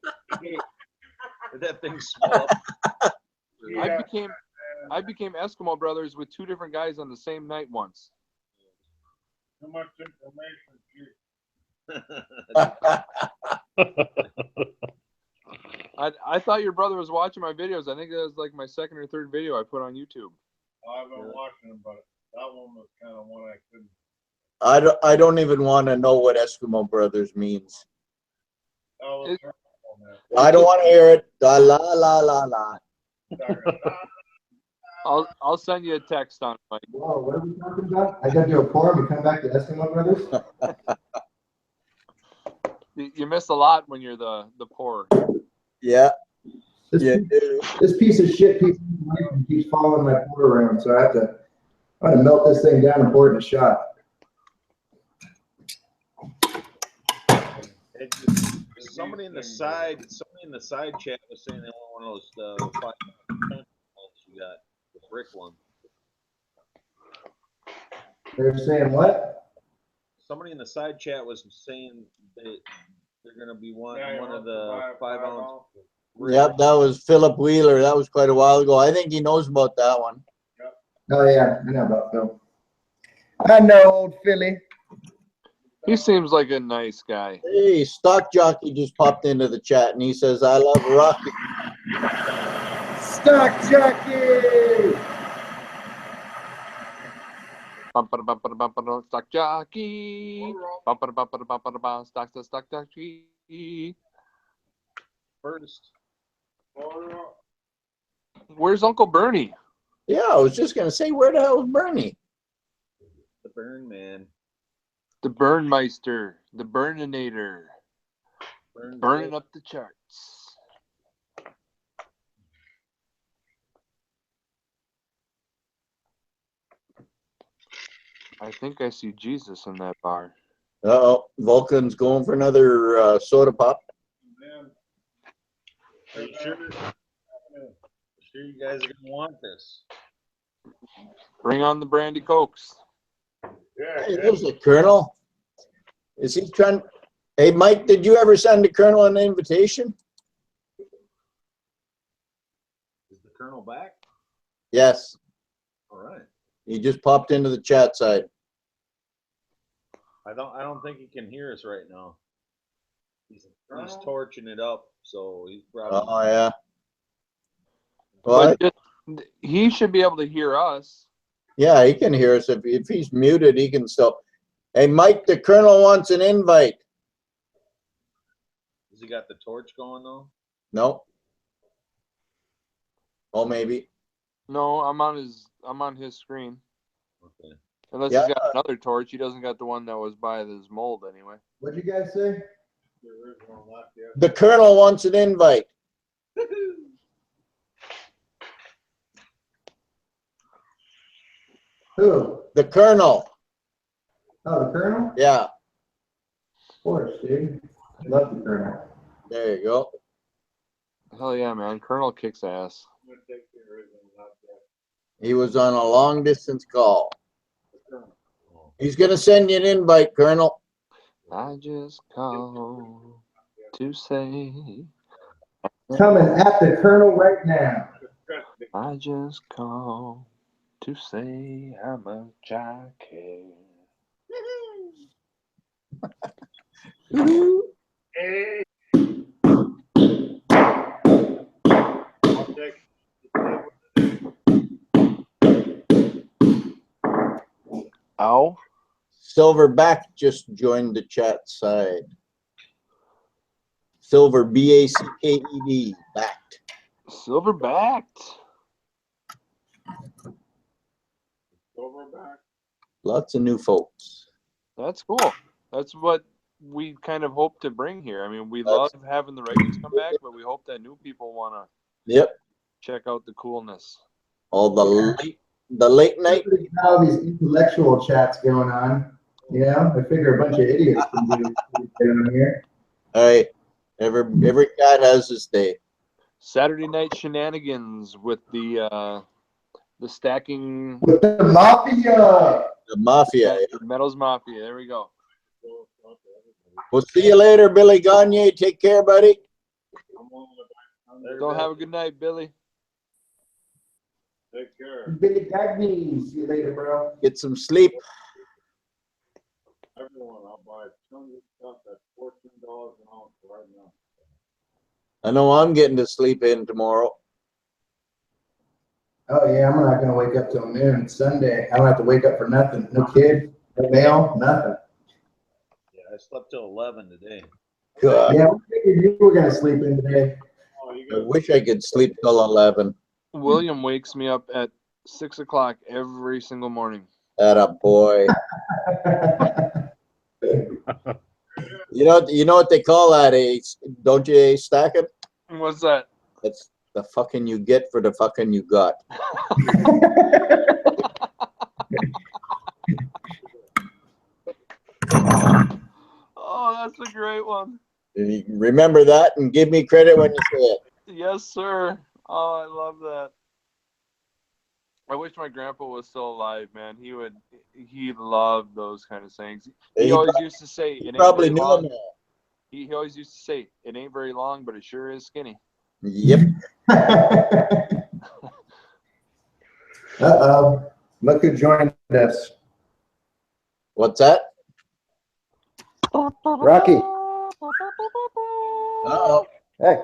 That thing swelled. yeah. I became Eskimo brothers with two different guys on the same night once. Too much information, Chief. I thought your brother was watching my videos. I think that was like my second or third video I put on YouTube. I've been watching them, but that one was kind of one I couldn't. I don't even want to know what Eskimo Brothers means. That was It- terrible, man. I don't want to hear it. La la la la la. I'll send you a text on it, Mike. Whoa, what are we talking about? I gotta do a pour and we come back to Eskimo Brothers? You miss a lot when you're the poor. Yeah. This, Yeah. this piece of shit keeps following my pour around, so I have to melt this thing down and pour it in a shot. Somebody in the side chat was saying they want one of those 5 you got, the brick one. They're saying what? Somebody in the side chat was saying they're gonna be one Yeah, of the 5-ounce. Yep, that was Philip Wheeler. That was quite a while ago. I think he knows about that one. Oh yeah, I know about Phil. I know old Philly. He seems like a nice guy. Hey, Stock Jockey just popped into the chat and he says, I love Rocky. Stock Jockey! Stock jockey. Stock jockey. First, Where's Uncle Bernie? Yeah, I was just going to say, where the hell is Bernie? the Burn Man. The Burnmeister. The Burninator. Burning up the charts. I think I see Jesus in that bar. Uh-oh, Vulcan's going for another soda pop. Are you sure? Sure you guys are gonna want this? Bring on the brandy cokes. Hey, there's the Colonel. Is he trying? Hey, Mike, did you ever send the Colonel an invitation? Is the Colonel back? Yes. All right. He just popped into the chat side. I don't think he can hear us right now. He's torching it up, so he's probably. Oh, yeah. Well, But he should be able to hear us. yeah, he can hear us. If he's muted, he can still. Hey, Mike, the Colonel wants an invite. Has he got the torch going though? No. Oh, maybe. No, I'm on his screen. Okay. Unless Yeah. he's got another torch. He doesn't got the one that was by his mold anyway. What'd you guys say? The original Mafia. The Colonel wants an invite. Who? The Colonel. Oh, the Colonel? Yeah. Of course, dude. I love the Colonel. There you go. Hell yeah, man. Colonel kicks ass. I'm gonna take the original Mafia. He was on a long distance call. Oh. He's gonna send you an invite, Colonel. I just called to say Coming at the Colonel right now. I just called to say how much I care. Hey. I'll take Ow. Silverback just joined the chat side. Silver, B-A-C-K-E-D, backed. Silverbacked. Silverback. Lots of new folks. That's cool. That's what we kind of hope to bring here. I mean, we love having the regulars come back, but we hope that new people want to Yep. check out the coolness. All the late night. Everybody's got all these intellectual chats going on. You know, I figure a bunch of idiots can do down here. All right. Every cat has his day. Saturday night shenanigans with the stacking With the Mafia! The Mafia. the Metals Mafia. There we go. We'll see you later, Billy Gagne. Take care, buddy. Don't have a good night, Billy. Take care. Billy Cagney. See you later, bro. Get some sleep. Everyone, I'll buy tons of stuff at $14 an ounce right now. I know I'm getting to sleep in tomorrow. Oh, yeah, I'm not going to wake up till noon Sunday. I don't have to wake up for nothing. No kid, no mail, nothing. Yeah, I slept till 11 today. God, Yeah, we figured you were going to sleep in today. Oh, you I got wish I could sleep till 11. William wakes me up at 6 o'clock every single morning. Atta boy. You know what they call that? Don't you stack it? What's that? That's the fucking you get for the fucking you got. Oh, that's a great one. You remember that and give me credit when you say it. Yes, sir. Oh, I love that. I wish my grandpa was still alive, man. He loved those kind of sayings. He always used to say, "It ain't Probably very knew long." them all. He always used to say, "It ain't very long, but it sure is skinny." Yep. Uh-oh. Look who joined us. What's that? Rocky. Uh-oh. Hey.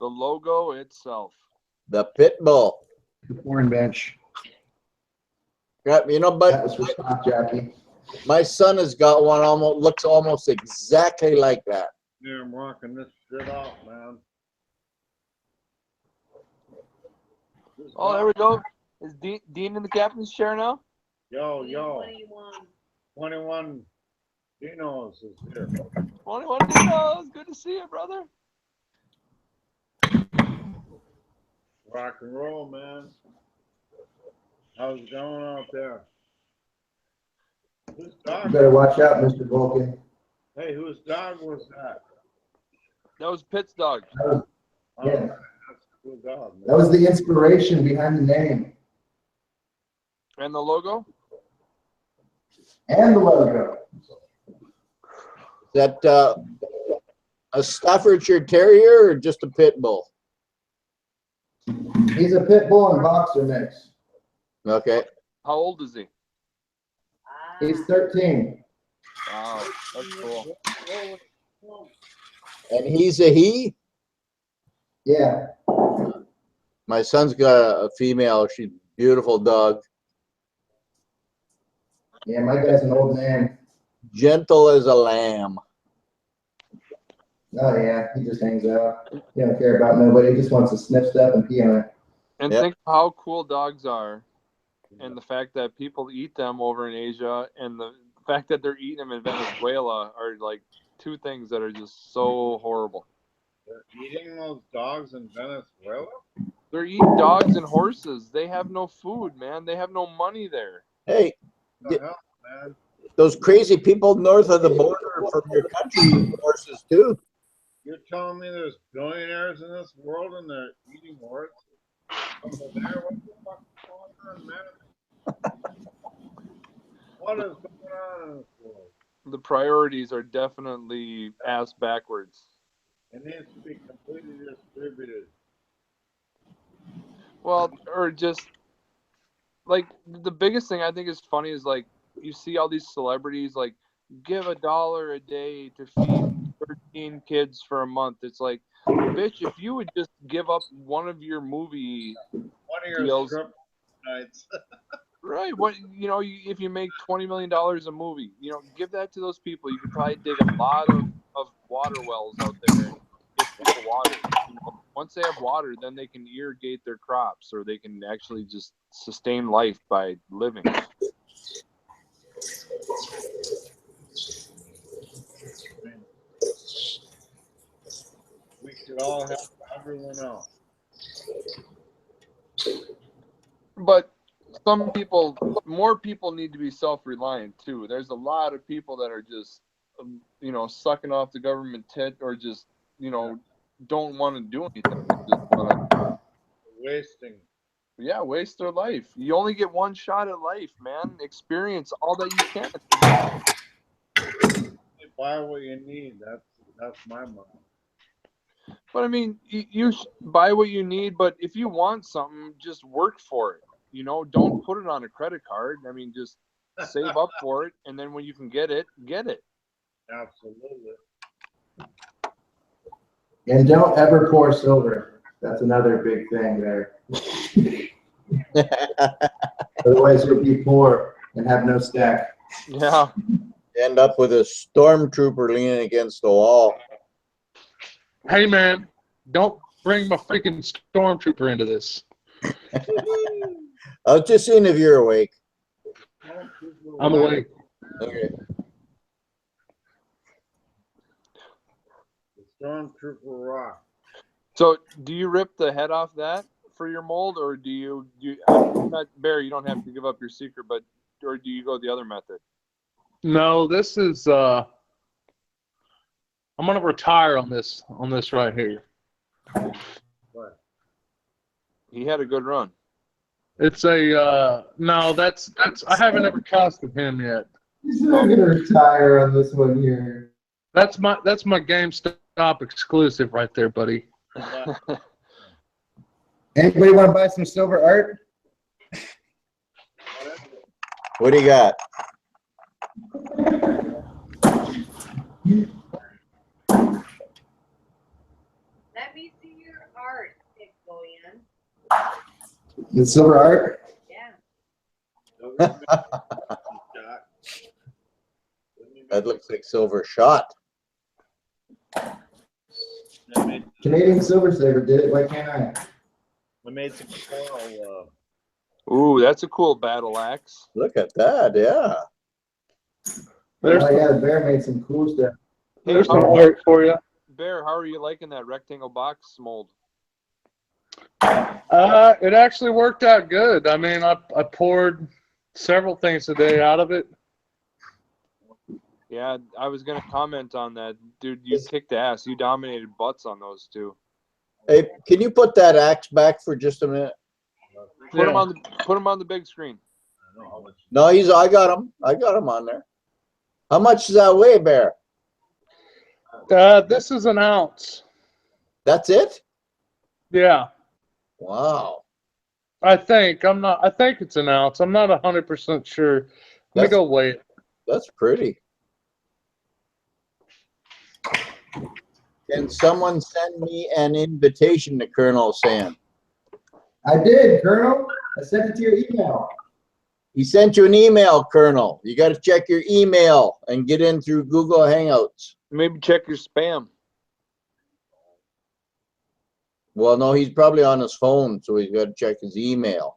The logo itself. The pit bull. The porn bench. Yeah, you know, That but was for Stock Jackie. my son has got one looks almost exactly like that. Yeah, I'm rocking this shit off, man. Oh, there we go. Is Dean in the captain's chair now? Yo, What yo, do you want? 21 Dinos is here. 21 Dinos. Good to see you, brother. Rock and roll, man. How's it going out there? Whose You dog? better watch out, Mr. Vulcan. Hey, whose dog was that? That was Pitt's dog. Oh, Yeah. that's a cool dog, man. That was the inspiration behind the name And the logo? and the logo. Is that a Staffordshire Terrier or just a pit bull? He's a pit bull and boxer mix. Okay. How old is he? He's 13. Wow, that's cool. And he's a he? Yeah. My son's got a female. She's a beautiful dog. Yeah, my guy's an old man. Gentle as a lamb. Oh yeah, he just hangs out. He don't care about nobody. He just wants to sniff stuff and pee on it. And Yep. think how cool dogs are, and the fact that people eat them over in Asia, and the fact that they're eating them in Venezuela are like two things that are just so horrible. They're eating those dogs in Venezuela? They're eating dogs and horses. They have no food, man. They have no money there. Hey, What the hell, man? those crazy people north of the border from your country eat horses too. You're telling me there's billionaires in this world and they're eating horses? Over there? What the fuck is going on, man? What is going on in this world? The priorities are definitely ass backwards. It needs to be completely distributed. Well, or just like the biggest thing I think is funny is like you see all these celebrities like give $1 a day to feed 13 kids for a month. It's like, bitch, if you would just give up one of your movie One of your deals, strip nights. right? What if you make $20 million a movie, give that to those people. You could probably dig a lot of water wells out there and get people water. Once they have water, then they can irrigate their crops, or they can actually just sustain life by living. We should all help everyone else. But more people need to be self-reliant too. There's a lot of people that are just, sucking off the government tit, or just, don't want to do anything. Just wanna, Wasting. waste their life. You only get one shot at life, man. Experience all that you can. Buy what you need. That's my motto. But I mean, you buy what you need, but if you want something, just work for it. Don't put it on a credit card. I mean, just save up for it, and then when you can get it, get it. Absolutely. And don't ever pour silver. That's another big thing there. Otherwise, you'll be poor and have no stack. Yeah. End up with a stormtrooper leaning against the wall. Hey, man, don't bring my freaking stormtrooper into this. I was just seeing if you're awake. I'm awake. Okay. The Stormtrooper rock. So, do you rip the head off that for your mold, or do you not, Barry, you don't have to give up your secret, but or do you go the other method? No, this is I'm gonna retire on this right here. What? He had a good run. It's a no, that's I haven't ever casted him yet. He's not gonna retire on this one here. That's my GameStop exclusive right there, buddy. Anybody want to buy some silver art? What do you got? Let me see your art, Big Bullion. The silver art? Yeah. That looks like silver shot. Canadian Silver Saver did it. Why can't I? I made some coral. Ooh, that's a cool battle axe. Look at that, yeah. Oh yeah, the bear made some cool stuff. There's some art for you. Bear, how are you liking that rectangle box mold? It actually worked out good. I mean, I poured several things a day out of it. Yeah, I was gonna comment on that, dude. You kicked ass. You dominated butts on those two. Hey, can you put that axe back for just a minute? Put him on the big screen. No, I got him. I got him on there. How much does that weigh, Bear? This is an ounce. That's it? Yeah, Wow. I think it's an ounce. I'm not 100% sure. Let me go weigh it. That's pretty. Can someone send me an invitation to Colonel Sam? I did, Colonel. I sent it to your email. He sent you an email, Colonel. You got to check your email and get in through Google Hangouts. Maybe check your spam. Well, no, he's probably on his phone, so he's got to check his email.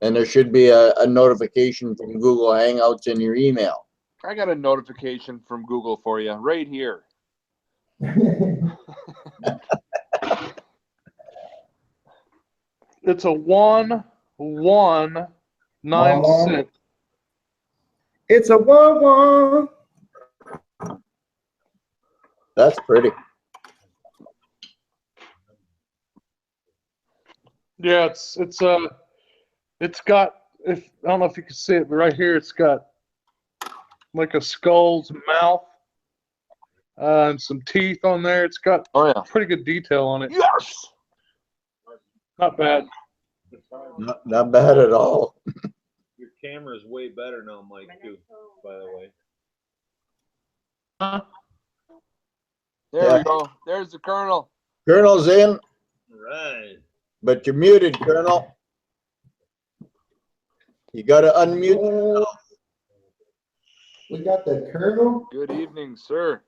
And there should be a notification from Google Hangouts in your email. I got a notification from Google for you right here. It's a 1196. It's a 1-1. That's pretty. Yeah, it's got, if I don't know if you can see it, but right here it's got like a skull's mouth and some teeth on there. It's got Oh yeah. pretty good detail on it. Yes. Not bad. Not bad at all. Your camera is way better now, Mike, too, by the way. There Yeah. we go. There's the Colonel. Colonel's in, Right. but you're muted, Colonel. You got to unmute. We got the Colonel. Good evening, sir.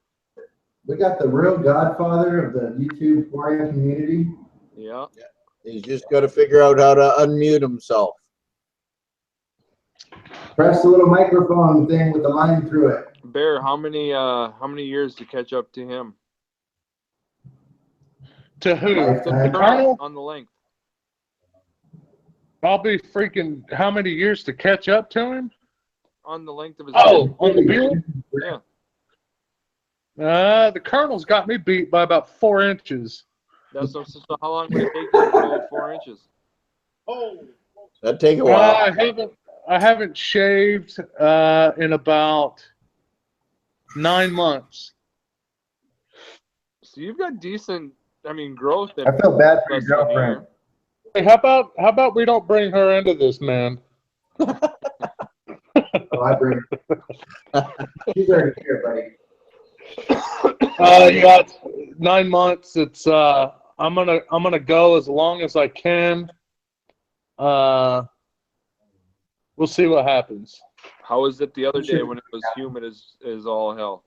We got the real godfather of the YouTube foreign community. Yeah. He's just got to figure out how to unmute himself. Press the little microphone thing with the line through it. Bear, how many years to catch up to him? To who? Lifetime. The Colonel? On the length. I'll be freaking how many years to catch up to him? On the length of his Oh, on the beard? Yeah. The Colonel's got me beat by about 4 inches. That's so how long would it take you to grow 4 inches? Oh, That'd take a while. I haven't shaved in about 9 months. So you've got decent, growth. I feel bad for your less than a girlfriend. year. Hey, how about we don't bring her into this, man? Oh, I bring her. She's already here, buddy. Yeah, it's 9 months. It's I'm gonna go as long as I can. We'll see what happens. How was it the other day when it was humid as all hell?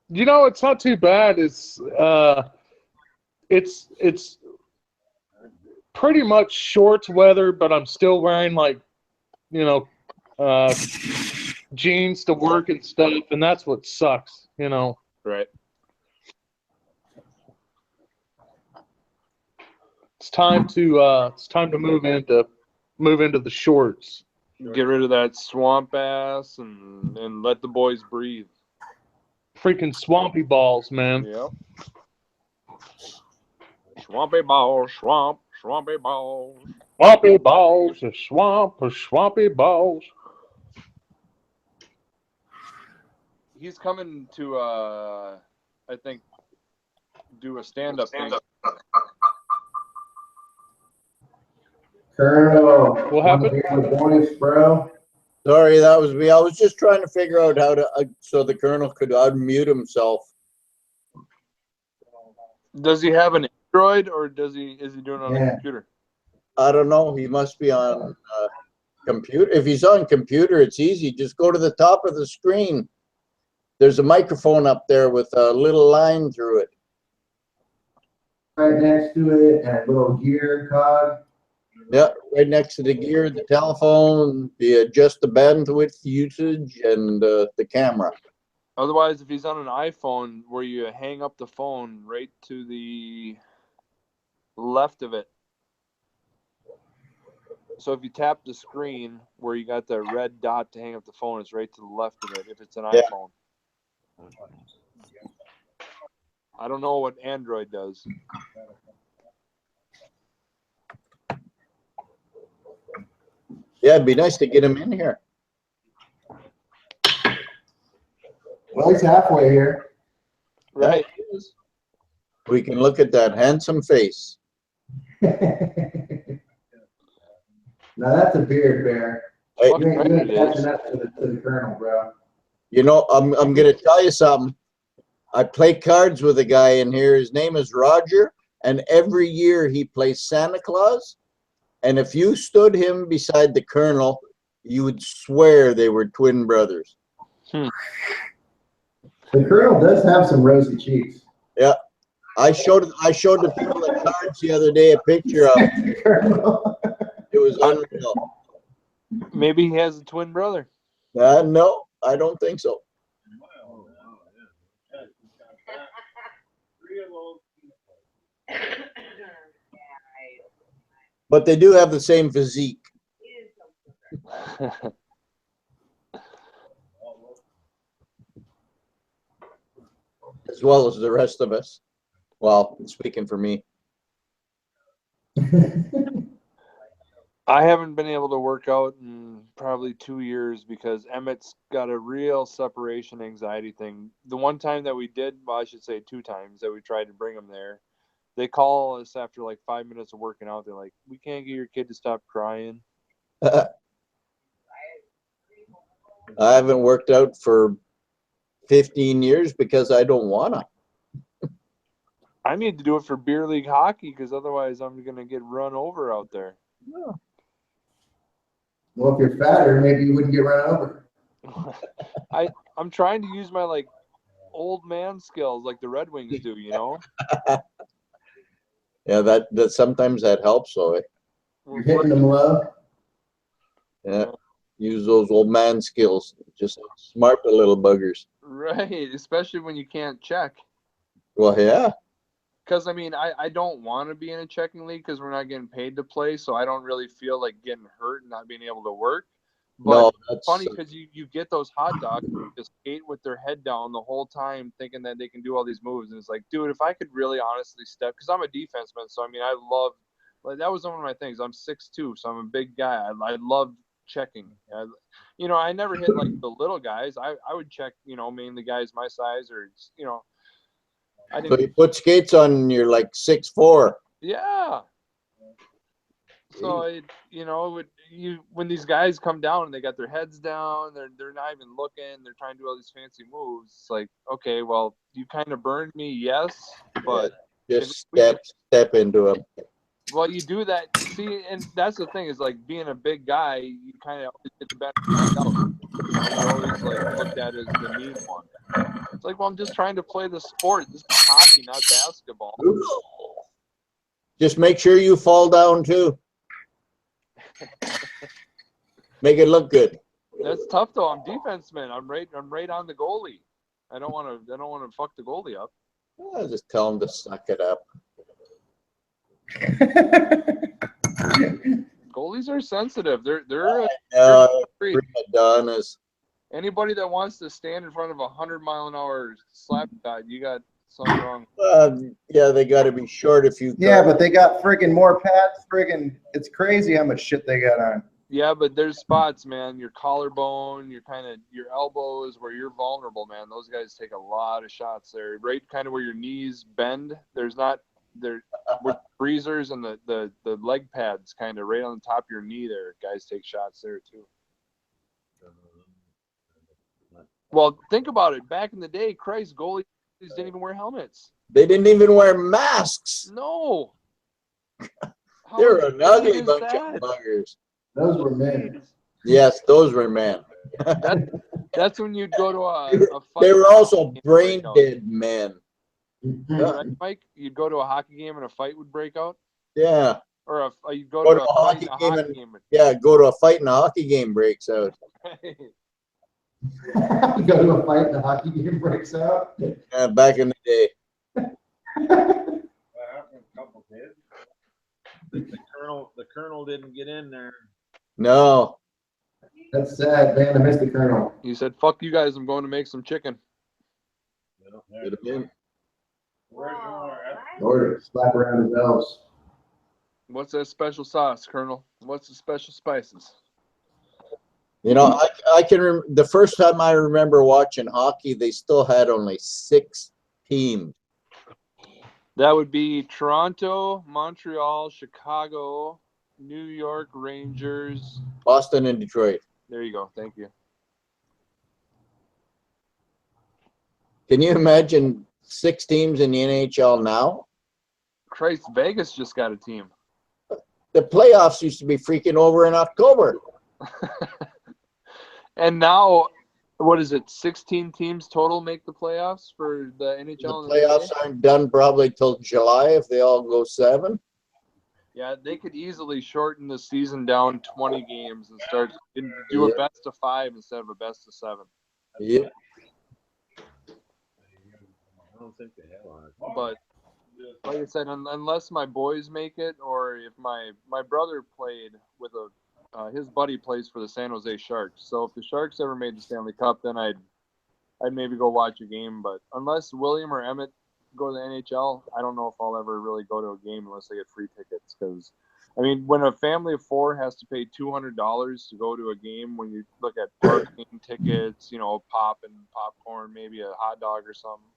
You know, it's not too bad. It's pretty much shorts weather, but I'm still wearing jeans to work and stuff, and that's what sucks, Right. It's time to move into the shorts. Get rid of that swamp ass and let the boys breathe. Freaking swampy balls, man. Yep. Swampy balls, swampy balls. Swampy balls, swampy balls. He's coming to I think do a stand-up thing. Colonel, What happened? The boys, bro. Sorry, that was me. I was just trying to figure out how to, so the Colonel could unmute himself. Does he have an Android or is he doing it on a computer? I don't know. He must be on computer. If he's on computer, it's easy. Just go to the top of the screen. There's a microphone up there with a little line through it. Right next to it, and a little gear cog. Yeah, right next to the gear, the telephone, the adjust the bandwidth usage, and the camera. Otherwise, if he's on an iPhone, where you hang up the phone right to the left of it. So if you tap the screen where you got the red dot to hang up the phone, it's right to the left of it if it's an iPhone. I don't know what Android does. Yeah, it'd be nice to get him in here. Well, he's halfway here. Right. We can look at that handsome face. Now that's a beard, Bear. Hey, You ain't catching up to the Colonel, bro. you know, I'm gonna tell you something. I play cards with a guy in here. His name is Roger, and every year he plays Santa Claus, And if you stood him beside the Colonel, you would swear they were twin brothers. The Colonel does have some rosy cheeks. Yeah. I showed the people at Cards the other day a picture of The Colonel. it. Was unreal. Maybe he has a twin brother. No, I don't think so. Oh, wow, yeah. Yeah, he's got that. 3 of those. But they do have the same physique, as well as the rest of us. Well, speaking for me. I haven't been able to work out in probably 2 years because Emmett's got a real separation anxiety thing. The one time that we did, well, I should say 2 times that we tried to bring him there, they call us after like 5 minutes of working out. They're like, "We can't get your kid to stop crying." I haven't worked out for 15 years because I don't want to. I need to do it for beer league hockey because otherwise I'm going to get run over out there. Well, if you're fatter, maybe you wouldn't get run over. I'm trying to use my like old man skills like the Red Wings do, you know? Yeah, that sometimes that helps. So You're hitting them low. yeah, use those old man skills. Just smart the little buggers. Right, especially when you can't check. Well, yeah. Because, I mean, I don't want to be in a checking league because we're not getting paid to play, so I don't really feel like getting hurt and not being able to work. But No, it's that's funny because you get those hot dogs who just skate with their head down the whole time thinking that they can do all these moves. And it's like, dude, if I could really honestly step – because I'm a defenseman, so, I mean, I love – like that was one of my things. I'm 6'2", so I'm a big guy. I love checking. You know, I never hit, like, the little guys. I would check, you know, mainly guys my size or, you know – so you put skates on, you're like 6'4". Yeah. So when these guys come down and they got their heads down, they're not even looking, they're trying to do all these fancy moves. It's like, okay, well, you kind of burned me, yes, but Just step into them. well, you do that. See, and that's the thing is like being a big guy, you kind of always get the better hand out. You're always like looked at as the mean one. It's like, well, I'm just trying to play the sport. This is hockey, not basketball. Oops. Just make sure you fall down too. Make it look good. That's tough though. I'm defenseman. I'm right on the goalie. I don't want to fuck the goalie up. I'll just tell them to suck it up. Goalies are sensitive. They're Prima donnas. anybody that wants to stand in front of 100-mile-an-hour slap shot, you got something wrong. Yeah, they got to be short if you. Yeah, but they got friggin' more pads. Friggin', it's crazy how much shit they got on. Yeah, but there's spots, man. Your collarbone, your elbows, where you're vulnerable, man. Those guys take a lot of shots there. Right, kind of where your knees bend. With breezers and the leg pads, kind of right on the top of your knee there. Guys take shots there too. Well, think about it. Back in the day, Christ, goalies didn't even wear helmets. They didn't even wear masks. No. They're an ugly bunch of buggers. Those were men. Yes, those were men. That's when you'd go to a fight. They were also brain dead men. Right, Mike? You'd go to a hockey game and a fight would break out? Yeah. Or you'd go to a hockey game. Yeah, go to a fight and a hockey game breaks out. Go to a fight and a hockey game breaks out. Yeah, back in the day. That happened a couple kids. The colonel didn't get in there. No. That's sad, man. I missed the Colonel. You said, fuck you guys, I'm going to make some chicken. Could have been. Order, slap around his elves. What's that special sauce, Colonel? What's the special spices? You know, I can the first time I remember watching hockey, they still had only 6 teams. That would be Toronto, Montreal, Chicago, New York Rangers, Boston and Detroit. There you go. Thank you. Can you imagine 6 teams in the NHL now? Christ, Vegas just got a team. the playoffs used to be freaking over in October. And now, what is it? 16 teams total make the playoffs for the The NHL. And playoffs NBA? aren't done probably till July if they all go 7. Yeah, they could easily shorten the season down 20 games and start and do Yeah. a best of 5 instead of a best of 7. Yep. I don't think they have on it. But like I said, unless my boys make it, or if my brother played with his buddy plays for the San Jose Sharks. So if the Sharks ever made the Stanley Cup, then I'd maybe go watch a game. But unless William or Emmett go to the NHL, I don't know if I'll ever really go to a game unless I get free tickets. Because I mean, when a family of 4 has to pay $200 to go to a game, when you look at parking tickets, pop and popcorn, maybe a hot dog or something.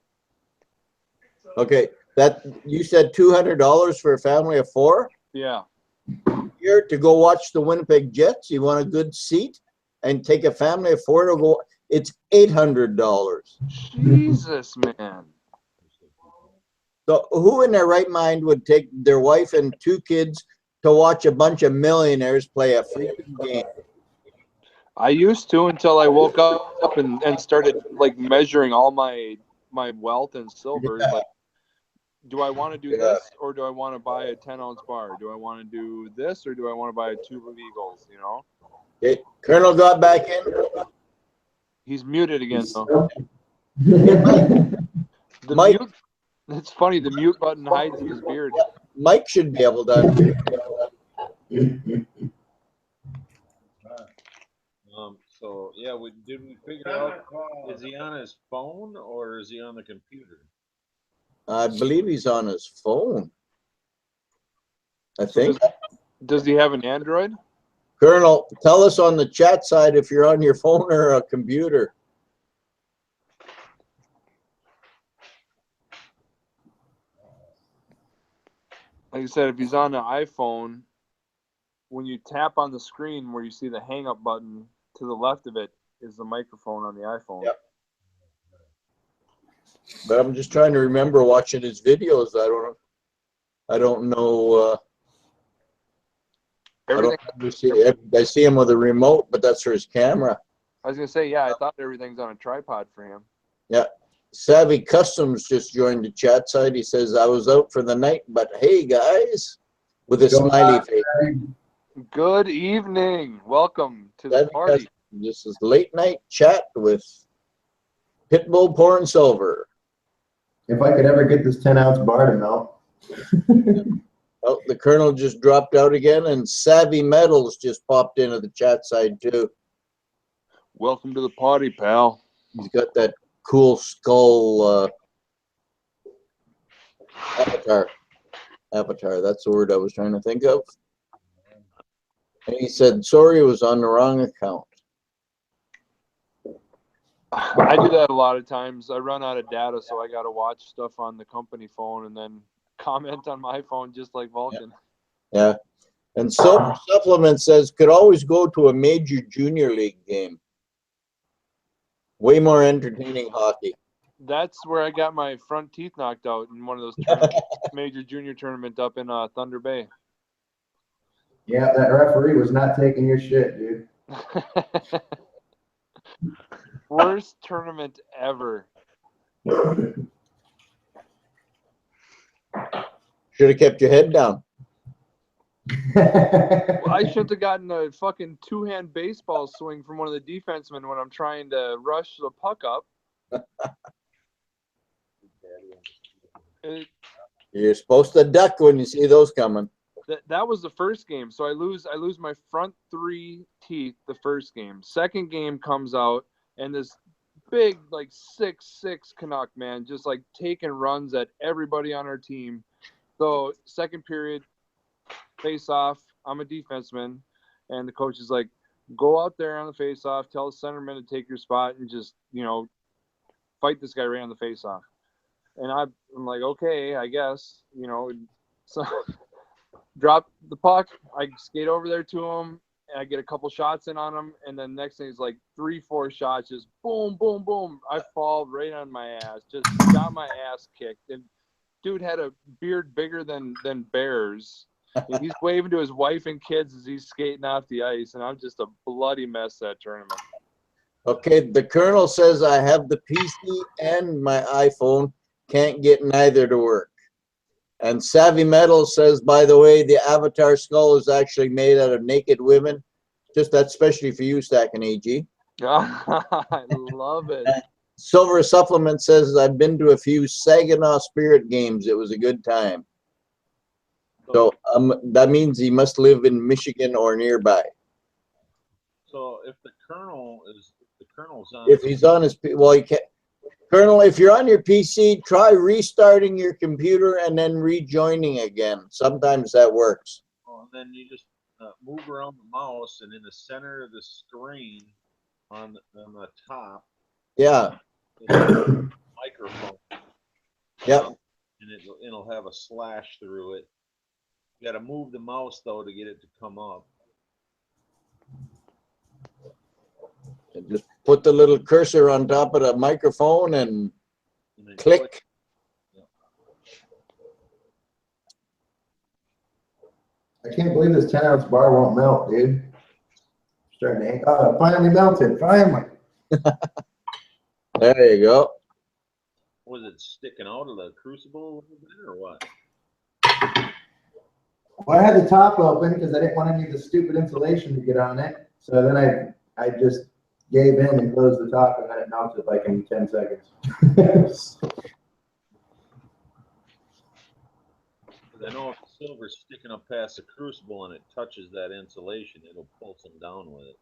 Okay, that you said $200 for a family of 4 Yeah. here to go watch the Winnipeg Jets. You want a good seat and take a family of 4 to go. It's $800. Jesus, man. So who in their right mind would take their wife and 2 kids to watch a bunch of millionaires play a freaking game? I used to until I woke up and started like measuring all my wealth in silver. Yeah. Like, do I want to do this, or do I want to buy a 10-ounce bar? Do I want to do this, or do I want to buy a tube of Eagles? Okay, Colonel got back in. He's muted again though. The Mike. mute. It's funny. The mute button hides his beard. Mike should be able to. So yeah, did we figure out, is he on his phone or is he on the computer? I believe he's on his phone. I think. Does he have an Android? Colonel, tell us on the chat side if you're on your phone or a computer. Like I said, if he's on an iPhone, when you tap on the screen where you see the hang up button, to the left of it is the microphone on the iPhone. Yep. But I'm just trying to remember watching his videos. I don't know. I see him with a remote, but that's for his camera. I was gonna say, yeah, I thought everything's on a tripod for him. Yeah. Savvy Customs just joined the chat side. He says, I was out for the night, but hey, guys, with a smiley face. Good evening. Welcome to the Savvy party. Customs. This is late night chat with Pitbull Pouring Silver. If I could ever get this 10-ounce bar to melt. Oh, the Colonel just dropped out again, and Savvy Metals just popped into the chat side too. Welcome to the party, pal. He's got that cool skull avatar. That's the word I was trying to think of. And he said, sorry, it was on the wrong account. I do that a lot of times. I run out of data, so I got to watch stuff on the company phone and then comment on my phone, just like Vulcan. Yeah. And Silver Supplement says, could always go to a major junior league game. Way more entertaining hockey. That's where I got my front teeth knocked out in one of those tournaments, major junior tournament up in Thunder Bay. Yeah, that referee was not taking your shit, dude. Worst tournament ever. Should have kept your head down. Well, I shouldn't have gotten a fucking 2-hand baseball swing from one of the defensemen when I'm trying to rush the puck up. You're supposed to duck when you see those coming. That was the first game. So I lose my front 3 teeth the first game. Second game comes out, and this big, like 6'6" Canuck, man, just like taking runs at everybody on our team. So second period, face off. I'm a defenseman, and the coach is like, go out there on the face off, tell the centerman to take your spot, and just, fight this guy right on the face off. And I'm like, okay, I guess, so drop the puck. I skate over there to him, and I get a couple shots in on him. And then next thing is like 3-4 shots, just boom, boom, boom. I fall right on my ass, just got my ass kicked. And dude had a beard bigger than Bear's. He's waving to his wife and kids as he's skating off the ice, and I'm just a bloody mess that tournament. Okay, the Colonel says I have the PC and my iPhone, can't get neither to work. And Savvy Metal says, by the way, the Avatar skull is actually made out of naked women. Just that's especially for you, Stack and AG. I love it. Silver Supplement says, I've been to a few Saginaw Spirit games. It was a good time. So that means he must live in Michigan or nearby. So if the Colonel's on, If he's on his, well, he can't. Colonel, if you're on your PC, try restarting your computer and then rejoining again. Sometimes that works. and then you just move around the mouse, and in the center of the screen, on the top, Yeah. microphone. Yep. And it'll have a slash through it. You got to move the mouse though to get it to come up. And just put the little cursor on top of the microphone and then click. I can't believe this 10-ounce bar won't melt, dude. Starting to, oh, it finally melted, finally. There you go. Was it sticking out of the crucible a little bit or what? Well, I had the top open because I didn't want any of the stupid insulation to get on it. So then I just gave in and closed the top, and then it melted like in 10 seconds. I know if the silver's sticking up past the crucible and it touches that insulation, it'll pull some down with it.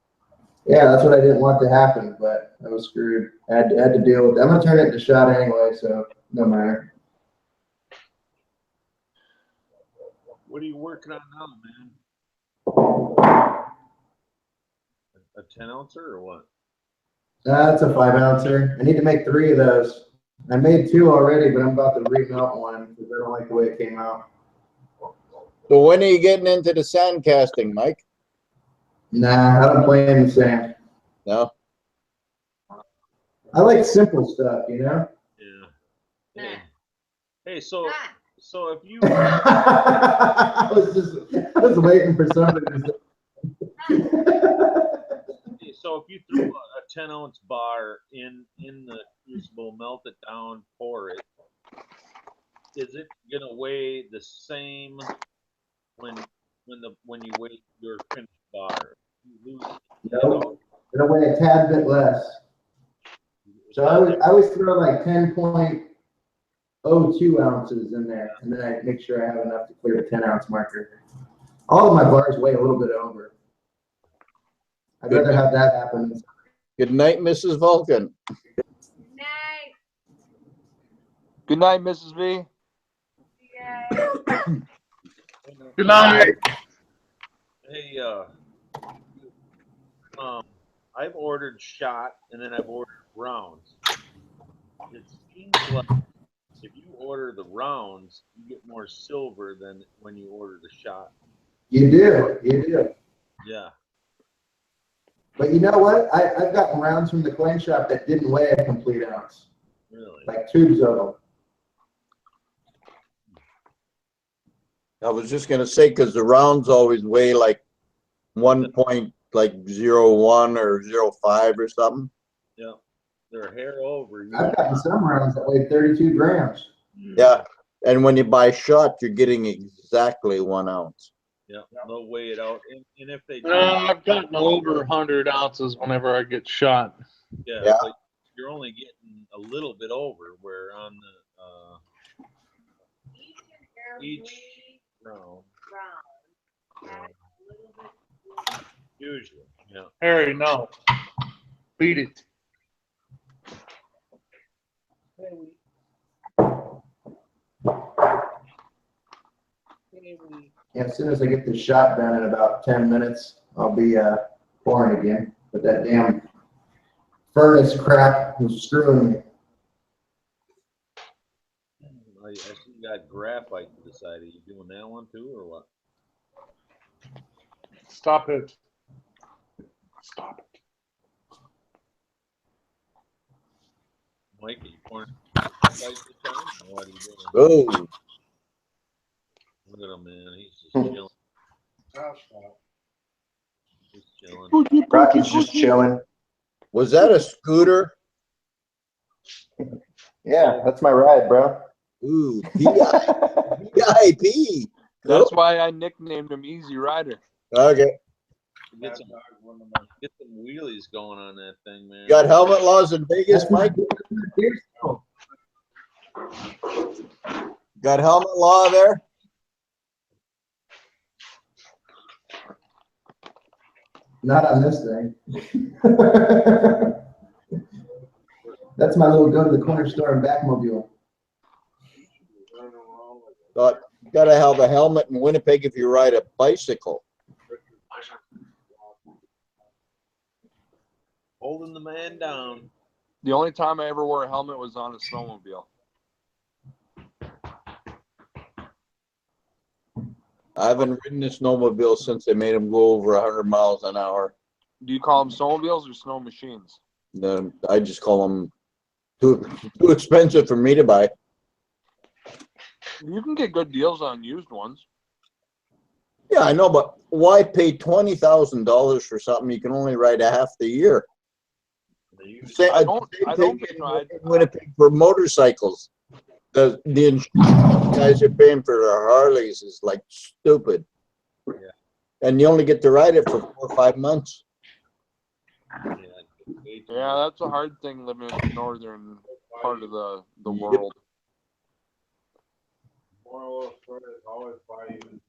Yeah, that's what I didn't want to happen, but I was screwed. I had to deal with it. I'm going to turn it into shot anyway, so no matter. What are you working on now, man? A 10-ouncer or what? That's a 5-ouncer. I need to make 3 of those. I made 2 already, but I'm about to remelt one because I don't like the way it came out. So when are you getting into the sand casting, Mike? Nah, I don't play in the sand. No. I like simple stuff, you know? Yeah. Hey, so if you I was waiting for somebody to say. so if you threw a 10-ounce bar in the crucible, melt it down, pour it, is it gonna weigh the same when you weigh your finished bar? You lose it, Nope. It'll weigh a tad bit less. So I always throw like 10.02 ounces in there, and then I make sure I have enough to clear the 10-ounce marker. All of my bars weigh a little bit over. I'd rather have that happen. Good night, Mrs. Vulcan. Night. Good night, Mrs. V. Yeah. Good night. Hey, I've ordered shot and then I've ordered rounds. It seems like if you order the rounds, you get more silver than when you order the shot. You do. Yeah. But you know what? I've gotten rounds from the coin shop that didn't weigh a complete ounce. Really? Like tubes of them. I was just gonna say, because the rounds always weigh like 1.01 or 0.5 or something. Yeah. They're a hair over. I've gotten some rounds that weigh 32 grams. Yeah. And when you buy shot, you're getting exactly 1 ounce. Yeah. They'll weigh it out. And if they do, I've gotten over 100 ounces whenever I get shot. yeah. Yeah. But you're only getting a little bit over, where on the each round. Usually, yeah. Harry, no. Beat it. Yeah, as soon as I get this shot done in about 10 minutes, I'll be pouring again. But that damn furnace crap was screwing me. I see you got graphite to the side. Are you doing that one too, or what? Stop it. Stop it. Mike, are you pouring graphite this time? Or what are you doing? Oh, Look at him, man. He's just chilling. He's chilling. Rocky's just chilling. Was that a scooter? Yeah, that's my ride, bro. Ooh, VIP. That's why I nicknamed him Easy Rider. Okay. Get some wheelies going on that thing, man. Got helmet laws in Vegas, Mike? Got helmet law there? Not on this thing. That's my little go to the corner store and backmobile. Gotta have a helmet in Winnipeg if you ride a bicycle. Holding the man down. The only time I ever wore a helmet was on a snowmobile. I haven't ridden a snowmobile since they made them go over 100 miles an hour. Do you call them snowmobiles or snow machines? I just call them too expensive for me to buy. You can get good deals on used ones. Yeah, I know, but why pay $20,000 for something you can only ride a half the year? I don't think in Winnipeg for motorcycles. The insurance guys are paying for their Harleys is like stupid. Yeah. And you only get to ride it for 4 or 5 months. Yeah, that's a hard thing living in the northern part of the world. Moral of the story is always buy used.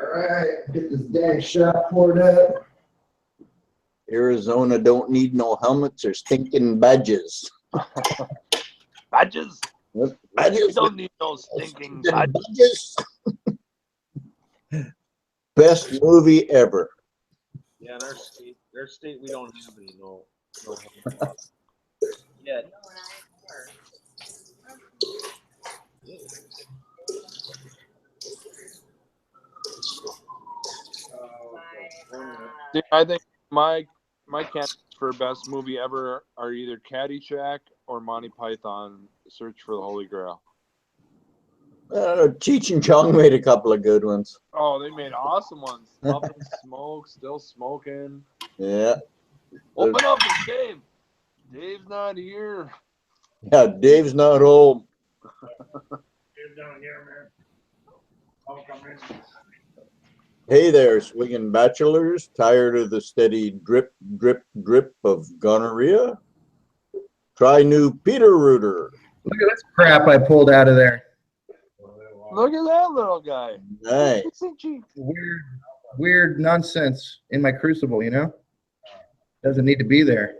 All right, get this dang shot poured up. Arizona don't need no helmets or stinking badges. Badges? Badges? You don't need no stinking badges. Best movie ever. Yeah, in our state, we don't have any no yeah. Dude, I think my candidates for best movie ever are either Caddyshack or Monty Python: Search for the Holy Grail. Cheech and Chong made a couple of good ones. Oh, they made awesome ones. Up in Smoke, Still Smoking. Yeah. Open up, it's Dave. Dave's not here. Yeah, Dave's not home. Get down here, man. I'll come in. Hey there, swinging bachelors, tired of the steady drip, drip, drip of gonorrhea? Try new Peter Rooter. Look at this crap I pulled out of there. Look at that little guy. Nice. Weird nonsense in my crucible, you know? Doesn't need to be there.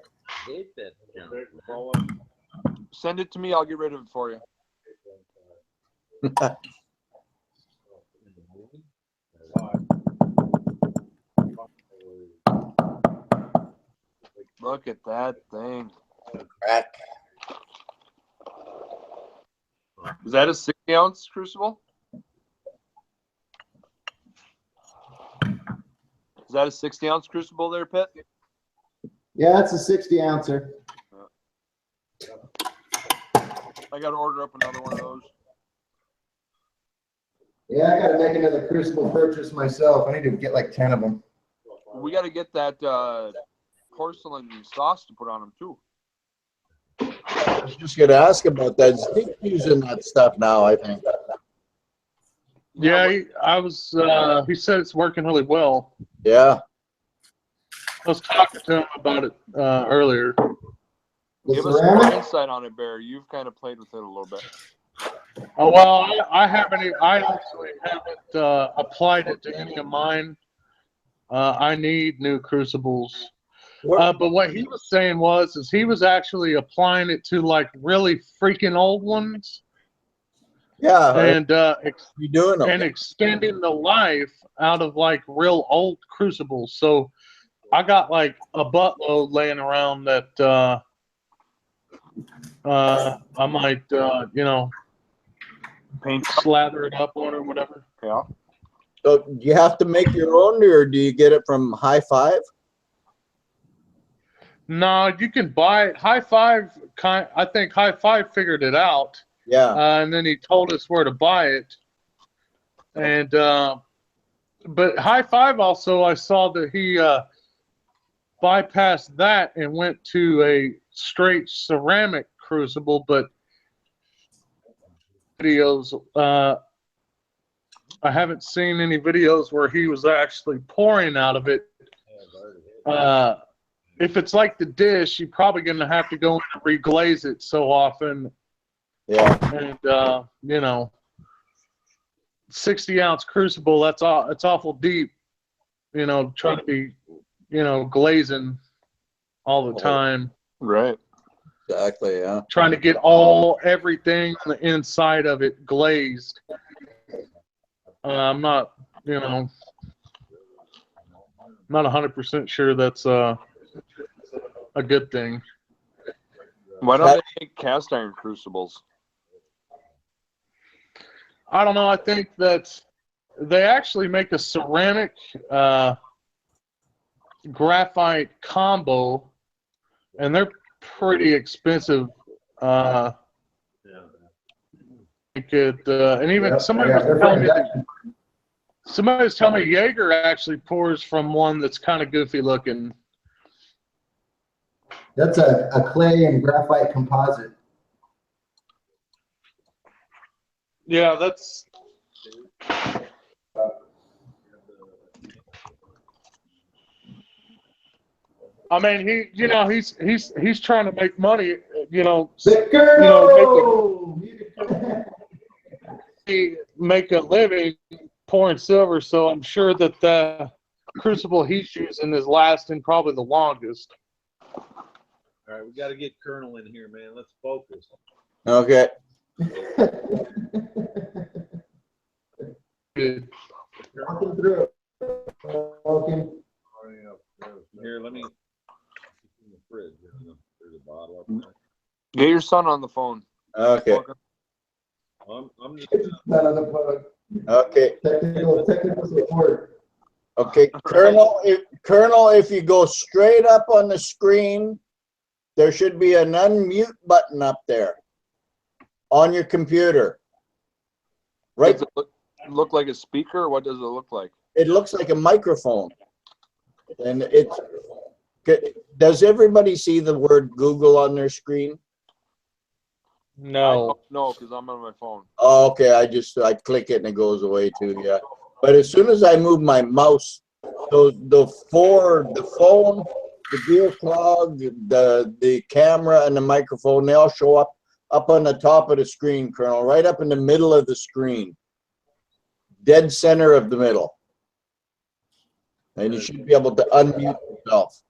Hate that junk, man. Send it to me. I'll get rid of it for you. Look at that thing. Crack. Is that a 60-ounce crucible? Is that a 60-ounce crucible there, Pitt? Yeah, it's a 60-ouncer. I got to order up another one of those. Yeah, I got to make another crucible purchase myself. I need to get like 10 of them. We got to get that porcelain sauce to put on them, too. I was just gonna ask about that. Steve's using that stuff now, I think. Yeah, he said it's working really well. Yeah. I was talking to him about it earlier. Give us some more insight on it, Bear. You've kind of played with it a little bit. Oh, well, I actually haven't applied it to any of mine. I need new crucibles. But what he was saying is he was actually applying it to like really freaking old ones. Yeah. And you doing them? And extending the life out of like real old crucibles. So I got like a buttload laying around that I might paint, slather it up on or whatever. Yeah. So do you have to make your own, or do you get it from High Five? No, you can buy it. High Five, I think High Five figured it out, Yeah. and then he told us where to buy it. And but High Five also, I saw that he bypassed that and went to a straight ceramic crucible. But videos, I haven't seen any videos where he was actually pouring out of it. If it's like the dish, you're probably going to have to go and reglaze it so often. Yeah. And, you know, 60-ounce crucible, it's awful deep, you know, trying to be, you know, glazing all the time. Right. Exactly. Yeah. Trying to get everything on the inside of it glazed. I'm not, you know, not 100% sure that's a good thing. Why don't they make cast iron crucibles? I don't know. I think that they actually make a ceramic graphite combo, and they're pretty expensive. And even Yep, somebody I got was different telling me injections. somebody's telling me Jaeger actually pours from one that's kind of goofy looking. That's a clay and graphite composite. Yeah, that's. I mean, he's trying to make money, you know. Make a living pouring silver. So I'm sure that the crucible he's using is lasting probably the longest. All right, we got to get Colonel in here, man. Let's focus. Okay. Good. Walking through it. Walking. Here, let me. In the fridge. There's a bottle up there. Get your son on the phone. Okay. I'm just. Not on the phone. Okay. Technical support. Okay. Colonel, if you go straight up on the screen, there should be an unmute button up there on your computer. Right. Does it look like a speaker? What does it look like? It looks like a microphone. And does everybody see the word Google on their screen? No. No, because I'm on my phone. Oh, okay. I click it and it goes away too. Yeah. But as soon as I move my mouse, the phone, the gear clog, the camera, and the microphone, they all show up on the top of the screen, Colonel, right up in the middle of the screen, dead center of the middle. And you should be able to unmute yourself.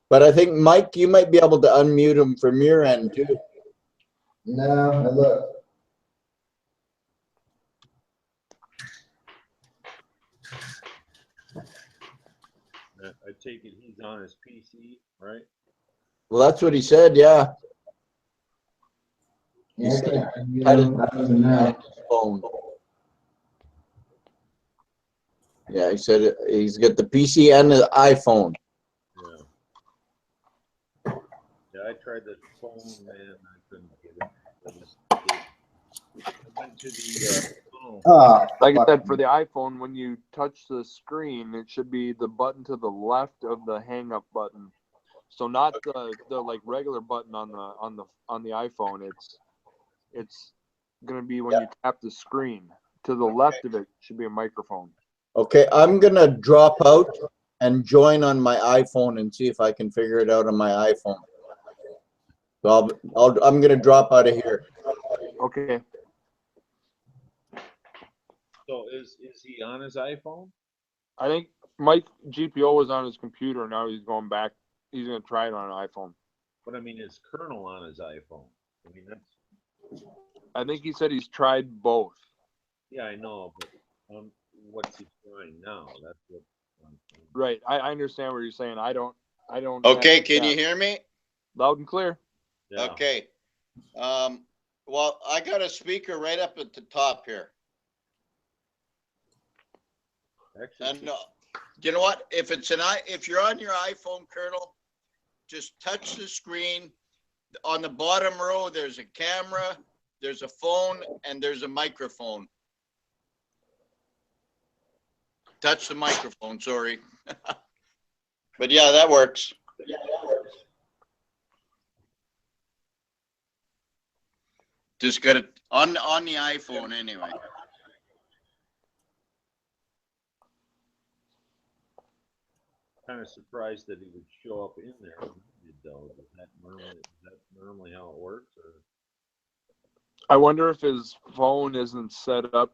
But I think, Mike, you might be able to unmute him from your end too. No, I look. I take it he's on his PC, right? Well, that's what he said, yeah. He Yeah, said you had know, it I don't know. on his phone. Yeah, he said he's got the PC and the iPhone. Yeah. Yeah, I tried the phone, man. I couldn't get it. I went to the Oh, Like I fuck. said, for the iPhone, when you touch the screen, it should be the button to the left of the hang up button. So not the like regular button on the iPhone. It's gonna be when you tap the screen. To the left of it should be a microphone. Okay, I'm gonna drop out and join on my iPhone and see if I can figure it out on my iPhone. So I'm gonna drop out of here. Okay. So is he on his iPhone? I think Mike GPO was on his computer. Now he's going back. He's gonna try it on an iPhone. But I mean, is Colonel on his iPhone? I mean, that's. I think he said he's tried both. Yeah, I know, but what's he trying now? That's what. Right. I understand what you're saying. I don't. Okay, can you hear me? Loud and clear. Yeah. Okay. Well, I got a speaker right up at the top here. Actually, And you know what? If you're on your iPhone, Colonel, just touch the screen. On the bottom row, there's a camera, there's a phone, and there's a microphone. Touch the microphone, sorry. But yeah, that works. Just got it on the iPhone anyway. kind of surprised that he would show up in there. Though, is that normally how it works? Or? I wonder if his phone isn't set up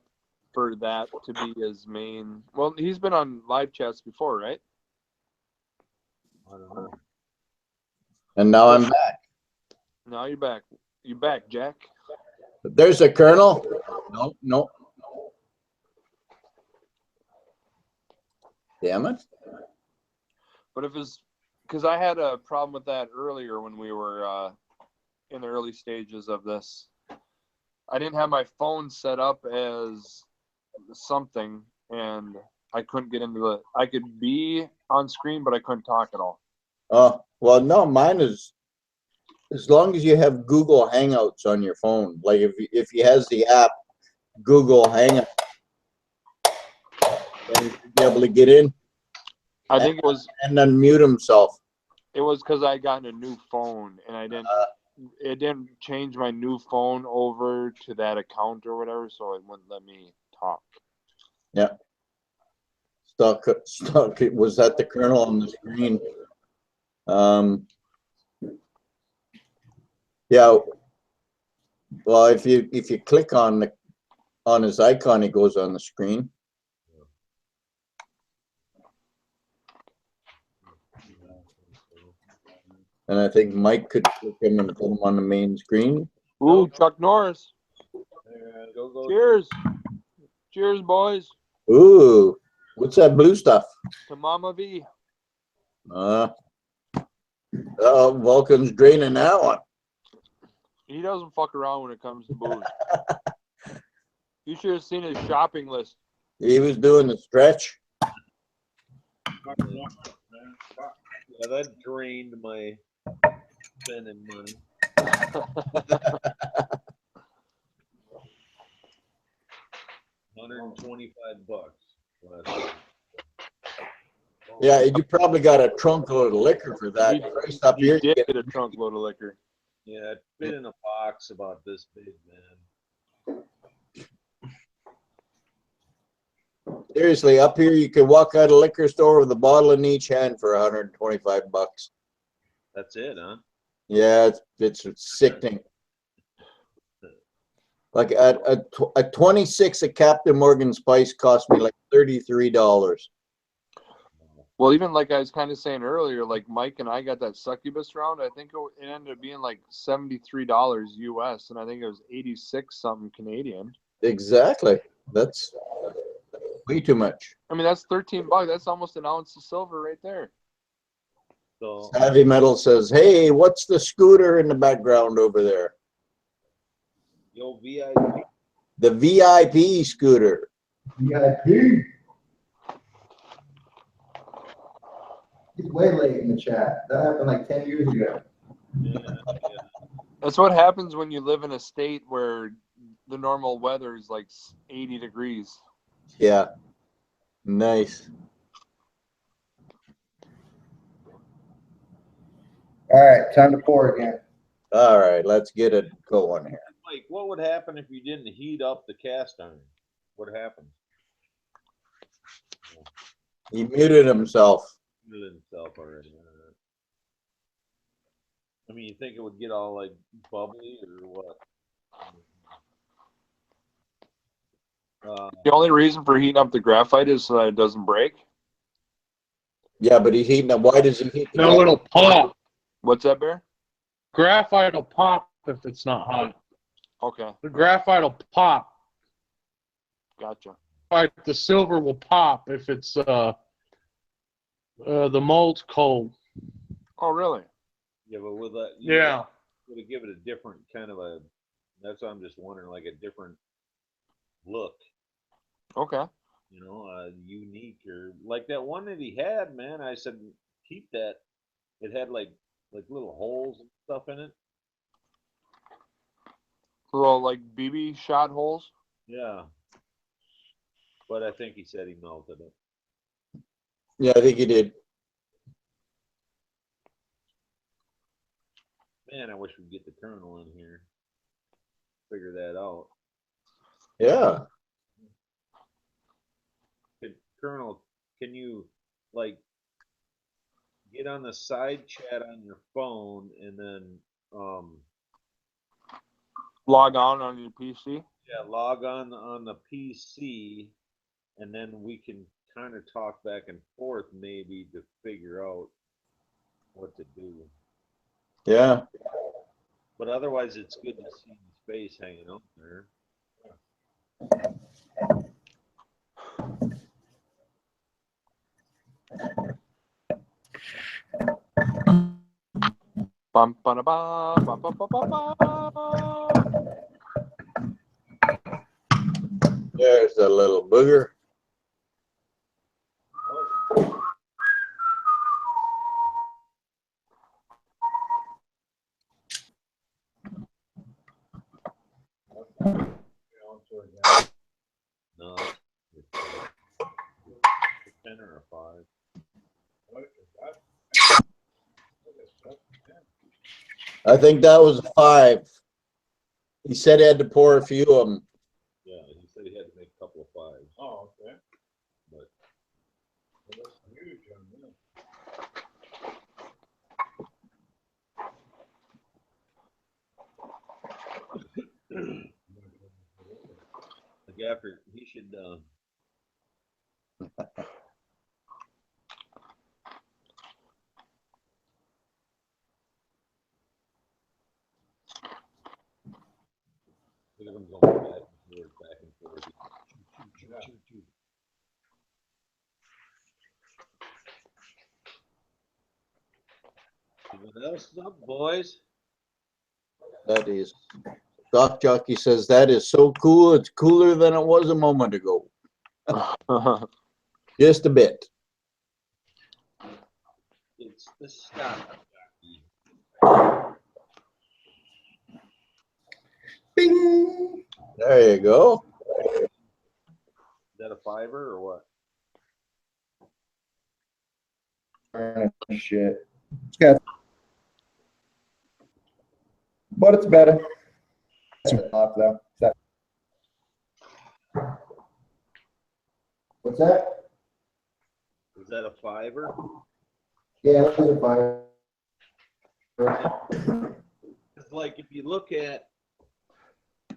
for that to be his main. Well, he's been on live chats before, right? I don't know. And now I'm back. Now you're back. You back, Jack? There's a Colonel. No. Damn it. But if it's because I had a problem with that earlier when we were in the early stages of this. I didn't have my phone set up as something, and I couldn't get into it. I could be on screen, but I couldn't talk at all. Oh, well, no, mine is as long as you have Google Hangouts on your phone. Like if he has the app Google Hangouts, then you should be able to get in. I think it was unmute himself. It was because I got a new phone, and I didn't. It didn't change my new phone over to that account or whatever, so it wouldn't let me talk. Yeah. Stuck. Was that the Colonel on the screen? Yeah. Well, if you click on his icon, it goes on the screen. And I think Mike could click him and put him on the main screen. Ooh, Chuck Norris. Go. Cheers. Cheers, boys. Ooh, what's that blue stuff? To Mama V. Vulcan's draining that one. He doesn't fuck around when it comes to booze. You should have seen his shopping list. He was doing the stretch. Yeah, that drained my spending money. $125. Yeah, you probably got a trunk load of liquor for that. Price up here, You did get a trunk load of liquor. Yeah, it fit in a box about this big, man. Seriously, up here you can walk out of a liquor store with a bottle in each hand for $125. That's it, huh? Yeah, it's sickening. Like a 26 at Captain Morgan Spice cost me like $33. Well, even like I was kind of saying earlier, like Mike and I got that succubus round. I think it ended up being like $73 US, and I think it was 86 something Canadian. Exactly. That's way too much. I mean, that's $13. That's almost an ounce of silver right there. So Heavy Metal says, "Hey, what's the scooter in the background over there?" yo, VIP. The VIP scooter. VIP. He's way late in the chat. That happened like 10 years ago. Yeah. That's what happens when you live in a state where the normal weather is like 80 degrees. Yeah. Nice. All right, time to pour again. All right, let's get it going here. Mike, what would happen if you didn't heat up the cast iron? What happens? He muted himself. Muted himself already. I mean, you think it would get all like bubbly or what? The only reason for heating up the graphite is so that it doesn't break. Yeah, but he's heating up. Why does he heat the No, it'll pop. What's that, Bear? Graphite will pop if it's not hot. Okay, The graphite will pop. gotcha. The silver will pop if it's the mold's cold. Oh, really? Yeah, but with that, Yeah. would it give it a different kind of a? That's what I'm just wondering, like a different look. Okay. you know, unique or like that one that he had, man. I said, keep that. It had like little holes and stuff in it. Little like BB shot holes. Yeah. But I think he said he melted it. Yeah, I think he did. Man, I wish we'd get the colonel in here. Figure that out. Yeah. Colonel, can you like get on the side chat on your phone and then Log on your PC. log on the PC and then we can kind of talk back and forth maybe to figure out what to do. Yeah. But otherwise it's good to see his face hanging out there. Bum, ba, ba, ba, ba, ba, ba, ba. There's a little booger. No, it's a 10 or a 5. I think that was a 5. He said he had to pour a few of them. Yeah, he said he had to make a couple of 5s. Oh, okay. But Well, that's huge on this. like after he should look at him going back and forth. Choo. What else is up, boys? That is. Doc Jockey says that is so cool. It's cooler than it was a moment ago. Just a bit. It's the stuff. Bing. There you go. Is that a 5er or what? Shit. It's got, but it's better. Off though. What's that? Is that a 5er? Yeah, those are fine. It's like if you look at, I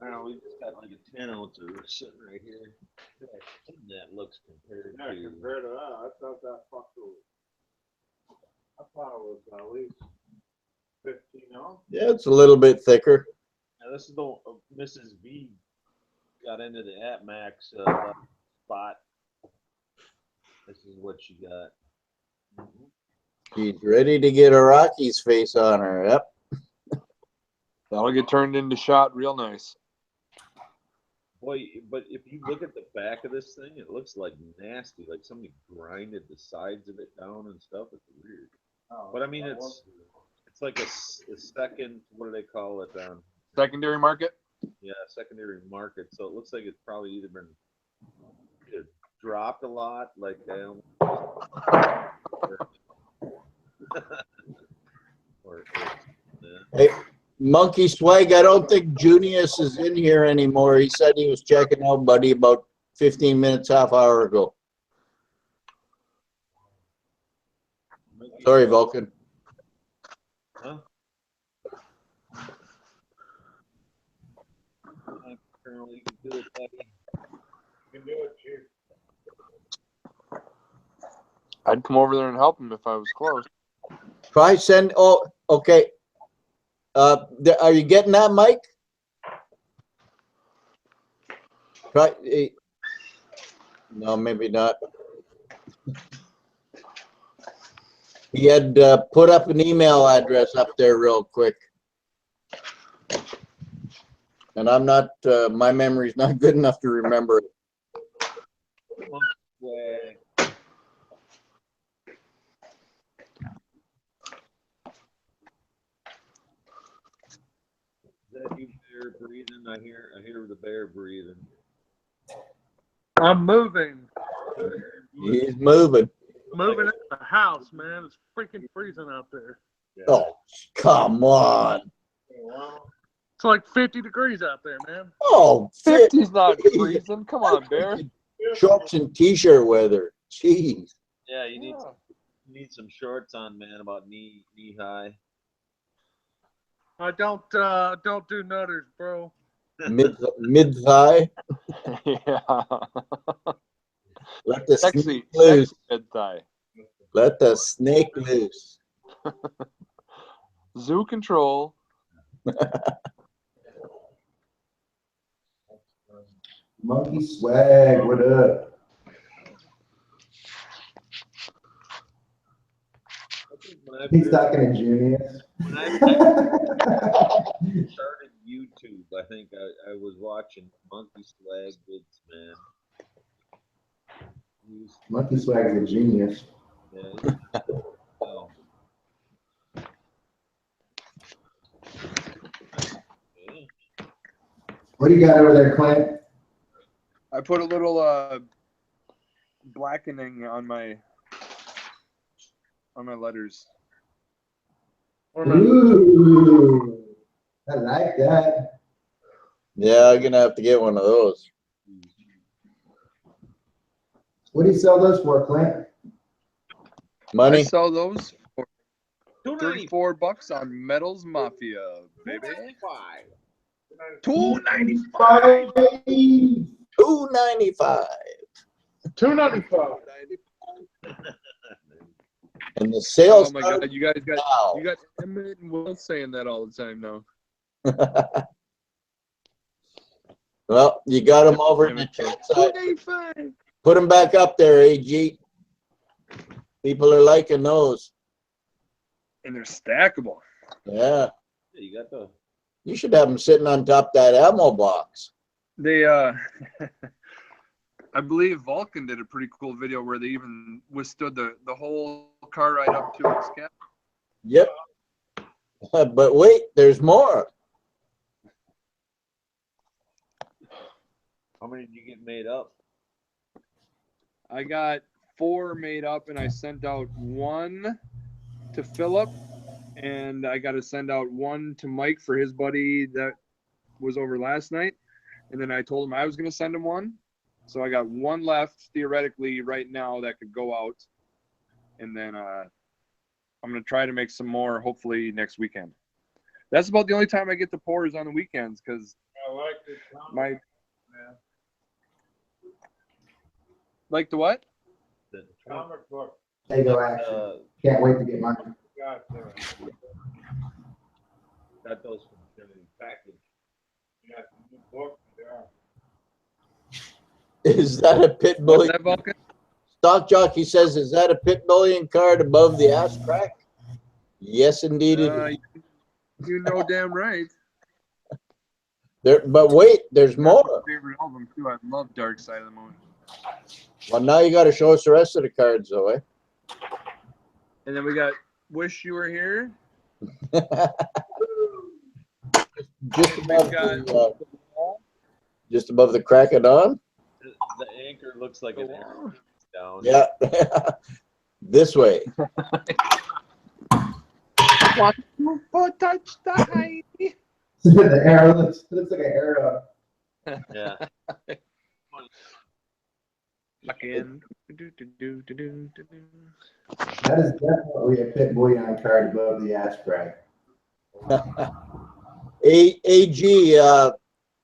don't know, we just got like a 10 ouncer sitting right here. That looks compared Yeah, to. compared to that, I thought that fucker was, I thought it was at least 15 ounce. Yeah, it's a little bit thicker. Now this is the Mrs. V got into the AtMax spot. This is what she got. She's ready to get a Rocky's face on her. Yep. That'll get turned into shot real nice. Boy, but if you look at the back of this thing, it looks like nasty. Like somebody grinded the sides of it down and stuff. It's weird. Oh, But I mean, that it's was weird. like a second. What do they call it? Secondary market. Yeah, secondary market. So it looks like it's probably either been dropped a lot, like or yeah. Hey, Monkey Swag, I don't think Junius is in here anymore. He said he was checking out, buddy, about 15 minutes, half hour ago. Sorry, Vulcan. Huh? Colonel, you can do it, buddy. You can do it, Chief. I'd come over there and help him if I was close. Try send. Oh, okay. Are you getting that, Mike? Try. No, maybe not. He had put up an email address up there real quick. And I'm not, my memory's not good enough to remember it. Swag. Is that you bear breathing? I hear the bear breathing. I'm moving. He's moving. Moving out of the house, man. It's freaking freezing out there. Yeah. Oh, come on. It's like 50 degrees out there, man. Oh, 50's not freezing. Come on, Bear. shorts and t-shirt weather. Jeez. Yeah, you need some shorts on, man, about knee high. I don't do nutters, bro. Mid thigh. Yeah. Let the Sexy, snake loose. sexy mid thigh. Let the snake loose. Zoo control. Monkey swag, what up? He's talking to Junius. When I started YouTube, I think I was watching Monkey Swag vids, man. Monkey swag is a genius. Yeah. Oh. What do you got over there, Clint? I put a little blackening on my letters. Ooh, I like that. Yeah, I'm gonna have to get one of those. What do you sell those for, Clint? I Money? sell those for $2.95. $34 on Metals Mafia, baby. Five. $2.95. $2.95. $2.95. And the sales. Oh my God, you guys Wow. got Emmett and Will saying that all the time now. Well, you got them over in the chat side. $2.95. Put them back up there, AG. People are liking those. And they're stackable. Yeah. You got the You should have them sitting on top of that ammo box. They I believe Vulcan did a pretty cool video where they even withstood the whole car ride up to its cap. Yep. But wait, there's more. How many did you get made up? I got 4 made up, and I sent out 1 to Philip, and I got to send out 1 to Mike for his buddy that was over last night. And then I told him I was going to send him 1. So I got 1 left theoretically right now that could go out. And then I'm going to try to make some more hopefully next weekend. That's about the only time I get the pours on the weekends because I like this my man. like the what? The Comic book. There you go, action. Can't wait to get mine. Got there. got those from Trinity Package. You got the new book there. Is that a pit What's bullion? that, Vulcan? Stock Jockey says, is that a pit bullion card above the ass crack? Yes, indeed. It is. You know damn right. There, but wait, there's more. That's my favorite album too. I love Dark Side of the Moon. Well, now you got to show us the rest of the cards, though, eh? And then we got Wish You Were Here. Just above the crack of dawn. The anchor looks like an arrow down. Yeah, this way. Touch the high. The arrow looks like an arrow. Yeah. Fucking. That is definitely a pit bullion card above the ass crack. AG,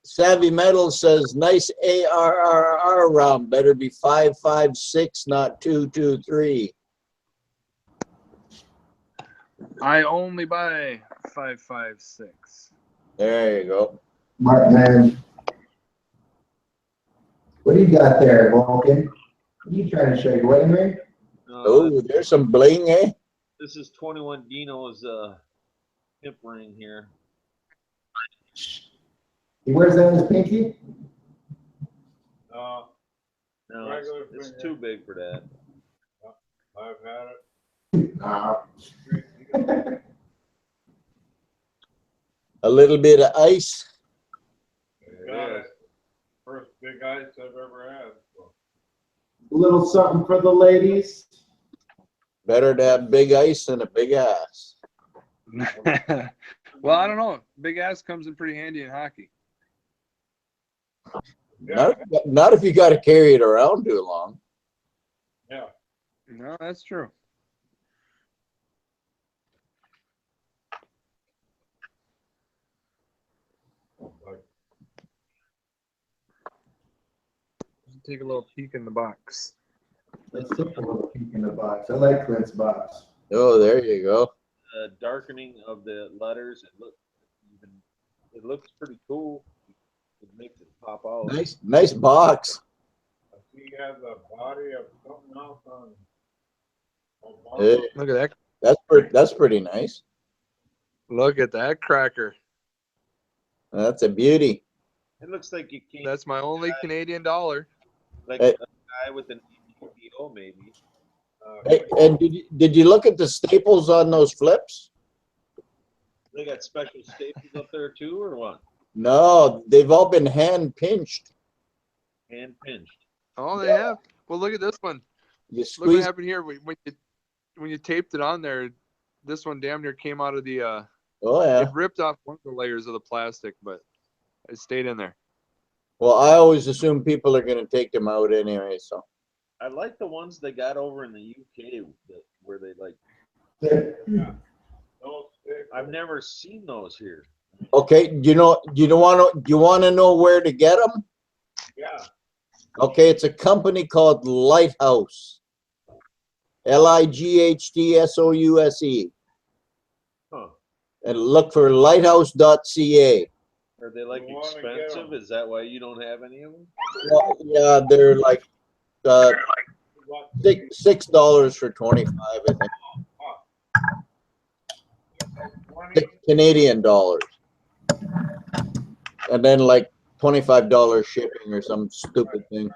Savvy Metal says, nice ARRR round. Better be 5.56, not 2.23. I only buy 5.56. There you go. Mark, man. What do you got there, Vulcan? What are you trying to show your wedding ring? Oh, there's some bling, eh? This is 21 Dino's hip ring here. He wears that on his pinky? No, No, Regular it's finger. too big for that. I've had it. Nah. A little bit of ice. Got It it. First big ice I've ever had. So. A little something for the ladies. Better to have big ice than a big ass. Well, I don't know. Big ass comes in pretty handy in hockey. Not if you got to carry it around too long. Yeah. No, that's true. Take a little peek in the box. Let's take a little peek in the box. I like Clint's box. Oh, there you go. Darkening of the letters. It looks pretty cool. It makes it pop out. Nice box. He has a body of something else on. Hey, Look at that. that's pretty nice. Look at that cracker. That's a beauty. It looks like you can't. That's my only Canadian dollar. Like Hey. a guy with an EPO maybe. Hey, and did you look at the staples on those flips? They got special staples up there too, or what? No, they've all been hand pinched. Hand pinched. Oh, they have. Well, look at this one. You Look what squeeze. happened here. When you taped it on there, this one damn near came out of the. Oh yeah. It ripped off one of the layers of the plastic, but it stayed in there. Well, I always assume people are going to take them out anyway. So I like the ones they got over in the UK where they like. I've never seen those here. okay, do you want to know where to get them? Yeah. Okay, it's a company called Lighthouse. LIGHTSOUSE. Huh. And look for lighthouse.ca. Are they like You wanna get 'em. expensive? Is that why you don't have any of them? Well, yeah, they're like $6 for 25, I think. Canadian dollars. And then like $25 shipping or some stupid thing.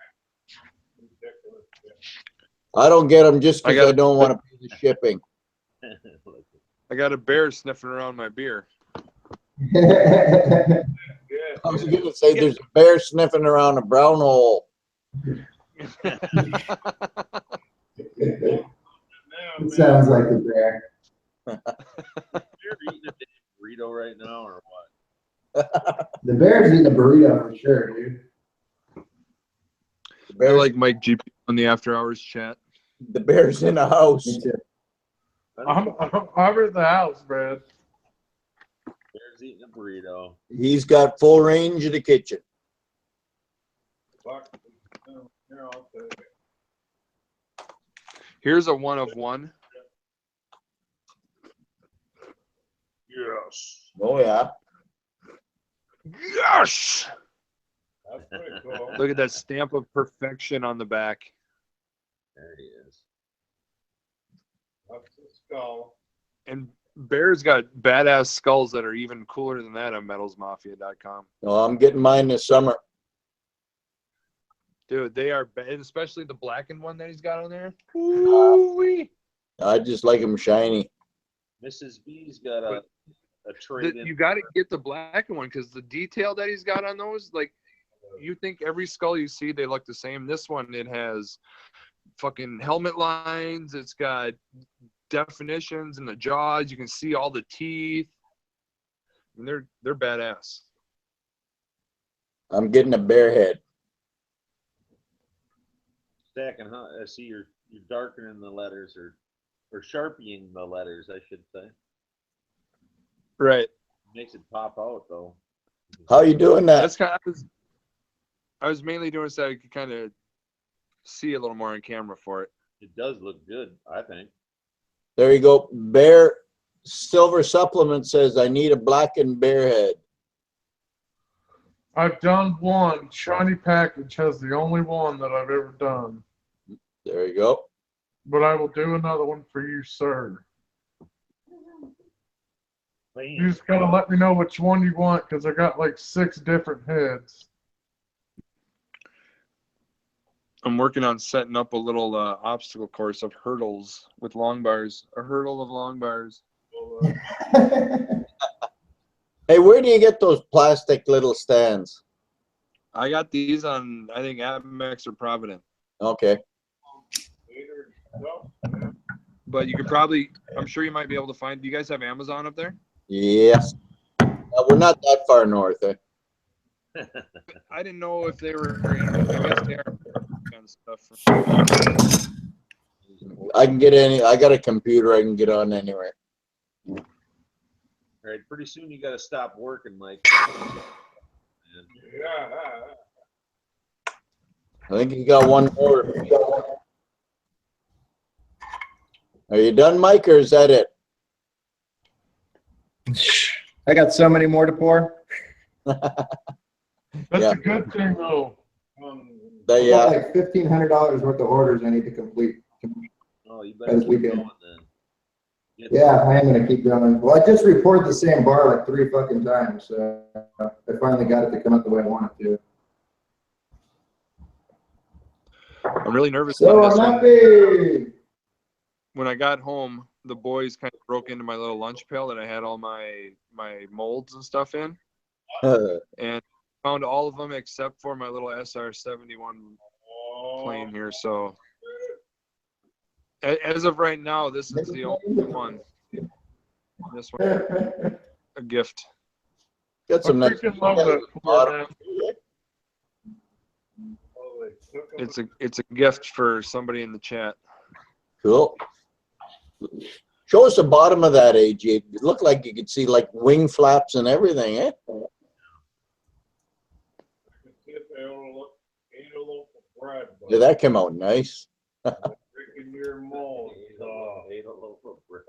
I don't get them just because I don't want to pay the shipping. I got a bear sniffing around my beer. I was going to say there's a bear sniffing around a brown hole. It sounds like a bear. You're eating a damn burrito right now, or what? The bear's eating a burrito for sure, dude. I like Mike GP on the after hours chat. The bear's in a house. Me too. I'm at the house, Brad. Bear's eating a burrito. He's got full range of the kitchen. Here's a one of one. Yes. Oh yeah. Yes. That's pretty cool. Look at that stamp of perfection on the back. There he is. That's the skull. And Bear's got badass skulls that are even cooler than that on metalsmafia.com. Oh, I'm getting mine this summer. Dude, they are bad, especially the blackened one that he's got on there. Ooh-wee. I just like them shiny. Mrs. B's got a trade in. You got to get the blackened one because the detail that he's got on those, like, you think every skull you see, they look the same. This one, it has fucking helmet lines. It's got definitions in the jaws. You can see all the teeth. And they're badass. I'm getting a bear head. Stacking, huh? I see you're darkening the letters or sharpieing the letters, I should say. Right. Makes it pop out though. How you doing that? That's kind of, I was mainly doing so I could kind of see a little more on camera for it. It does look good, I think. There you go. Bear Silver Supplement says I need a blackened bear head. I've done one. Shiny Package has the only one that I've ever done. There you go. But I will do another one for you, sir. You just gotta let me know which one you want, because I got like 6 different heads. I'm working on setting up a little obstacle course of hurdles with long bars. A hurdle of long bars. Hey, where do you get those plastic little stands? I got these on, I think, Amex or Provident. Okay. But you could probably, I'm sure you might be able to find, do you guys have Amazon up there? Yes. We're not that far north. Eh? I didn't know if they were, I guess they are kind of stuff. I can get any. I got a computer. I can get on anywhere. All right, pretty soon you got to stop working, Mike. Yeah. I think you got one more. Are you done, Mike, or is that it? I got so many more to pour. That's Yeah. a good thing, though. I got like $1,500 worth of orders I need to complete. Oh, you By better this keep weekend. going then. Yeah, I am gonna keep going. Well, I just reported the same bar like 3 fucking times, so I finally got it to come out the way I want it to. I'm really nervous So on this I'm one. happy. When I got home, the boys kind of broke into my little lunch pail that I had all my molds and stuff in, and found all of them except for my little SR-71 plane here. So as of right now, this is the only one. This one, a gift. Got I some nice. freaking love that pour, man. It's a gift for somebody in the chat. Cool. Show us the bottom of that, AJ. It looked like you could see like wing flaps and everything, eh? Yeah, that came out nice. Drinking your mold. Ate a loaf of bread.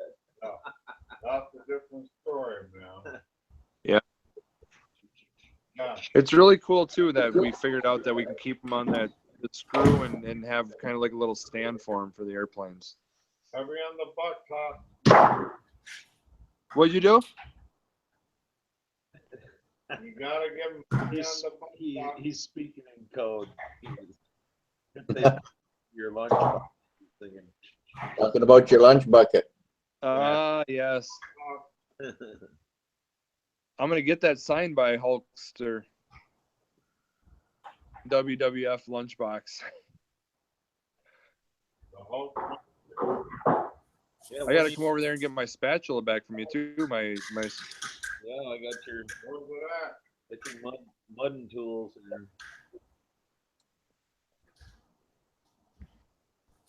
That's a different story, man. Yeah. Yeah. It's really cool too that we figured out that we can keep them on the screw and have kind of like a little stand for them for the airplanes. Heavy on the butt, Todd. What'd you do? You gotta give him heavy on the butt, Todd. He's speaking in code. Your lunch box thinking. Talking about your lunch bucket. Yes. I'm gonna get that signed by Hulkster. WWF lunchbox. Yeah, I gotta come over there and get my spatula back from you too. My Yeah, I got your mudding tools and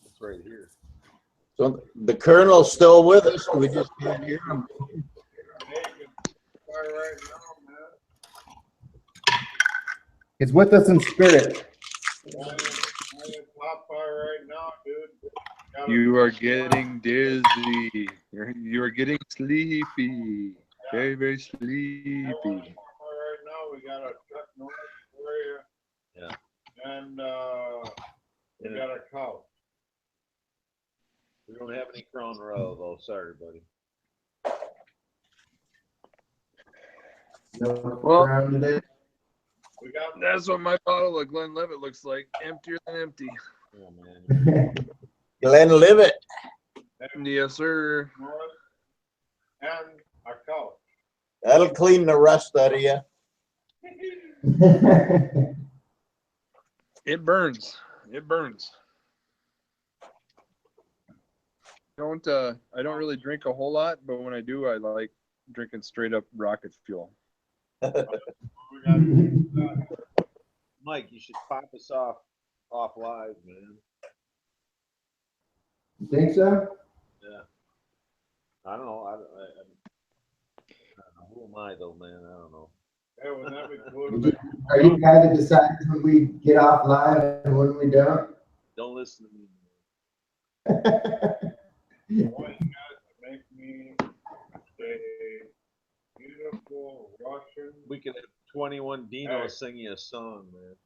it's right here. So the colonel's still with us. We just can't hear him. Right now, man. It's with us in spirit. I am top fire right now, dude. You are getting dizzy. You are getting sleepy. Very, very sleepy. Right now, we got a truck noise for you. Yeah. And we got a couch. We don't have any Crown Row though. Sorry, buddy. Well, today. We got That's what my bottle of Glenlivet looks like. Emptier than empty. Oh man. Glenlivet. Yes, sir. and a couch. That'll clean the rust out of you. It burns. It burns. I don't really drink a whole lot, but when I do, I like drinking straight up rocket fuel. Mike, you should pop us off live, man. You think so? Yeah. I don't know. I don't know. Who am I though, man? I don't know. Hey, wouldn't that be cool? Are you the guy that decides when we get off live and when we don't? Don't listen to me. I want you guys to make me a beautiful Russian. We could have 21 Dino sing you a song, man.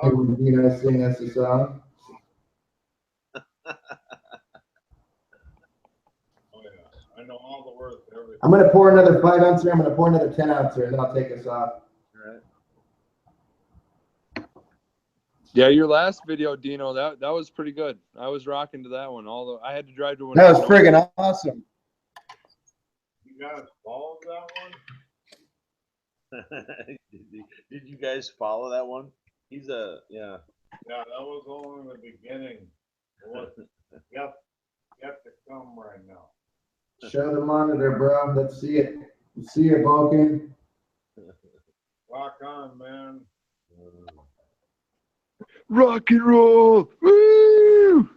Hey, would you know, sing us a song? Oh yeah, I know all the words to everything. I'm gonna pour another 5 ouncer. I'm gonna pour another 10 ouncer, and then I'll take us off. Right. Yeah, your last video, Dino, that was pretty good. I was rocking to that one. Although I had to drive to one. That was friggin' awesome. You guys followed that one? Did you guys follow that one? He's a yeah. Yeah, that was only the beginning. It was yet to come right now. Show the monitor, bro. Let's see it. See it, Vulcan. Rock on, man. Rock and roll. Woo!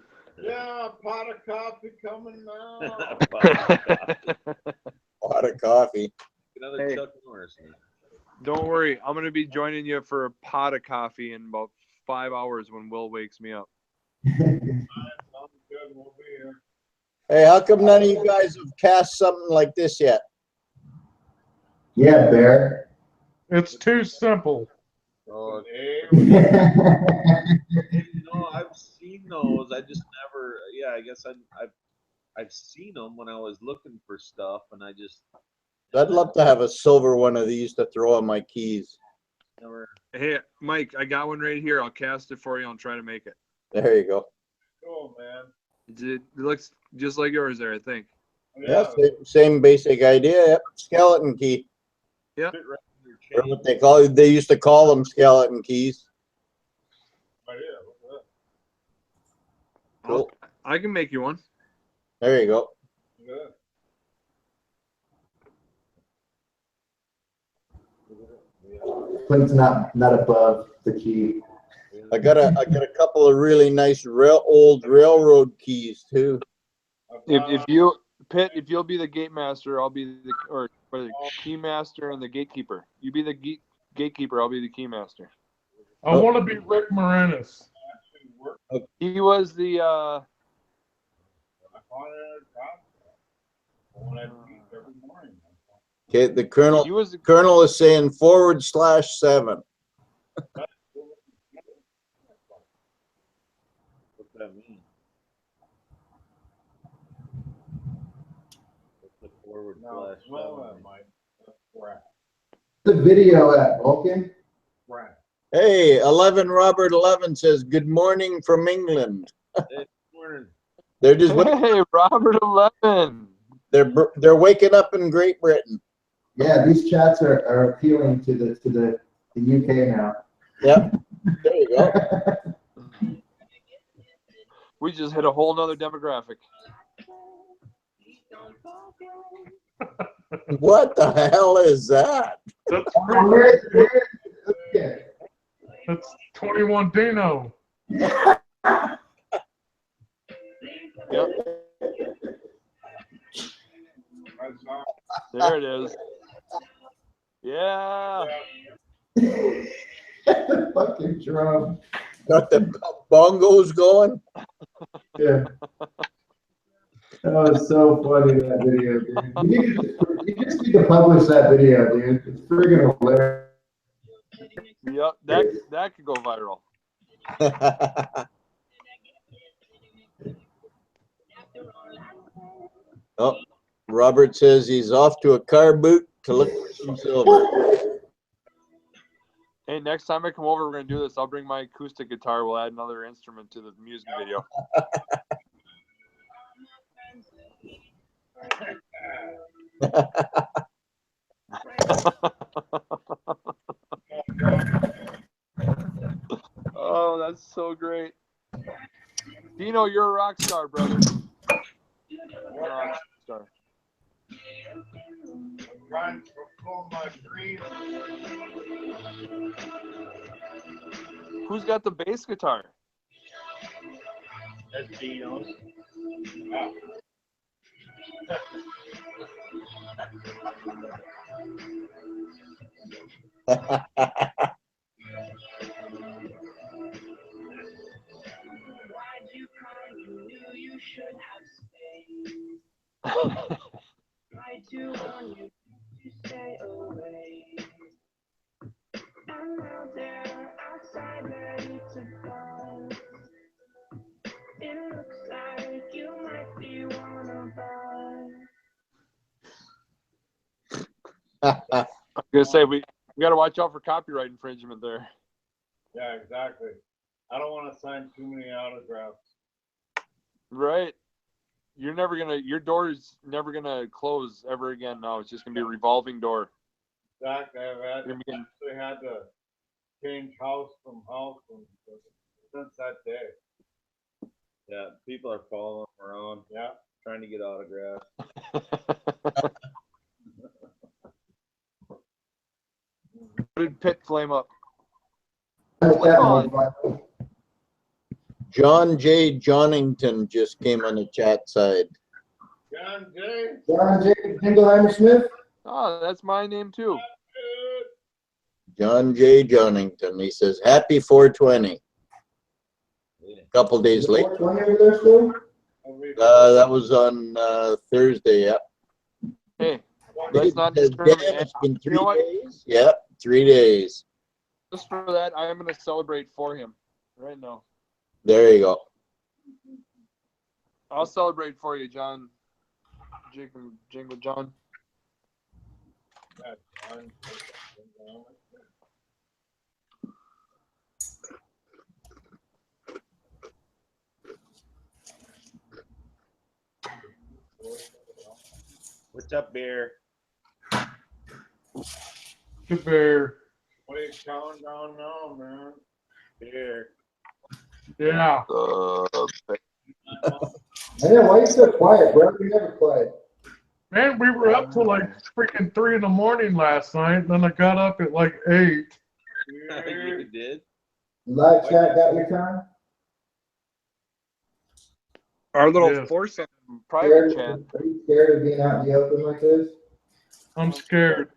Yeah, pot of coffee coming now. Pot of coffee. Another Hey. Chuck Norris. Man. Don't worry, I'm gonna be joining you for a pot of coffee in about 5 hours when Will wakes me up. Sounds good. We'll be here. Hey, how come none of you guys have cast something like this yet? Yeah, Bear. It's too simple. Oh, Hey, you know, I've seen those. I just never. Yeah, I guess I've seen them when I was looking for stuff, and I just I'd love to have a silver one of these to throw on my keys. never. Hey, Mike, I got one right here. I'll cast it for you. I'll try to make it. There you go. cool, man. It looks just like yours there, I think. Yeah, same basic idea. Yep. Skeleton key. Yeah. Fit right in your Or chain. what they call it. They used to call them skeleton keys. Oh, yeah, look at Cool. I can make you one. There you go. that. Good. Clint's not above the key. I got a couple of really nice old railroad keys too. If you Pitt, if you'll be the gate master, I'll be the key master and the gatekeeper. You be the gatekeeper, I'll be the key master. I want to be Rick Moranis. He was the I found it at when I eat every morning. Okay, the colonel he was the, colonel is saying /7. What's that mean? What's the forward No, slash well, 7 mean? Mike. That's crap. The video at Vulcan. Crap. Hey, 11 Robert 11 says good morning from England. Hey, morning. They're just hey, Robert 11. they're waking up in Great Britain. Yeah, these chats are appealing to the UK now. Yep. There you go. We just hit a whole nother demographic. What the hell is that? That's Okay. That's 21 Dino. Yep. That's not. There it is. Yeah. The fucking drum. Got the bongos going. Yeah. That was so funny, that video, dude. You just need to publish that video, dude. It's friggin' hilarious. Yep. That could go viral. Oh, Robert says he's off to a car boot to look for some silver. Hey, next time I come over, we're gonna do this. I'll bring my acoustic guitar. We'll add another instrument to the music video. Oh, that's so great. Dino, you're a rock star, brother. You're a rock star. Trying to pull my green. Who's got the bass guitar? That's Dino's. I do want you to stay away. I'm out there, outside, ready to go. It looks like you might be one of us. I was gonna say we got to watch out for copyright infringement there. Yeah, exactly. I don't want to sign too many autographs. Right. Your door's never gonna close ever again. No, it's just gonna be a revolving door. Exactly. I've You're gonna actually had to change house from house since that day. Yeah, people are following him around, Yeah. trying to get autographs. How did Pitt flame up? John J. Johnington just came on the chat side. John J. John J. Dingleheimer Smith. Oh, that's my name too. John J. Johnington. He says, happy 420. A couple days late. 420 over there still? That was on Thursday, yeah. Hey, let's not Damn, discriminate. it's been You know 3 what? days? Yep, 3 days. Just for that, I am gonna celebrate for him right now. There you go. I'll celebrate for you, John. Jingle John. Yeah, John. What's up, Bear? Good bear. What are you counting down now, man? Bear. Yeah. Yeah, why are you so quiet, bro? You're never quiet. Man, we were up till like freaking 3 in the morning last night. And then I got up at like 8. You did? Live chat got your time? Our little Yes. foursome private Scared, chat. are you scared of being out in the open like this? I'm scared.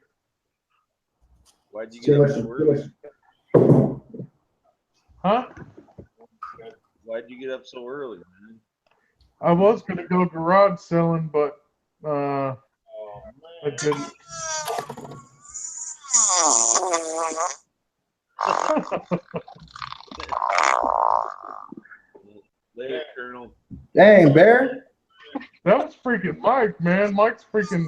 Why'd you Too get up much, so too early? much. Huh? Why'd you get up so early, man? I was going to go garage selling, but I didn't. Later, Colonel. Dang, Bear. That was freaking Mike, man. Mike's freaking.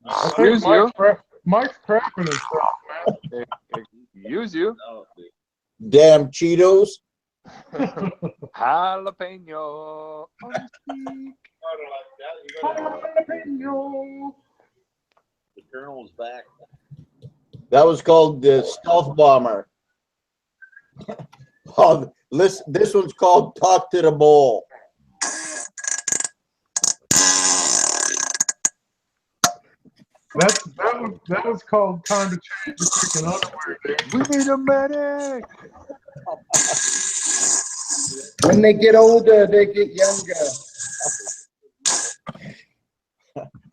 I think Excuse you. Mike's crapping himself, man. Use you. Oh, dude. Damn Cheetos. Jalapeno. On speak. The Colonel's back. That was called the Stealth Bomber. Oh, this one's called Talk to the Bowl. That was called Time to Change Your Freaking Underwear, dude. We need a medic. When they get older, they get younger.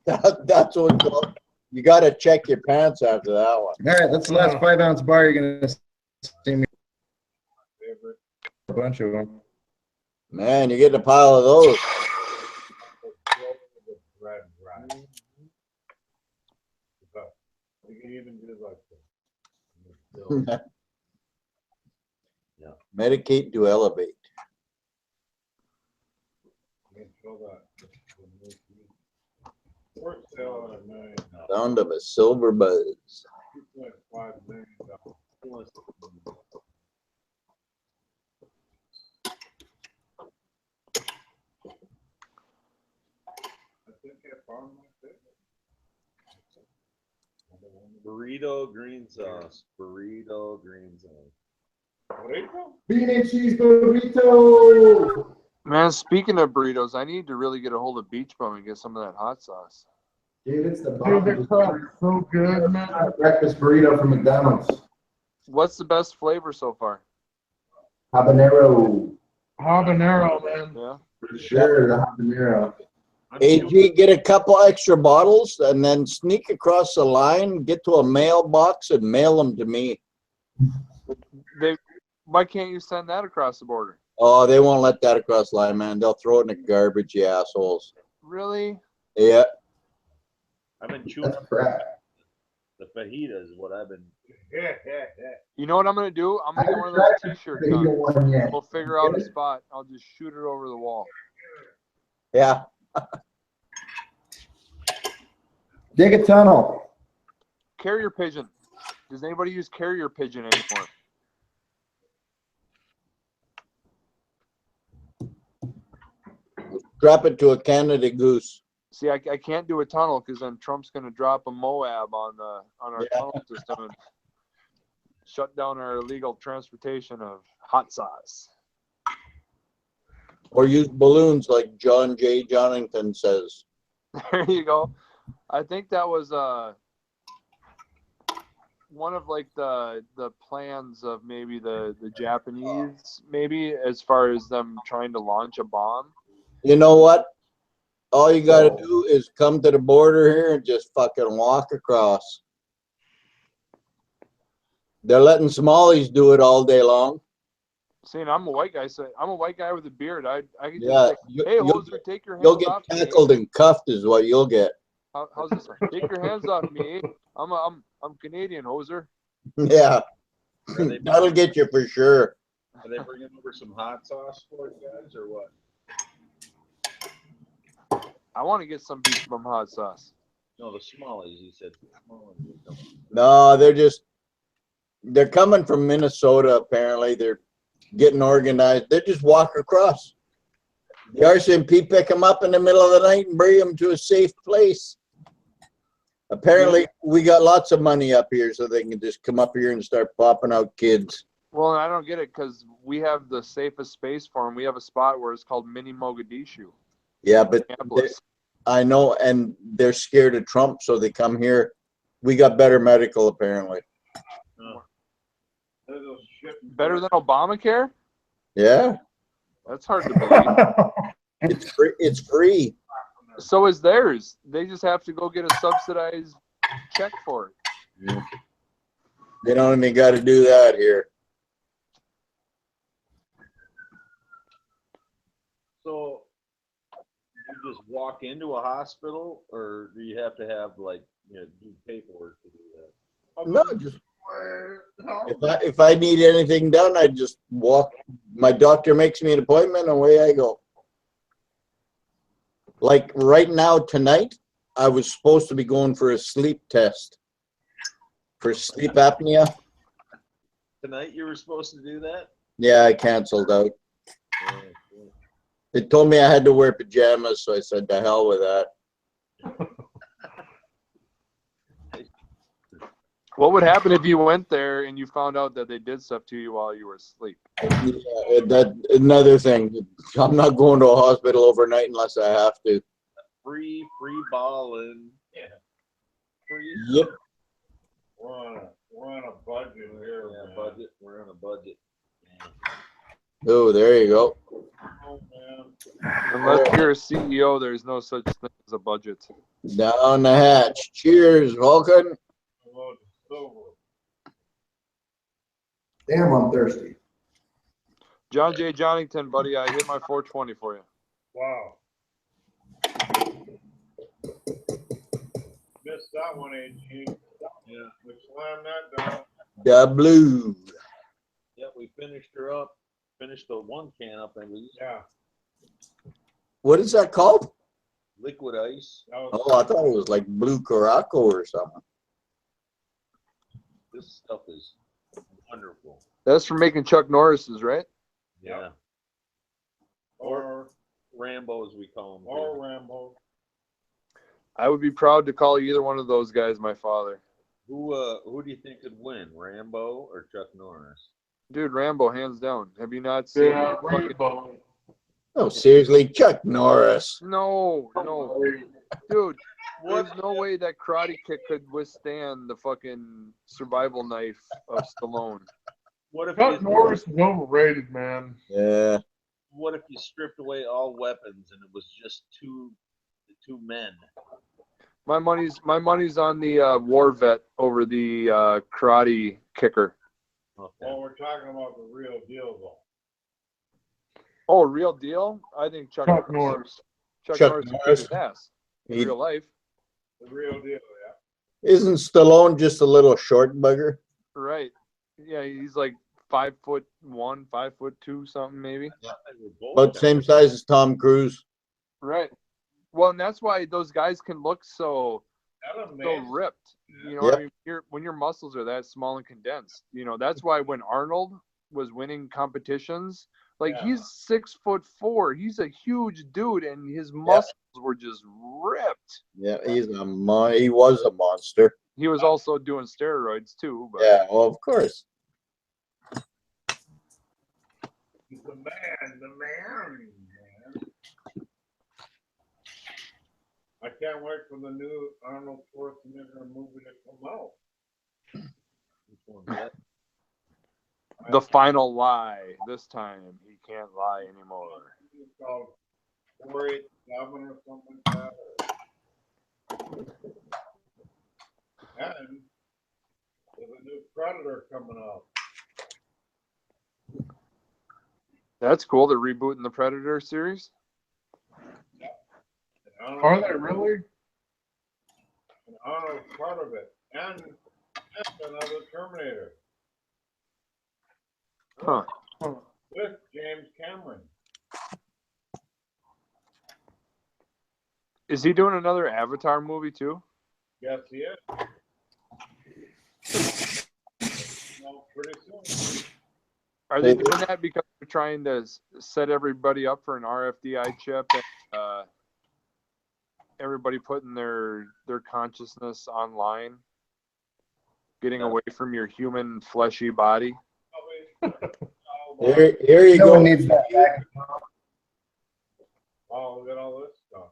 That's what it's called. You got to check your pants after that one. All right, that's the last 5-ounce bar you're going to see me. A bunch of them. Man, you're getting a pile of those. You can even do like that. Medicate to elevate. Sound of a silver buzz. $2.5 million. I think I found my favorite. Burrito green sauce. Burrito green sauce. Burrito? Bean and cheese burrito. Man, speaking of burritos, I need to really get a hold of Beach Bum and get some of that hot sauce. Dude, it's the Dude, bomb. that crap is so good, man. Breakfast burrito from McDonald's. What's the best flavor so far? Habanero. Habanero, man. Yeah. For sure, the habanero. AG, get a couple extra bottles and then sneak across the line, get to a mailbox and mail them to me. Why can't you send that across the border? Oh, they won't let that across the line, man. They'll throw it in the garbage, you assholes. Really? Yeah. I've been chewing That's up crap. the fajitas. What I've been. Yeah. You know what I'm gonna do? I'm gonna get one of those T-shirt Fajita guns. one yet. We'll figure out a spot. I'll just shoot it over the wall. Yeah. Dig a tunnel. Carrier pigeon. Does anybody use carrier pigeon anymore? Drop it to a Canada goose. See, I can't do a tunnel because then Trump's going to drop a Moab on our Yeah. tunnel system and shut down our illegal transportation of hot sauce. Or use balloons like John J. Jonington says. There you go. I think that was one of like the plans of maybe the Japanese, maybe, as far as them trying to launch a bomb. You know what? All you got to do is come to the border here and just fucking walk across. They're letting Somalis do it all day long. See, and I'm a white guy, so I'm a white guy with a beard. I can Yeah, just say, hey, hoser, take your you'll hands get off me. tackled and cuffed is what you'll get. How's this? Take your hands off me. I'm Canadian, hoser. Yeah, Are they, that'll get you for sure. are they bringing over some hot sauce for you guys or what? I want to get some beef from hot sauce. No, the Somalis, you said. Somalis were coming. No, they're coming from Minnesota, apparently. They're getting organized. They just walk across. The RCMP pick them up in the middle of the night and bring them to a safe place. Apparently, we got lots of money up here, so they can just come up here and start popping out kids. Well, I don't get it because we have the safest space for them. We have a spot where it's called Mini Mogadishu. Yeah, but Minneapolis. I know, and they're scared of Trump, so they come here. We got better medical, apparently. They're those shipping Better than Obamacare? Yeah, That's hard to believe. it's free. It's free. So is theirs. They just have to go get a subsidized check for it. They don't even got to do that here. So you just walk into a hospital, or do you have to have like do paperwork to do that? No, just if I need anything done, I just walk. My doctor makes me an appointment, and away I go. Like right now, tonight, I was supposed to be going for a sleep test for sleep apnea. Tonight you were supposed to do that? Yeah, I canceled out. Yeah, yeah. They told me I had to wear pajamas, so I said, "To hell with that." What would happen if you went there and you found out that they did stuff to you while you were asleep? Yeah, that another thing. I'm not going to a hospital overnight unless I have to. Free balling. Yeah. Free. Yep. We're on a budget here. Yeah, man. budget. We're on a budget. Oh, there you go. Oh, man. Unless you're a CEO, there's no such thing as a budget. Down the hatch. Cheers, Vulcan. Hello to silver. Damn, I'm thirsty. John J. Jonington, buddy, I hit my 420 for you. Wow. Missed that one, AG. Yeah. We slammed that down. The blue. Yeah, we finished her up. Finished the one can up at least. Yeah. What is that called? Liquid ice. That was Oh, I thought it was like blue Caraco or something. This stuff is wonderful. That's for making Chuck Norris's, right? Yeah. or Rambo, as we call them. or Rambo. I would be proud to call either one of those guys my father. Who do you think could win, Rambo or Chuck Norris? Dude, Rambo, hands down. Have you not seen Yeah, fucking- Rainbow. Oh, seriously, Chuck Norris. No. Dude, there's no way that karate kick could withstand the fucking survival knife of Stallone. What if Chuck you, Norris is overrated, man. Yeah. what if you stripped away all weapons and it was just the two men? My money's on the war vet over the karate kicker. Okay. Well, we're talking about the real deal, though. Oh, real deal? I think Chuck Norris. Chuck Chuck Norris Norris. kicked his ass in He- real life. The real deal, yeah. Isn't Stallone just a little short bugger? Right. Yeah, he's like 5'1", 5'2", something maybe. They were both About the same size as Tom Cruise. Right. Well, and that's why those guys can look so That so amazing. ripped. You know, Yep. I mean, when your muscles are that small and condensed, you know, that's why when Arnold was winning competitions, like Yeah. he's 6'4", he's a huge dude, and his muscles were just ripped. Yeah, he was a monster. He was also doing steroids too, but Yeah, well, of course. He's the man. I can't wait for the new Arnold Schwarzenegger movie to come out. Which one's that? the final lie. This time he can't lie anymore. It's called 487 or something like that. And there's a new Predator coming out. That's cool. They're rebooting the Predator series. And Are they really? And Arnold's part of it. And another Terminator Huh. with James Cameron. Is he doing another Avatar movie too? Yes, he is. Well, pretty soon. Are they doing that because they're trying to set everybody up for an RFDI chip and everybody putting their consciousness online, getting away from your human fleshy body? Here you No go. one needs that back. Oh, look at all this stuff.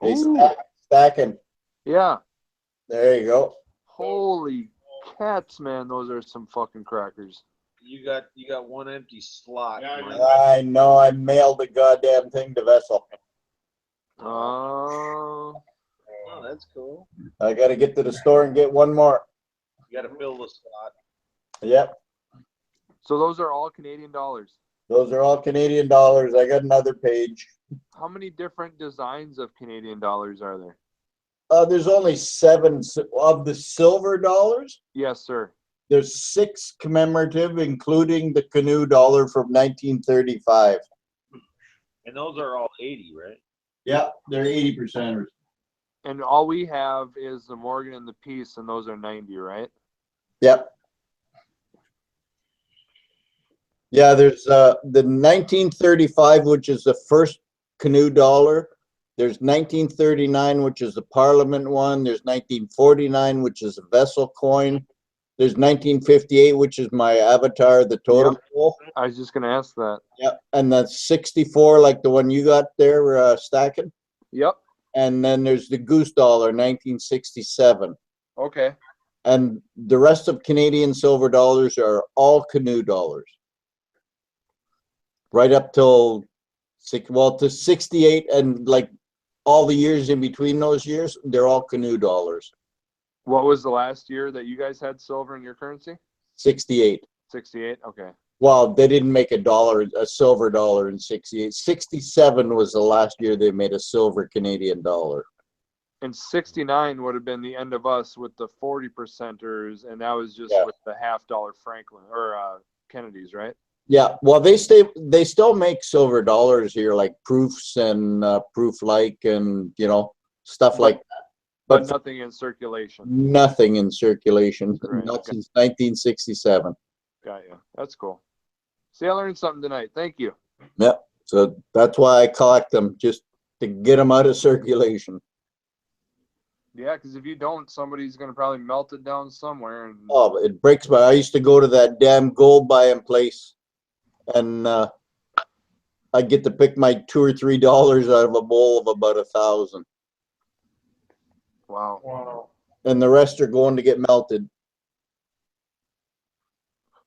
Hey, Ooh. stacking. Yeah. There you go. Holy cats, man! Those are some fucking crackers. You got one empty slot. Yeah, Mike. I know. I mailed the goddamn thing to Vessel. Oh. Oh, that's cool. I got to get to the store and get one more. You got to fill the slot. Yep. So those are all Canadian dollars. Those are all Canadian dollars. I got another page. How many different designs of Canadian dollars are there? There's only 7 of the silver dollars. Yes, sir. There's 6 commemorative, including the canoe dollar from 1935. And those are all 80, right? Yep, they're 80%ers. And all we have is the Morgan and the Peace, and those are 90, right? Yep. Yeah, there's the 1935, which is the first canoe dollar. There's 1939, which is the Parliament one. There's 1949, which is a vessel coin. There's 1958, which is my avatar, the totem pole. I was just going to ask that. Yep. And that's 64, like the one you got there, stacking. Yep. And then there's the goose dollar, 1967. Okay. And the rest of Canadian silver dollars are all canoe dollars. Right up till to 68, and like all the years in between those years, they're all canoe dollars. What was the last year that you guys had silver in your currency? 68. 68? Okay. Well, they didn't make a silver dollar in 68. 67 was the last year they made a silver Canadian dollar. And 69 would have been the end of us with the 40%ers, and that was just Yeah. with the $50 Franklin or Kennedy's, right? Yeah, well, they still make silver dollars here, like proofs and proof like, and stuff like that. But nothing in circulation. Nothing in circulation, Right. not since 1967. Got you. That's cool. See, I learned something tonight. Thank you. Yeah, so that's why I collect them, just to get them out of circulation. Yeah, because if you don't, somebody's going to probably melt it down somewhere. And Oh, it breaks my. I used to go to that damn gold buying place, and I get to pick my $2 or $3 out of a bowl of about 1,000, wow. and the rest are going to get melted.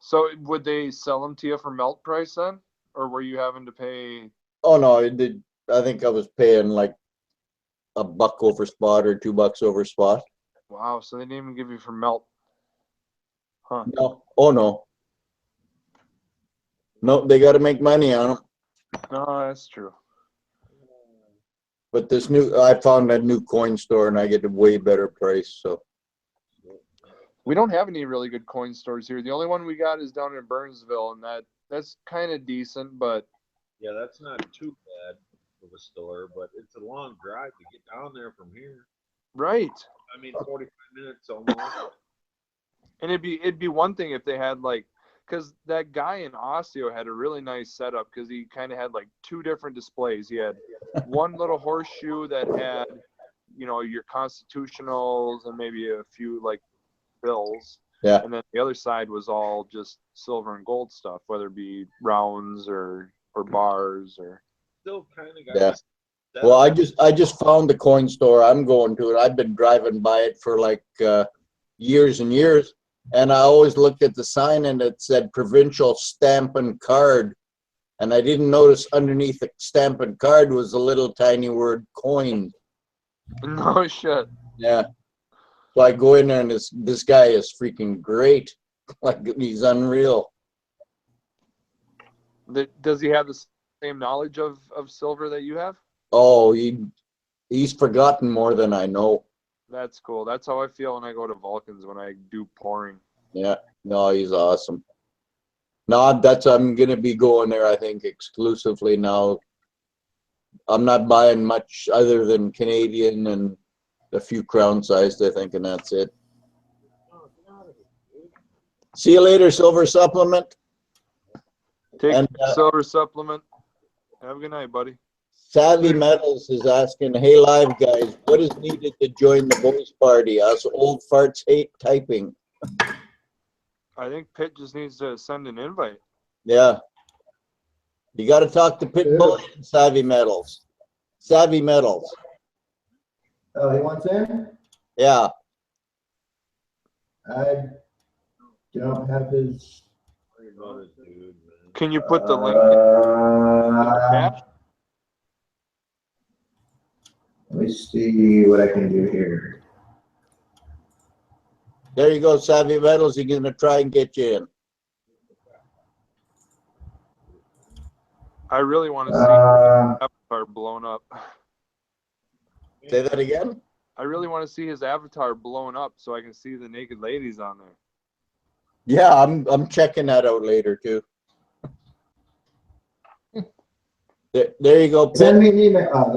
So would they sell them to you for melt price then? Or were you having to pay? Oh no, it did. I think I was paying like $1 over spot or $2 over spot. Wow, so they didn't even give you for melt. Huh. No, oh no. No, they got to make money on them. No, that's true. But I found a new coin store and I get a way better price. So We don't have any really good coin stores here. The only one we got is down in Burnsville, and that's kind of decent, but Yeah, that's not too bad of a store, but it's a long drive to get down there from here. right. I mean, 45 minutes almost. And it'd be one thing if they had like, because that guy in Osseo had a really nice setup because he kind of had like two different displays. He had one little horseshoe that had, you know, your constitutionals and maybe a few like bills. Yeah. And then the other side was all just silver and gold stuff, whether it be rounds or bars or. Still kind of got Yeah. this Well, setup. I just found the coin store. I'm going to it. I've been driving by it for like years and years, and I always looked at the sign and it said provincial stamp and card, and I didn't notice underneath the stamp and card was a little tiny word coin. No shit. Yeah. So I go in there and this guy is freaking great. Like he's unreal. Does he have the same knowledge of silver that you have? Oh, he's forgotten more than I know. That's cool. That's how I feel when I go to Vulcans when I do pouring. Yeah, no, he's awesome. No, I'm gonna be going there, I think, exclusively now. I'm not buying much other than Canadian and a few crown sized, I think, and that's it. See you later, Silver Supplement. Take And, silver supplement. Have a good night, buddy. Savvy Metals is asking, hey, live guys, what is needed to join the boys party? Us old farts hate typing. I think Pitt just needs to send an invite. Yeah. You got to talk to Pit Bullion and Savvy Metals. Savvy Metals. Oh, he wants in? Yeah. I don't have his. Can you put the link in the chat? Let me see what I can do here. There you go, Savvy Metals. He's going to try and get you in. I really want to see his avatar blown up. Say that again? I really want to see his avatar blown up so I can see the naked ladies on there. Yeah, I'm checking that out later too. There you go, Send Pitt. me an email. Oh,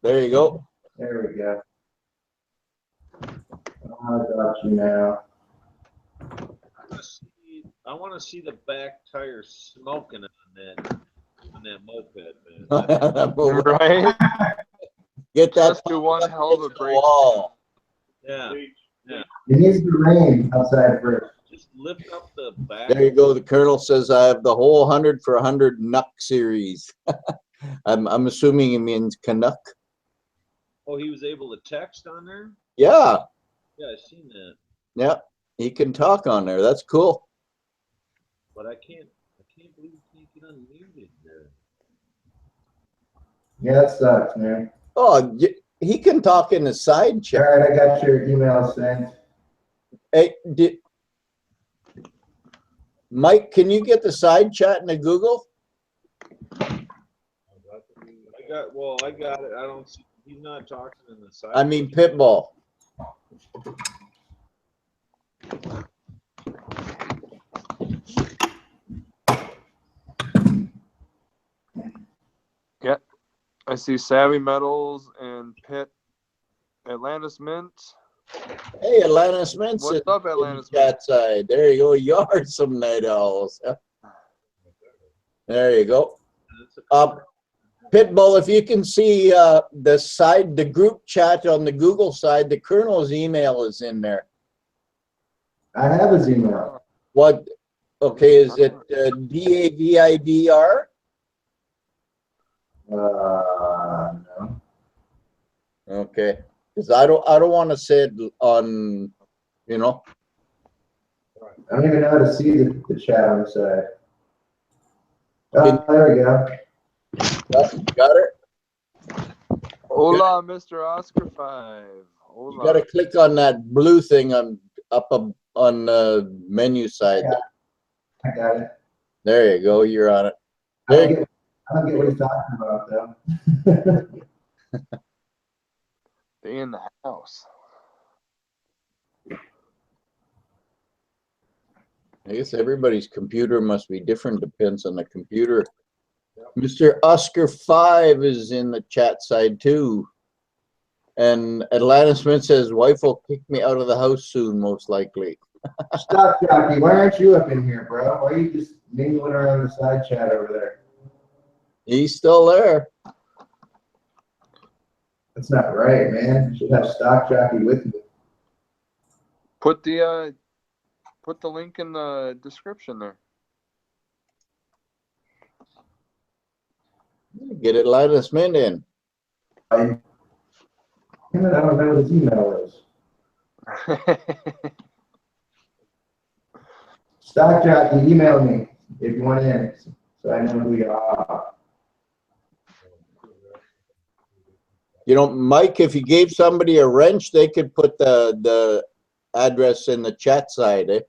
There you go. there we go. I got you now. I want to see the back tire smoking on that moped, man. Right? Get that. Just do one hell of a break. Wall. Yeah. It needs to rain outside first. Just lift up the back. There you go. The Colonel says I have the whole 100 for 100 Nuck series. I'm assuming he means Canuck. Oh, he was able to text on there? Yeah. Yeah, I seen that. Yeah. He can talk on there. That's cool. But I can't believe you can't get unmuted there. Yeah, that sucks, man. Oh, he can talk in the side All chat. right, I got your email sent. Hey, Mike, can you get the side chat in the Google? I got it. I don't see, he's not talking in the side. I mean, Pitbull. Yeah. I see Savvy Metals and Pitt. Atlantis Mint. Hey, Atlantis Mint. What's up, Atlantis Chat side. There you go. You are some night owls. There you go. Pitbull, if you can see the group chat on the Google side, the Colonel's email is in there. I have his email. What? Okay, is it DAVIDR? No. Okay, because I don't want to say it on, you know. I don't even know how to see the chat on the side. Oh, there we go. Got it? Hola, Mr. Oscar 5. Hola. You got to click on that blue thing on the menu side. Yeah, I got it. There you go. You're on it. I don't get what he's talking about, though. They in the house. I guess everybody's computer must be different. Depends on the computer. Mr. Oscar 5 is in the chat side too. And Atlanta Smith says wife will kick me out of the house soon, most likely. Stock jockey, why aren't you up in here, bro? Why are you just mingling around the side chat over there? He's still there. That's not right, man. You should have stock jockey with you. Put the link in the description there. Get Atlanta Smith in. Damn it, I don't know what his email is. Stock jockey, email me if you want in, so I know who you are. You know, Mike, if you gave somebody a wrench, they could put the address in the chat side, eh?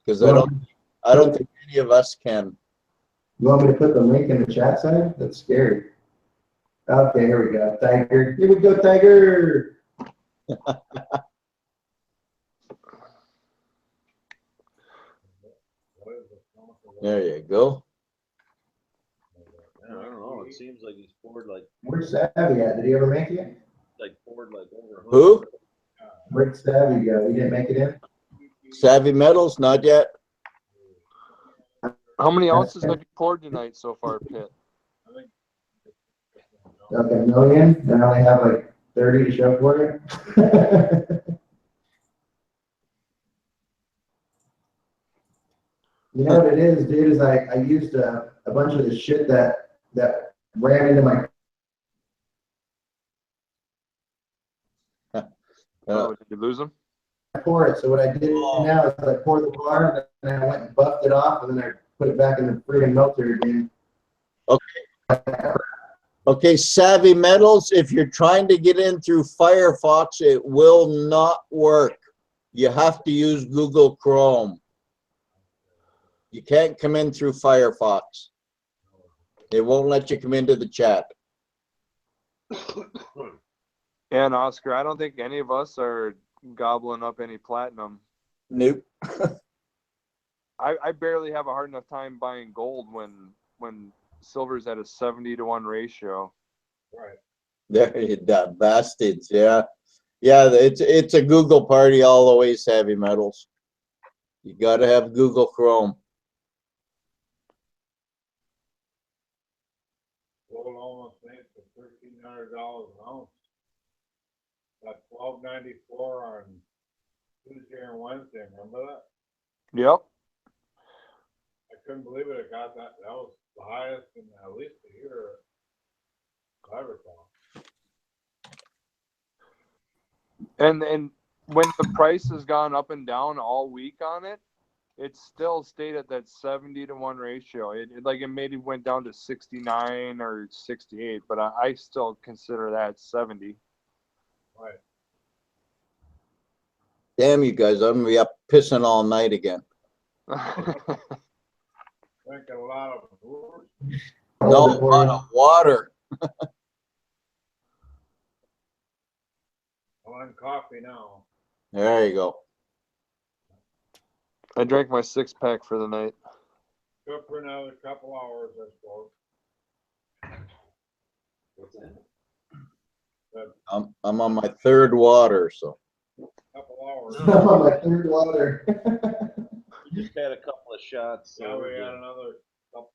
Because I don't think any of us can. You want me to put the link in the chat side? That's scary. Okay, here we go. Tiger. Here we go, Tiger. There you go. I don't know. It seems like he's poured like Where's Savvy at? Did he ever make it? poured like over. Who? Where'd Savvy go? He didn't make it in? Savvy Metals? Not yet. How many ounces have you poured tonight so far, Pitt? Like a million, and I only have like 30 to show for it. You know what it is, dude, is I used a bunch of the shit that ran into my Oh, did you lose them? pour it. So what I did now is I pour the water, and then I went and buffed it off, and then I put it back in the freaking melter again. Okay, Savvy Metals, if you're trying to get in through Firefox, it will not work. You have to use Google Chrome. You can't come in through Firefox. It won't let you come into the chat. And Oscar, I don't think any of us are gobbling up any platinum. Nope. I barely have a hard enough time buying gold when silver's at a 70-to-1 ratio. Right. There you go, bastards. Yeah. Yeah, it's a Google party all the way, Savvy Metals. You got to have Google Chrome. Gold almost made for $1,300 an ounce. Got $12.94 on Tuesday and Wednesday. Remember that? Yep. I couldn't believe it. It got that. That was the highest in at least a year I recall. And when the price has gone up and down all week on it, it still stayed at that 70-to-1 ratio. It maybe went down to 69 or 68, but I still consider that 70. Right. Damn you guys, I'm gonna be up pissing all night again. Drink a lot of booze. No, a lot of water. I'm on coffee now. There you go. I drank my 6-pack for the night. Good for another couple hours, I suppose. What's that? I'm on my third water, so. Couple hours. I'm on my third water. We just had a couple of shots. So Now we got another couple.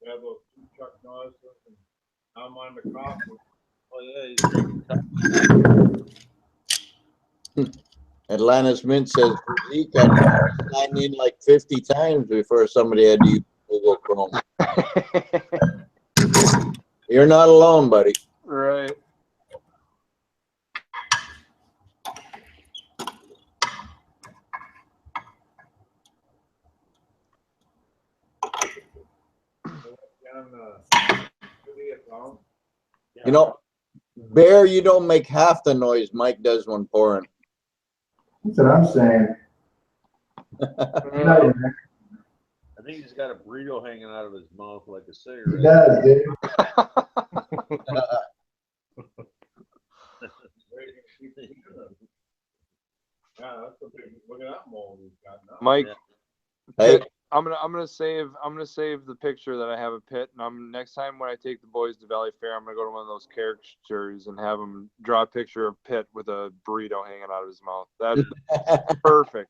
We have those 2 Chuck Norrises, and I'm on the coffee. Oh yeah, he's drinking. Atlantis Mint says Zeke had to sign in like 50 times before somebody had to use Google Chrome. You're not alone, buddy. Right. On the 30th round. You know, Bear, you don't make half the noise Mike does when pouring. That's what I'm saying. I think he's got a burrito hanging out of his mouth like a He cigarette. does, dude. Yeah, that's a big, look at that mold he's got now. Mike, Hey, I'm gonna save the picture that I have of Pitt, and next time when I take the boys to Valley Fair, I'm gonna go to one of those caricatures and have them draw a picture of Pitt with a burrito hanging out of his mouth. That's perfect.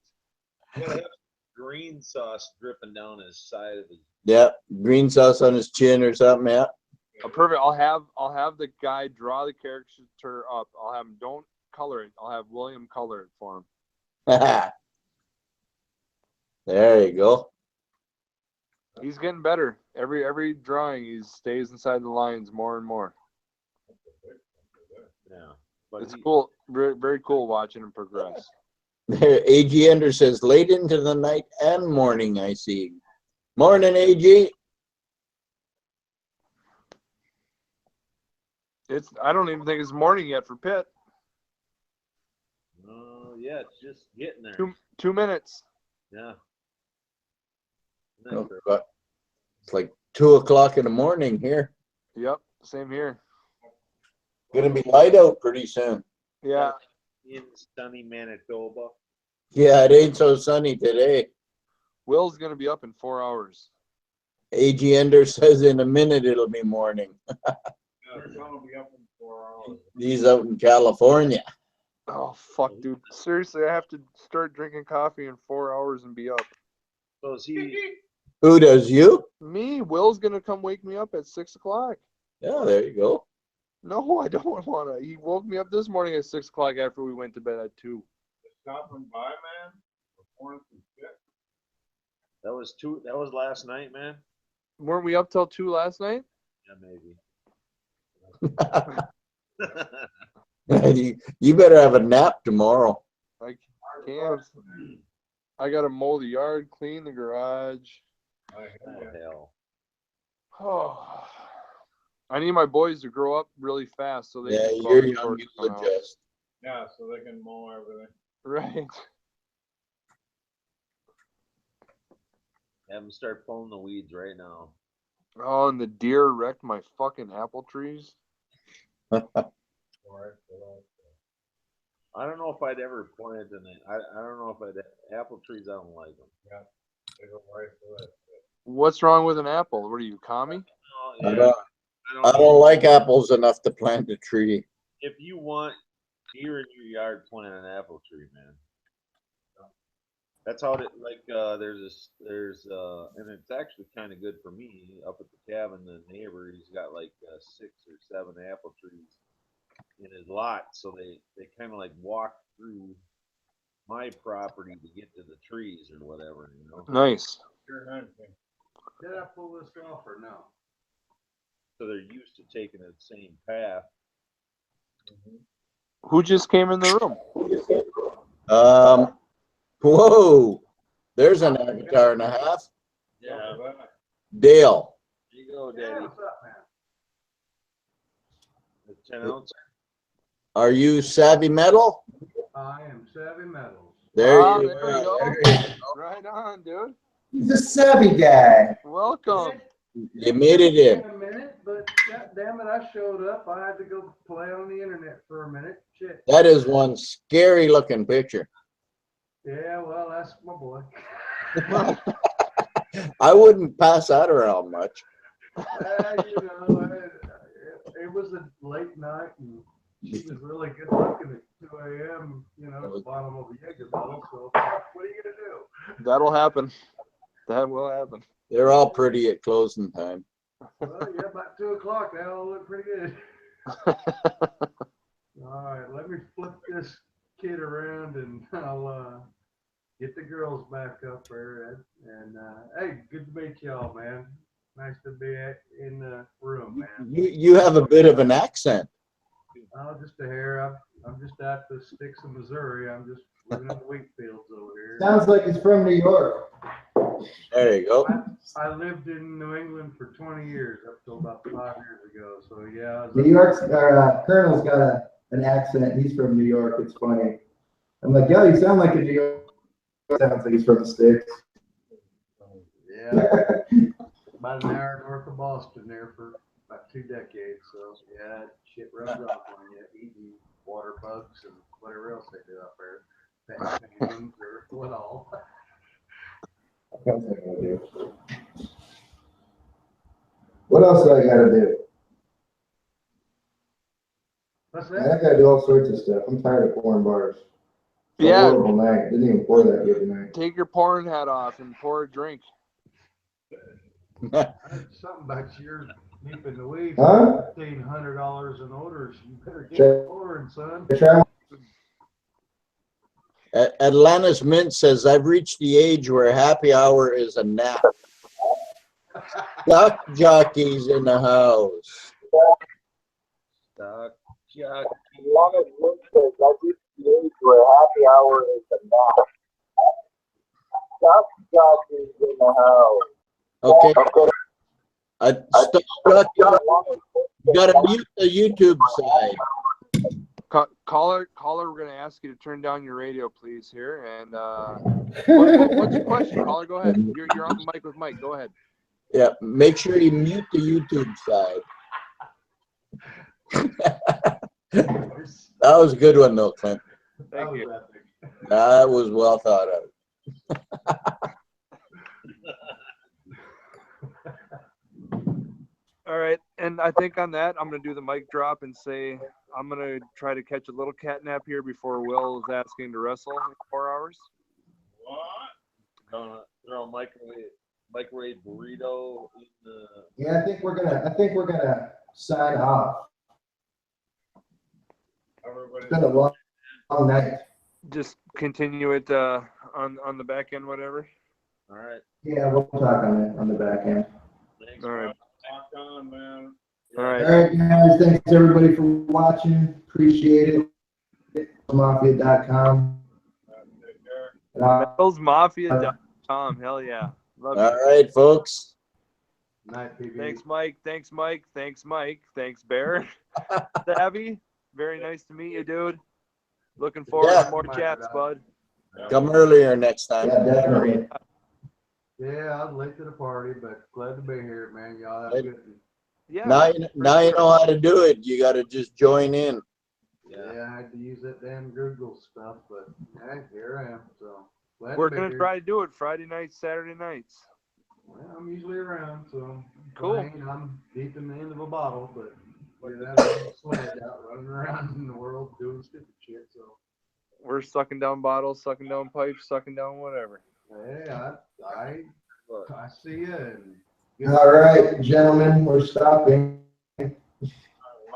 You gotta have green sauce dripping down his side of his. Yeah, green sauce on his chin or something. Yeah. Perfect. I'll have the guy draw the caricature up. I'll have him don't color it. I'll have William color it for him. There you go. He's getting better. Every drawing, he stays inside the lines more and more. Yeah, but It's cool. Very, very cool watching him progress. AG Ender says late into the night and morning. I see. Morning, AG. I don't even think it's morning yet for Pitt. Yeah, it's just getting there. 2 minutes. Yeah. Oh, God. It's like 2 o'clock in the morning here. Yep, same here. Gonna be light out pretty soon. Yeah. In sunny Manitoba. Yeah, it ain't so sunny today. Will's gonna be up in 4 hours. AG Ender says in a minute it'll be morning. Yeah, the sun will be up in 4 hours. He's out in California. Oh fuck, dude! Seriously, I have to start drinking coffee in 4 hours and be up. So is he? Who does, you? Me, Will's gonna come wake me up at 6 o'clock. Yeah, there you go. No, I don't wanna. He woke me up this morning at 6 o'clock after we went to bed at 2. Stopping by, man. Performance and shit. That was last night, man. Weren't we up till 2 last night? Yeah, maybe. You better have a nap tomorrow. I can't. I gotta mow the yard, clean the garage. Oh, hell. Oh, I need my boys to grow up really fast so they Yeah, can you're young, you'll adjust. Yeah, so they can mow everything. Right. Have him start pulling the weeds right now. Oh, and the deer wrecked my fucking apple trees. I don't know if I'd ever plant in it. I don't know if apple trees. I don't like them. Yeah, they go right through it. What's wrong with an apple? What are you, commie? Oh, I yeah. don't like apples enough to plant a tree. If you want deer in your yard, plant an apple tree, man. That's how it like. There's and it's actually kind of good for me up at the cabin. The neighbor, he's got like 6 or 7 apple trees in his lot, so they kind of like walk through my property to get to the trees or whatever, you know. Nice. Sure, anything. Did I pull this off or no? So they're used to taking the same path. Who just came in the room? Whoa, there's an avatar and a half. Yeah. Dale. There you go, Daddy. What's up, man? The 10 ounce. Are you Savvy Metal? I am Savvy Metals. There Ah, you there are. you go. There you go. Right on, dude. He's a savvy guy. Welcome. You made it in. A minute, but God damn it, I showed up. I had to go play on the internet for a minute. Shit. That is one scary looking picture. Yeah, well, that's my boy. I wouldn't pass that around much. You know, it was a late night, and she was really good looking at 2 a.m., you know, at the bottom of the Jaeger bottle. So, what are you going to do? That'll happen. That will happen. They're all pretty at closing time. Well, yeah, about 2 o'clock, they all look pretty good. All right, let me flip this kid around, and I'll get the girls back up there. And hey, good to meet y'all, man. Nice to be in the room, man. You have a bit of an accent. Oh, just a hair. I'm just at the sticks of Missouri. I'm just living in the wheat fields over here. Sounds like he's from New York. There you go. I lived in New England for 20 years, up till about 5 years ago. So yeah. New York's Colonel's got an accent. He's from New York. It's funny. I'm like, yo, you sound like a New York. Sounds like he's from the States. Yeah. About an hour north of Boston there for about 2 decades. So yeah, shit rubs off on you, eating water bugs and whatever else they do up there. Pet penguins or what all. gotta do. What else do I gotta do? What's Man, that? I gotta do all sorts of stuff. I'm tired of pouring bars. It's a Yeah. horrible night. Didn't even pour that good tonight. Take your pouring hat off and pour a drink. I heard something about your deep in the weeds. Huh? $1,500 in orders. You better get Check. ordering, son. Try Atlantis Mint says, I've reached the age where happy hour is a nap. Duck jockeys in the house. Duck, Chuck. Atlantis Mint says, I've reached the age where happy hour is a nap. Duck jockeys in the house. Okay. Duck, you gotta mute the YouTube side. Caller, we're going to ask you to turn down your radio, please, here. And what's your question, caller? Go ahead. You're on the mic with Mike. Go ahead. Yeah, make sure you mute the YouTube side. That was a good one, though, Clint. Thank you. That was well thought out. All right. And I think on that, I'm going to do the mic drop and say I'm going to try to catch a little cat nap here before Will is asking to wrestle in 4 hours. What? Gonna throw a microwave burrito in the. Yeah, I think we're gonna sign off. It's been a long night. Just continue it on the back end, whatever. All right. Yeah, we'll talk on the back end. Thanks, All right. Talk on, man. All All right. right, guys. Thanks everybody for watching. Appreciate it. Mafia.com. And MetallsMafia.com. Hell yeah. Love All you. right, folks. Night, PB. Thanks, Mike. Thanks, Mike. Thanks, Mike. Thanks, Bear. Savvy, very nice to meet you, dude. Looking forward Yeah. to more chats, bud. Come earlier next time. Yeah, definitely. Yeah, I was late to the party, but glad to be here, man. Y'all have a good one. Yeah. Now you know how to do it. You got to just join in. Yeah, I had to use that damn Google stuff, but yeah, here I am. So glad We're to be gonna here. try to do it Friday nights, Saturday nights. Well, I'm usually around, so Cool. I'm deep in the end of a bottle, but that little sweat out running around in the world doing stupid shit. So We're sucking down bottles, sucking down pipes, sucking down whatever. hey, I see you. And All right, gentlemen, we're stopping. It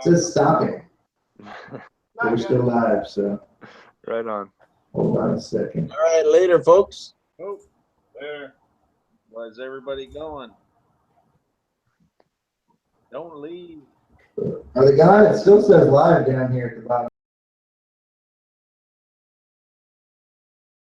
says stopping. We're still live, so Right on. hold on a second. All right, later, folks. Oh, there. Where's everybody going? Don't leave. Are they gone? It still says live down here at the bottom.